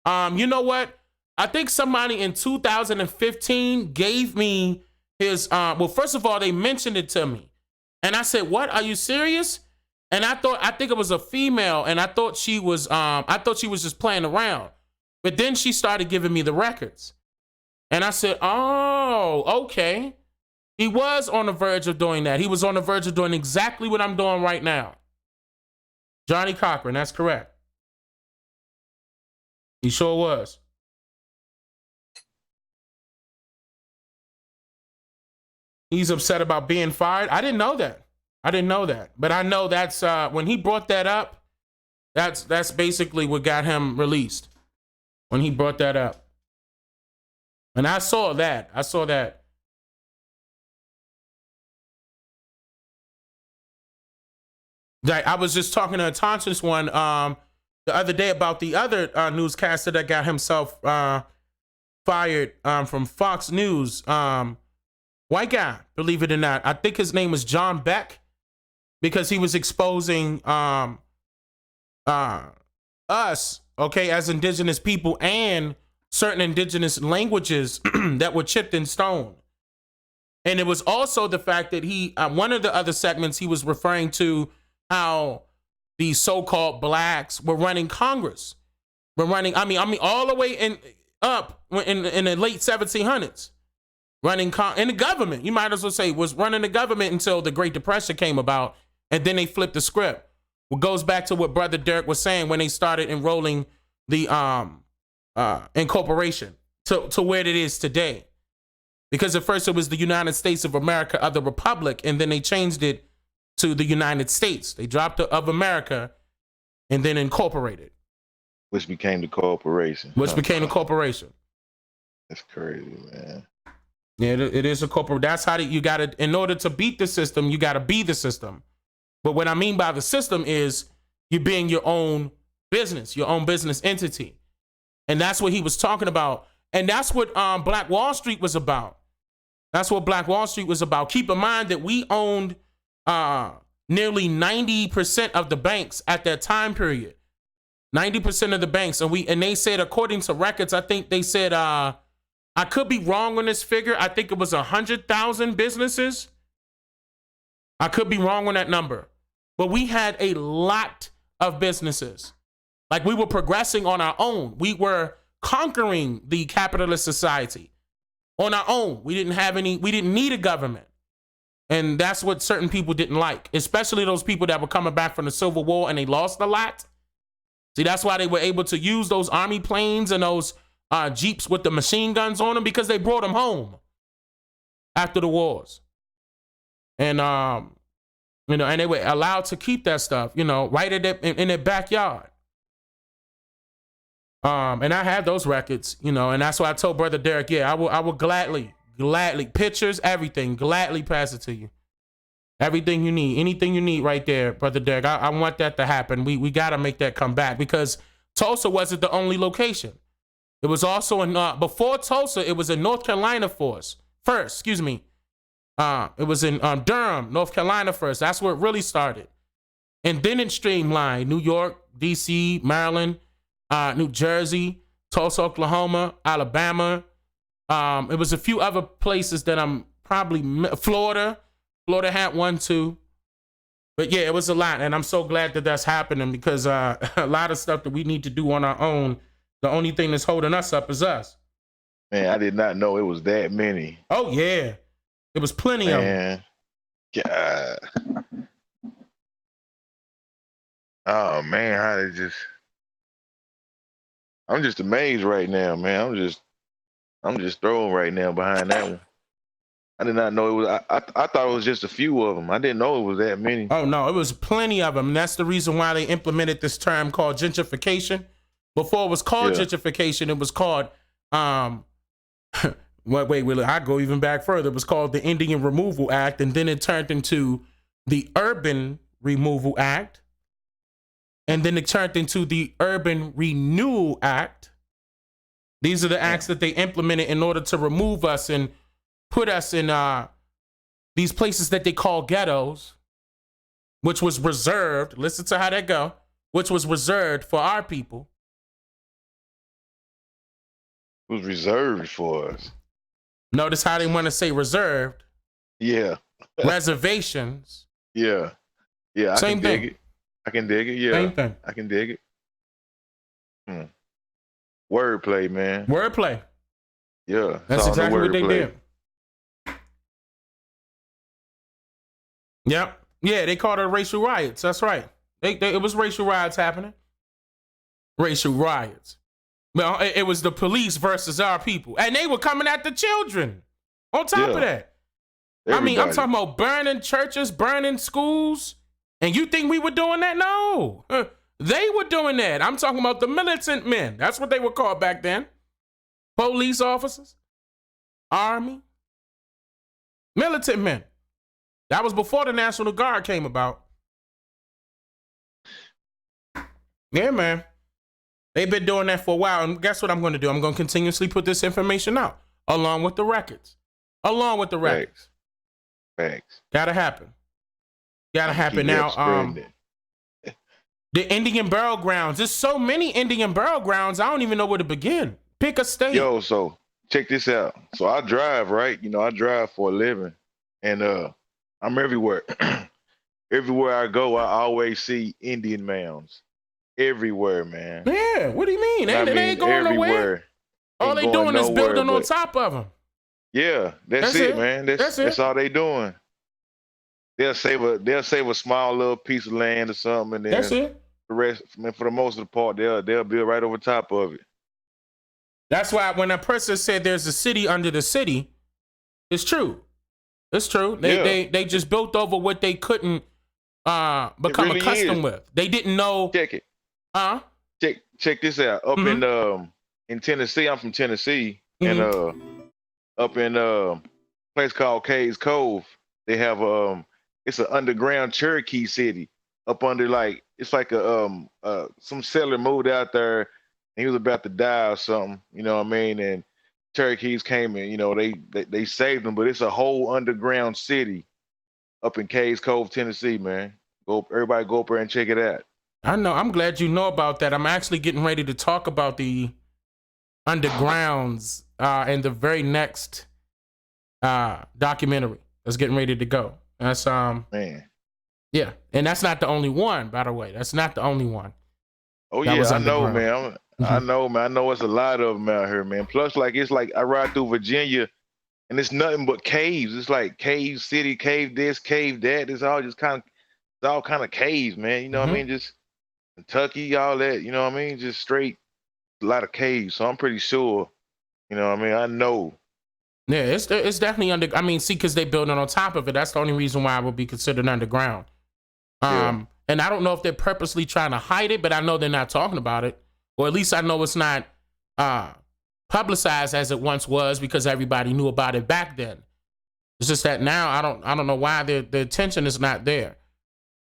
You know what? I think somebody in 2015 gave me his, well, first of all, they mentioned it to me. And I said, what? Are you serious? And I think it was a female, and I thought she was just playing around. But then she started giving me the records. And I said, oh, okay. He was on the verge of doing that. He was on the verge of doing exactly what I'm doing right now. Johnny Cochran, that's correct. He sure was. He's upset about being fired. I didn't know that. But I know that's when he brought that up, that's basically what got him released. When he brought that up. And I saw that. I was just talking to a Tantrus one the other day about the other newscaster that got himself fired from Fox News. White guy, believe it or not. I think his name was John Beck because he was exposing us, okay, as indigenous people and certain indigenous languages that were chipped in stone. And it was also the fact that he, one of the other segments, he was referring to how the so-called blacks were running Congress. Were running, I mean, all the way up in the late 1700s. Running in the government, you might as well say, was running the government until the Great Depression came about, and then they flipped the script. What goes back to what Brother Derek was saying when they started enrolling the incorporation to where it is today. Because at first it was the United States of America of the Republic, and then they changed it to the United States. They dropped the of America and then incorporated. Which became the corporation. That's crazy, man. Yeah, it is a corporate. That's how you got to, in order to beat the system, you got to be the system. But what I mean by the system is you being your own business entity. And that's what he was talking about. And that's what Black Wall Street was about. Keep in mind that we owned nearly 90% of the banks at that time period. 90% of the banks. And they said, according to records, I think they said, I could be wrong on this figure. I think it was 100,000 businesses. I could be wrong on that number. but we had a lot of businesses. Like we were progressing on our own. We were conquering the capitalist society on our own. We didn't need a government. And that's what certain people didn't like, especially those people that were coming back from the Civil War and they lost a lot. See, that's why they were able to use those army planes and those Jeeps with the machine guns on them, because they brought them home after the wars. And, you know, and they were allowed to keep that stuff, you know, right in their backyard. And I have those records, you know, and that's why I told Brother Derek, yeah, I will gladly, pictures, everything, gladly pass it to you. Everything you need, anything you need right there, Brother Derek. I want that to happen. We got to make that come back, because Tulsa wasn't the only location. It was also in, before Tulsa, it was in North Carolina first, excuse me. It was in Durham, North Carolina first. That's where it really started. And then it streamlined: New York, DC, Maryland, New Jersey, Tulsa, Oklahoma, Alabama. It was a few other places that I'm probably, Florida had one too. But yeah, it was a lot. And I'm so glad that that's happening, because a lot of stuff that we need to do on our own, the only thing that's holding us up is us. Man, I did not know it was that many. Oh yeah. It was plenty of them. God. Oh man, how they just, I'm just amazed right now, man. I'm just thrown right now behind that one. I did not know it was. I thought it was just a few of them. I didn't know it was that many. Oh no, it was plenty of them. And that's the reason why they implemented this term called gentrification. Before it was called gentrification, it was called wait, I go even back further. It was called the Indian Removal Act, and then it turned into the Urban Removal Act, and then it turned into the Urban Renewal Act. These are the acts that they implemented in order to remove us and put us in these places that they call ghettos, which was reserved, listen to how that go, which was reserved for our people. It was reserved for us. Notice how they want to say reserved. Yeah. Reservations. Yeah. Yeah, I Same can dig thing. it. I can dig it, yeah. Same thing. I can dig it. Wordplay, man. Wordplay. Yeah. That's exactly what they did. Yep. Yeah, they called it racial riots. That's right. It was racial riots happening. Racial riots. Well, it was the police versus our people. And they were coming at the children on top of that. Everybody. I mean, I'm talking about burning churches, burning schools. And you think we were doing that? No. They were doing that. I'm talking about the militant men. That's what they were called back then. Police officers, army, militant men. That was before the National Guard came about. Yeah, man. They've been doing that for a while. And guess what I'm going to do? I'm going to continuously put this information out along with the records. Facts. Gotta happen. Gotta happen. Now, the Indian burial grounds. There's so many Indian burial grounds, I don't even know where to begin. Pick a state. Yo, so check this out. So I drive, right? You know, I drive for a living. And I'm everywhere. Everywhere I go, I always see Indian mounds. Everywhere, man. Yeah, what do you mean? They ain't going nowhere. All they doing is building on top of them. Yeah, that's it, man. That's all they doing. They'll save a small little piece of land or something, and then that's it. The rest, I mean, for the most of the part, they'll build right over top of it. That's why when a person said there's a city under the city, it's true. It's true. They just built over what they couldn't become accustomed with. They didn't know. Check it. Check this out. Up in Tennessee, I'm from Tennessee, and up in a place called Cades Cove, they have it's an underground Cherokee city up under it's like some settler moved out there and he was about to die or something, you know what I mean? And Cherokees came and, you know, they saved him, but it's a whole underground city up in Cades Cove, Tennessee, man. Everybody go up there and check it out. I know. I'm glad you know about that. I'm actually getting ready to talk about the undergrounds in the very next documentary that's getting ready to go. That's man. Yeah, and that's not the only one, by the way. That's not the only one. Oh That yeah, was I know, underground. man. I know, man. I know it's a lot of them out here, man. Plus, like it's like I ride through Virginia, and it's nothing but caves. It's like cave city, cave this, cave that. It's all just it's all kind of caves, man. You know what I mean? Just Kentucky, all that. You know what I mean? Just straight a lot of caves. So I'm pretty sure. You know what I mean? I know. Yeah, it's definitely under. I mean, see, because they building on top of it. That's the only reason why it would be considered underground. Yeah. And I don't know if they're purposely trying to hide it, but I know they're not talking about it, or at least I know it's not publicized as it once was because everybody knew about it back then. It's just that now I don't know why the attention is not there.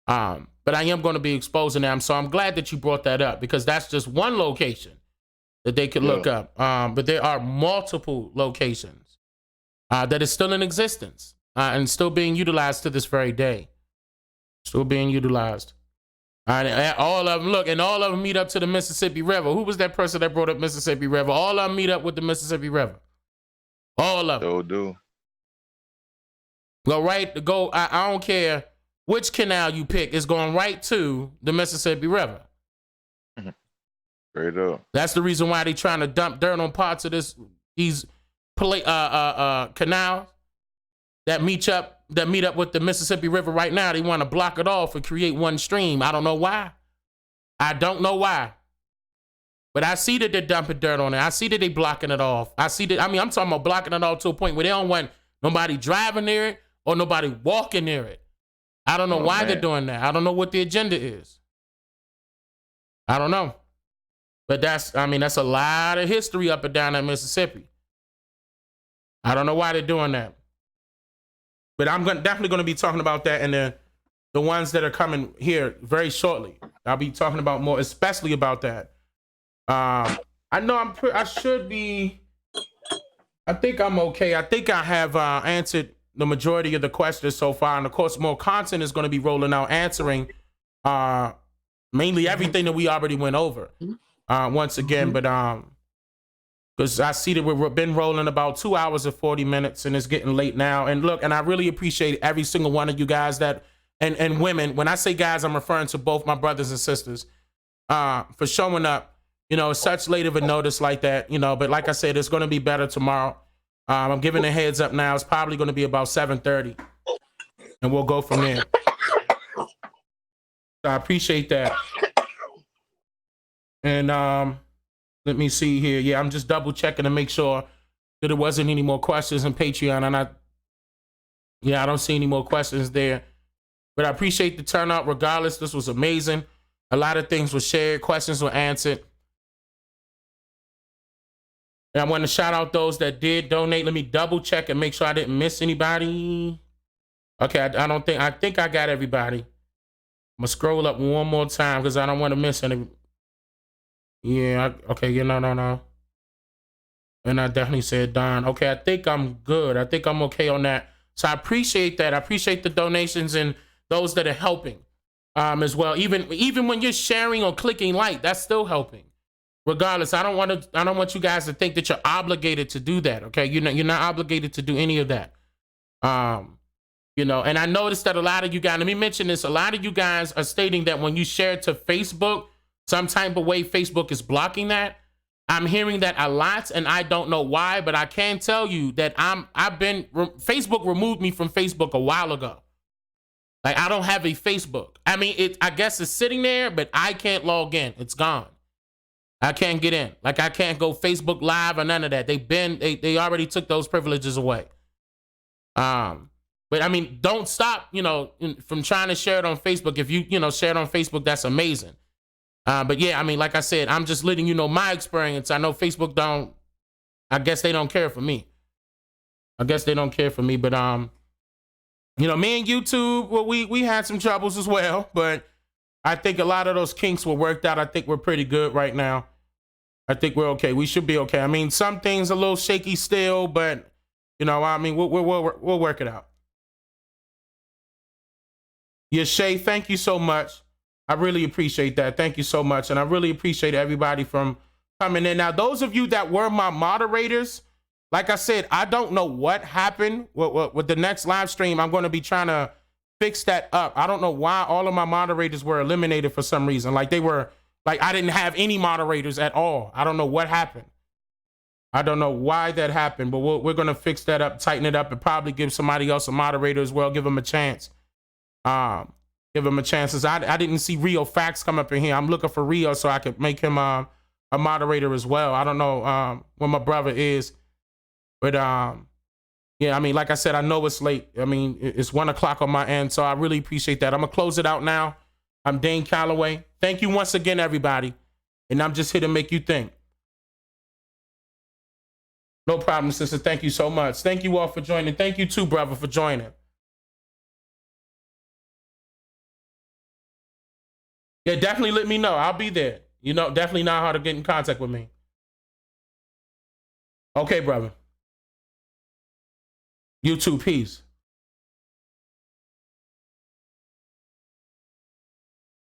But I am going to be exposing them, so I'm glad that you brought that up because that's just one location that they could look up. But there are multiple locations that is still in existence and still being utilized to this very day. Still being utilized. And all of them, look, and all of them meet up to the Mississippi River. Who was that person that brought up Mississippi River? All of them meet up with the Mississippi River. All of them. So do. I don't care which canal you pick, it's going right to the Mississippi River. Straight up. That's the reason why they trying to dump dirt on parts of these canals that meet up with the Mississippi River right now. They want to block it off and create one stream. I don't know why. But I see that they're dumping dirt on it. I see that they blocking it off. I'm talking about blocking it off to a point where they don't want nobody driving near it or nobody walking near it. I don't know why they're doing that. I don't know what the agenda is. I don't know. But that's a lot of history up and down that Mississippi. I don't know why they're doing that. But I'm definitely going to be talking about that in the ones that are coming here very shortly. I'll be talking about more, especially about that. I know I should be. I think I'm okay. I think I have answered the majority of the questions so far, and of course, more content is going to be rolling out answering mainly everything that we already went over once again. But because I see that we've been rolling about 2 hours and 40 minutes, and it's getting late now. And look, and I really appreciate every single one of you guys and women. When I say guys, I'm referring to both my brothers and sisters for showing up. Such late of a notice like that. But like I said, it's going to be better tomorrow. I'm giving a heads up now. It's probably going to be about 7:30, and we'll go from there. So I appreciate that. And let me see here. Yeah, I'm just double checking to make sure that there wasn't any more questions in Patreon. And I don't see any more questions there. But I appreciate the turnout regardless. This was amazing. A lot of things were shared. Questions were answered. And I want to shout out those that did donate. Let me double check and make sure I didn't miss anybody. Okay, I think I got everybody. I'm gonna scroll up one more time because I don't want to miss any. Yeah, okay, yeah, no. And I definitely said Don. Okay, I think I'm good. I think I'm okay on that. So I appreciate that. I appreciate the donations and those that are helping as well. Even when you're sharing or clicking like, that's still helping. Regardless, I don't want you guys to think that you're obligated to do that. Okay, you're not obligated to do any of that. And I noticed that a lot of you guys, let me mention this, a lot of you guys are stating that when you share it to Facebook, some type of way Facebook is blocking that. I'm hearing that a lot, and I don't know why, but I can tell you that Facebook removed me from Facebook a while ago. Like, I don't have a Facebook. I guess it's sitting there, but I can't log in. It's gone. I can't get in. Like, I can't go Facebook Live or none of that. They already took those privileges away. But don't stop, from trying to share it on Facebook. If you share it on Facebook, that's amazing. But yeah, like I said, I'm just letting you know my experience. I know Facebook I guess they don't care for me. But me and YouTube, well, we had some troubles as well, but I think a lot of those kinks were worked out. I think we're pretty good right now. I think we're okay. We should be okay. Some things a little shaky still, but we'll work it out. Yeah, Shay, thank you so much. I really appreciate that. Thank you so much. And I really appreciate everybody from coming in. Now, those of you that were my moderators, like I said, I don't know what happened with the next live stream. I'm going to be trying to fix that up. I don't know why all of my moderators were eliminated for some reason. Like they were, like I didn't have any moderators at all. I don't know what happened. I don't know why that happened, but we're going to fix that up, tighten it up, and probably give somebody else a moderator as well. Give them a chance. Give him a chance. I didn't see Rio Facts come up in here. I'm looking for Rio so I could make him a moderator as well. I don't know where my brother is, but yeah, I mean, like I said, I know it's late. I mean, it's 1 o'clock on my end, so I really appreciate that. I'm gonna close it out now. I'm Dane Calloway. Thank you once again, everybody, and I'm just here to make you think. No problem, sister. Thank you so much. Thank you all for joining. Thank you too, brother, for joining. Yeah, definitely let me know. I'll be there. You know, definitely know how to get in contact with me. Okay, brother. You too. Peace.